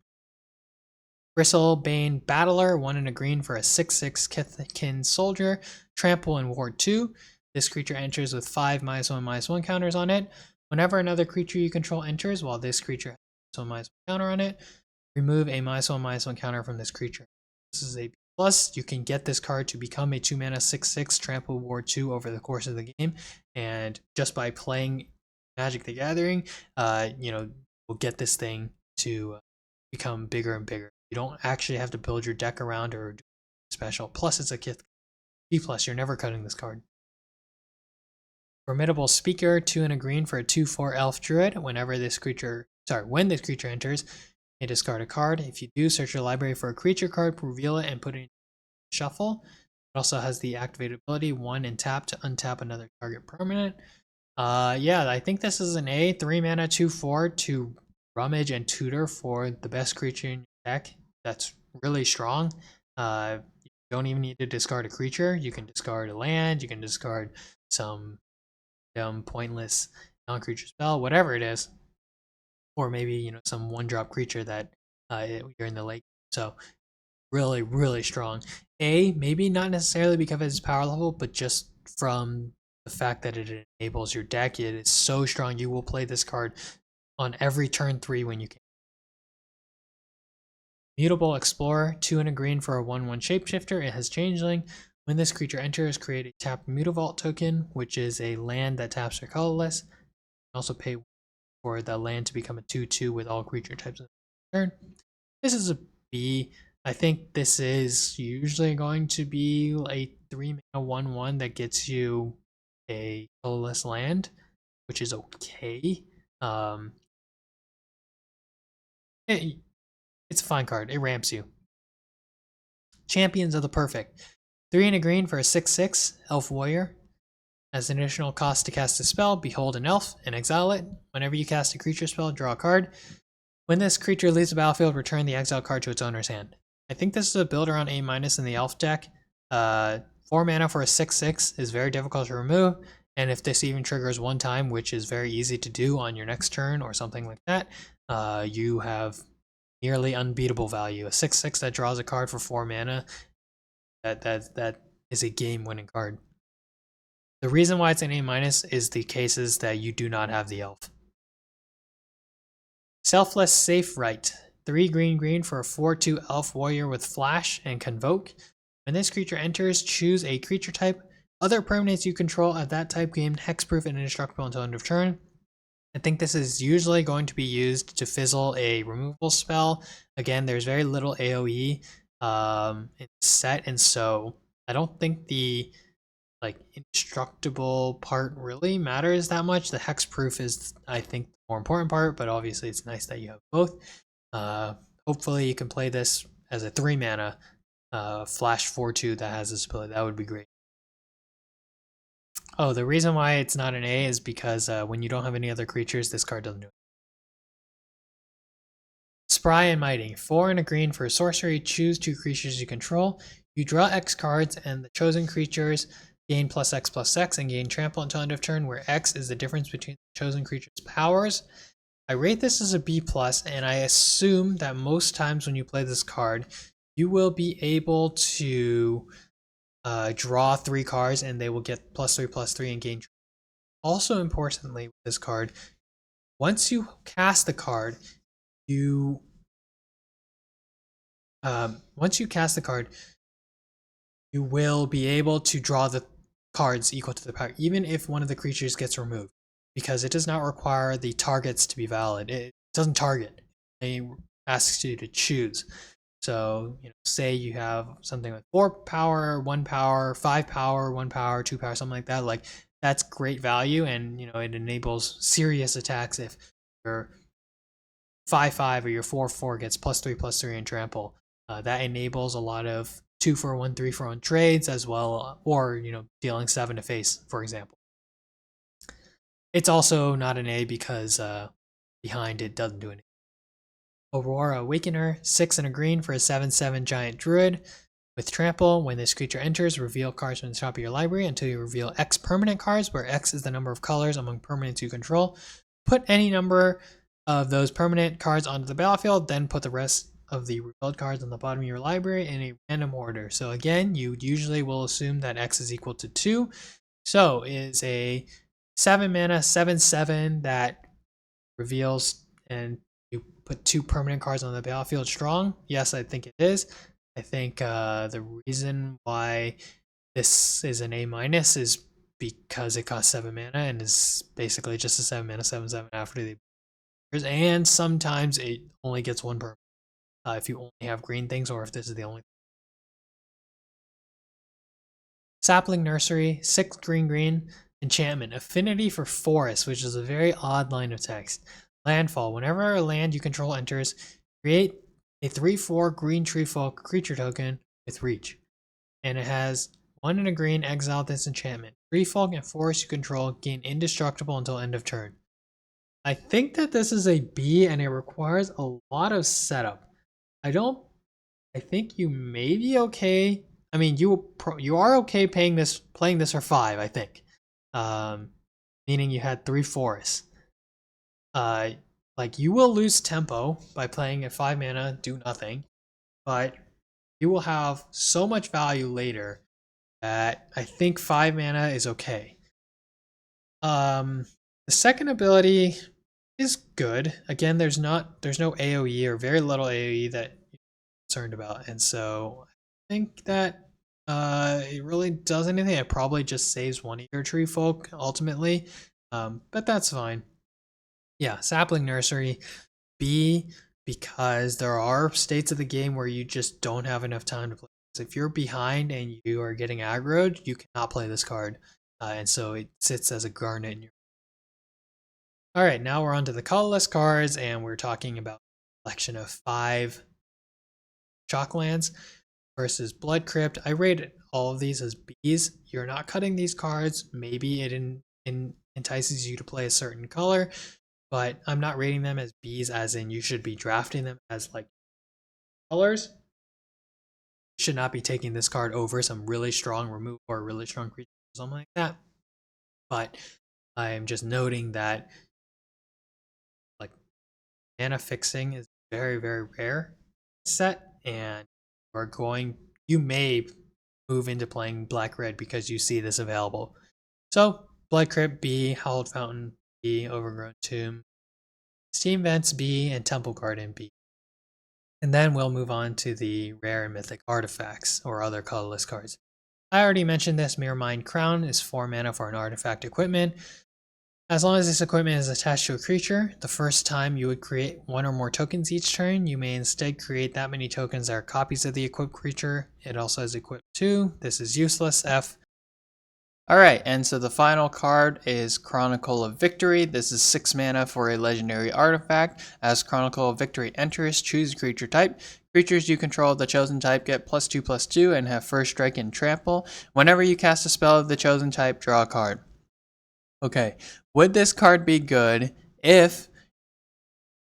Bristlebane Battler, 1 in a green for a 6/6 Kithkin Soldier, Trample and Ward 2. This creature enters with 5 -1/-1 counters on it. Whenever another creature you control enters while this creature has a -1/-1 counter on it, remove a -1/-1 counter from this creature. This is a plus. You can get this card to become a 2 mana 6/6 Trample Ward 2 over the course of the game, and just by playing Magic the Gathering, we'll get this thing to become bigger and bigger. You don't actually have to build your deck around or do special. Plus, it's a Kith B+. You're never cutting this card. Formidable Speaker, 2 and a green for a 2/4 elf druid. When this creature enters, you discard a card. If you do, search your library for a creature card, reveal it, and put it in shuffle. It also has the activated ability 1 and tap to untap another target permanent. Yeah, I think this is an A. 3 mana, 2/4 to rummage and tutor for the best creature in your deck. That's really strong. You don't even need to discard a creature. You can discard a land. You can discard some dumb, pointless non-creature spell, whatever it is, or maybe some one-drop creature that you're in the late. So really, really strong. Maybe not necessarily because of its power level, but just from the fact that it enables your deck. It is so strong. You will play this card on every turn 3 when you can. Mutable Explorer, 2 and a green for a 1/1 shapeshifter. It has changeling. When this creature enters, create a tapped Mutavault token, which is a land that taps for colorless. You can also pay for the land to become a 2/2 with all creature types on turn. This is a B. I think this is usually going to be a 3 mana 1/1 that gets you a colorless land, which is okay. It's a fine card. It ramps you. Champions of the Perfect. 3 and a green for a 6/6 elf warrior. As an additional cost to cast a spell, behold an elf and exile it. Whenever you cast a creature spell, draw a card. When this creature leaves the battlefield, return the exile card to its owner's hand. I think this is a build around A- in the elf deck. 4 mana for a 6/6 is very difficult to remove, and if this even triggers one time, which is very easy to do on your next turn or something like that, you have nearly unbeatable value. A 6/6 that draws a card for 4 mana, that is a game-winning card. The reason why it's an A- is the cases that you do not have the elf. Selfless Safe Right. 3 green for a 4/2 elf warrior with flash and convoke. When this creature enters, choose a creature type. Other permanents you control of that type gain hexproof and indestructible until end of turn. I think this is usually going to be used to fizzle a removal spell. Again, there's very little AoE in the set, and so I don't think the indestructible part really matters that much. The hexproof is, I think, the more important part, but obviously it's nice that you have both. Hopefully you can play this as a 3 mana flash 4/2 that has this ability. That would be great. Oh, the reason why it's not an A is because when you don't have any other creatures, this card doesn't do it. Spry and Mighty. 4 and a green for a sorcery. Choose 2 creatures you control. You draw X cards, and the chosen creatures gain +X/+X and gain trample until end of turn, where X is the difference between the chosen creature's powers. I rate this as a B+, and I assume that most times when you play this card, you will be able to draw 3 cards, and they will get +3/+3 and gain. Also importantly with this card, once you cast the card, you will be able to draw the cards equal to the power, even if one of the creatures gets removed, because it does not require the targets to be valid. It doesn't target. It asks you to choose. So, say you have something like 4 power, 1 power, 5 power, 1 power, 2 power, something like that. Like, that's great value, and it enables serious attacks if your 5/5 or your 4/4 gets +3/+3 and trample. That enables a lot of 2-for-1, 3-for-1 trades as well, or dealing 7 to face, for example. It's also not an A because behind it doesn't do anything. Aurora Awakener, 6 and a green for a 7/7 giant druid with trample. When this creature enters, reveal cards from the top of your library until you reveal X permanent cards, where X is the number of colors among permanents you control. Put any number of those permanent cards onto the battlefield, then put the rest of the revealed cards on the bottom of your library in a random order. So again, you usually will assume that X is equal to 2. So is a 7 mana 7/7 that reveals and you put 2 permanent cards on the battlefield strong? Yes, I think it is. I think the reason why this is an A- is because it costs 7 mana and is basically just a 7 mana 7/7 after the and sometimes it only gets 1 permanent if you only have green things, or if this is the only. Sapling Nursery, 6 green. Enchantment, affinity for forest, which is a very odd line of text. Landfall, whenever a land you control enters, create a 3/4 green tree folk creature token with reach. And it has 1 and a green, exile this enchantment. Tree folk and forest you control gain indestructible until end of turn. I think that this is a B and it requires a lot of setup. I think you may be okay. I mean, you are okay playing this for 5, I think. Meaning you had 3 forests. Like you will lose tempo by playing at 5 mana, do nothing, but you will have so much value later that I think 5 mana is okay. The second ability is good. Again, there's no AoE or very little AoE that you're concerned about, and so I think that it really does anything. It probably just saves one of your tree folk ultimately, but that's fine. Yeah, sapling nursery B, because there are states of the game where you just don't have enough time to play. So if you're behind and you are getting aggroed, you cannot play this card, and so it sits as a garnet in your. All right, now we're on to the colorless cards, and we're talking about a collection of 5 Shocklands versus Blood Crypt. I rated all of these as Bs. You're not cutting these cards. Maybe it entices you to play a certain color, but I'm not rating them as Bs, as in you should be drafting them as like colors. You should not be taking this card over some really strong remove or really strong creature or something like that. But I'm just noting that like mana fixing is very, very rare set, and you may move into playing black red because you see this available. So Blood Crypt B, Hallowed Fountain B, Overgrown Tomb, Steam Vents B, and Temple Garden B. And then we'll move on to the rare and mythic artifacts or other colorless cards. I already mentioned this. Mirror Mind Crown is 4 mana for an artifact equipment. As long as this equipment is attached to a creature, the first time you would create 1 or more tokens each turn, you may instead create that many tokens that are copies of the equipped creature. It also has equipped 2. This is useless, F. Alright, and so the final card is Chronicle of Victory. This is 6 mana for a legendary artifact. As Chronicle of Victory enters, choose creature type. Creatures you control of the chosen type get +2/+2 and have first strike and trample. Whenever you cast a spell of the chosen type, draw a card. Okay, would this card be good if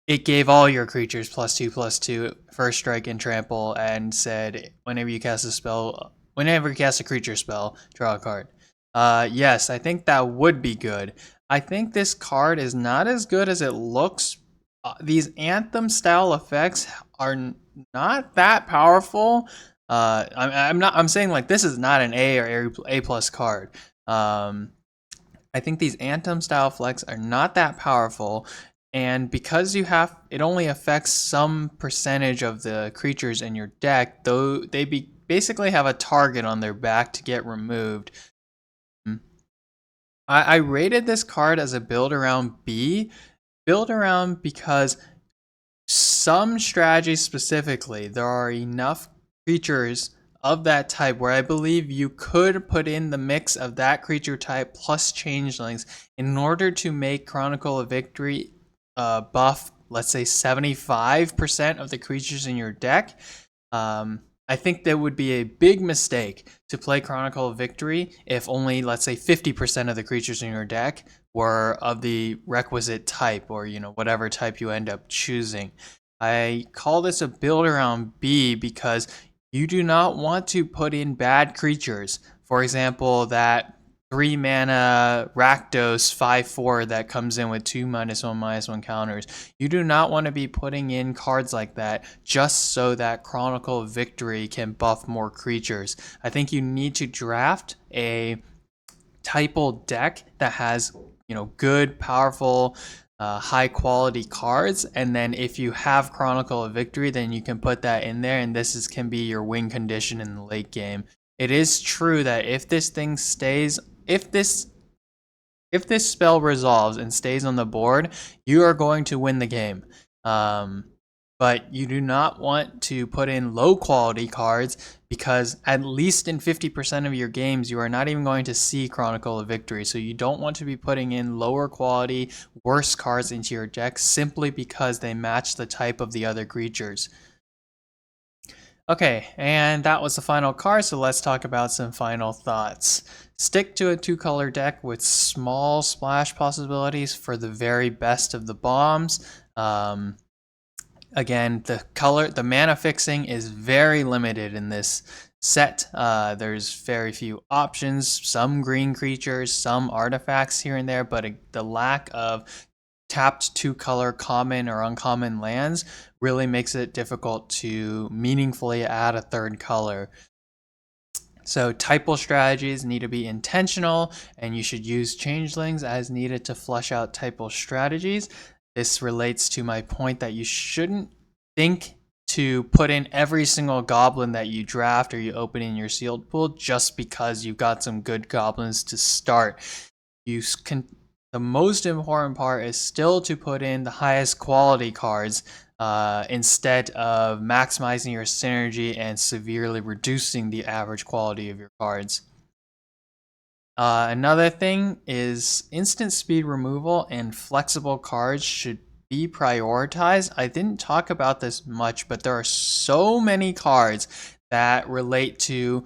it gave all your creatures +2/+2, first strike and trample, and said whenever you cast a creature spell, draw a card? Yes, I think that would be good. I think this card is not as good as it looks. These Anthem style effects are not that powerful. I'm saying like this is not an A or A plus card. I think these Anthem style flex are not that powerful, and because it only affects some percentage of the creatures in your deck, though they basically have a target on their back to get removed. I rated this card as a build around B. Build around because some strategies specifically, there are enough creatures of that type where I believe you could put in the mix of that creature type plus changelings in order to make Chronicle of Victory buff, let's say 75% of the creatures in your deck. I think that would be a big mistake to play Chronicle of Victory if only, let's say, 50% of the creatures in your deck were of the requisite type, or whatever type you end up choosing. I call this a build around B because you do not want to put in bad creatures. For example, that 3 mana Rakdos 5/4 that comes in with 2 -1/-1 counters. You do not want to be putting in cards like that just so that Chronicle of Victory can buff more creatures. I think you need to draft a typal deck that has good, powerful, high quality cards, and then if you have Chronicle of Victory, then you can put that in there, and this can be your win condition in the late game. It is true that if this spell resolves and stays on the board, you are going to win the game. but you do not want to put in low quality cards because at least in 50% of your games, you are not even going to see Chronicle of Victory. So you don't want to be putting in lower quality, worse cards into your deck simply because they match the type of the other creatures. Okay, and that was the final card, so let's talk about some final thoughts. Stick to a 2-color deck with small splash possibilities for the very best of the bombs. Again, the mana fixing is very limited in this set. There's very few options, some green creatures, some artifacts here and there, but the lack of tapped 2-color common or uncommon lands really makes it difficult to meaningfully add a third color. So typal strategies need to be intentional, and you should use changelings as needed to flesh out typal strategies. This relates to my point that you shouldn't think to put in every single goblin that you draft or you open in your sealed pool just because you've got some good goblins to start. The most important part is still to put in the highest quality cards instead of maximizing your synergy and severely reducing the average quality of your cards. Another thing is instant speed removal and flexible cards should be prioritized. I didn't talk about this much, but there are so many cards that relate to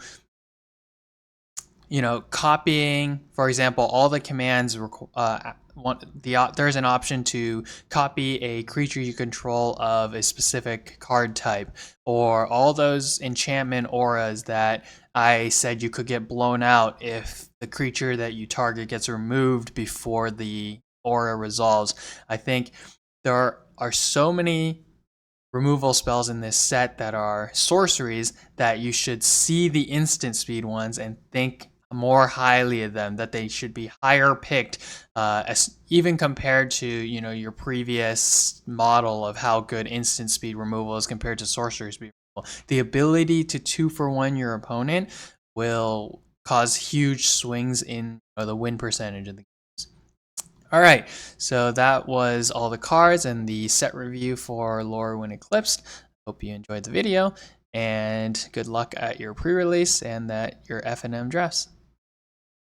copying, for example, all the commands. There's an option to copy a creature you control of a specific card type, or all those enchantment auras that I said you could get blown out if the creature that you target gets removed before the aura resolves. I think there are so many removal spells in this set that are sorceries that you should see the instant speed ones and think more highly of them, that they should be higher picked, even compared to your previous model of how good instant speed removal is compared to sorcery speed removal. The ability to 2-for-1 your opponent will cause huge swings in the win percentage of the games. All right, so that was all the cards and the set review for Lorwyn Eclipsed. Hope you enjoyed the video, and good luck at your pre-release and at your F&M drafts.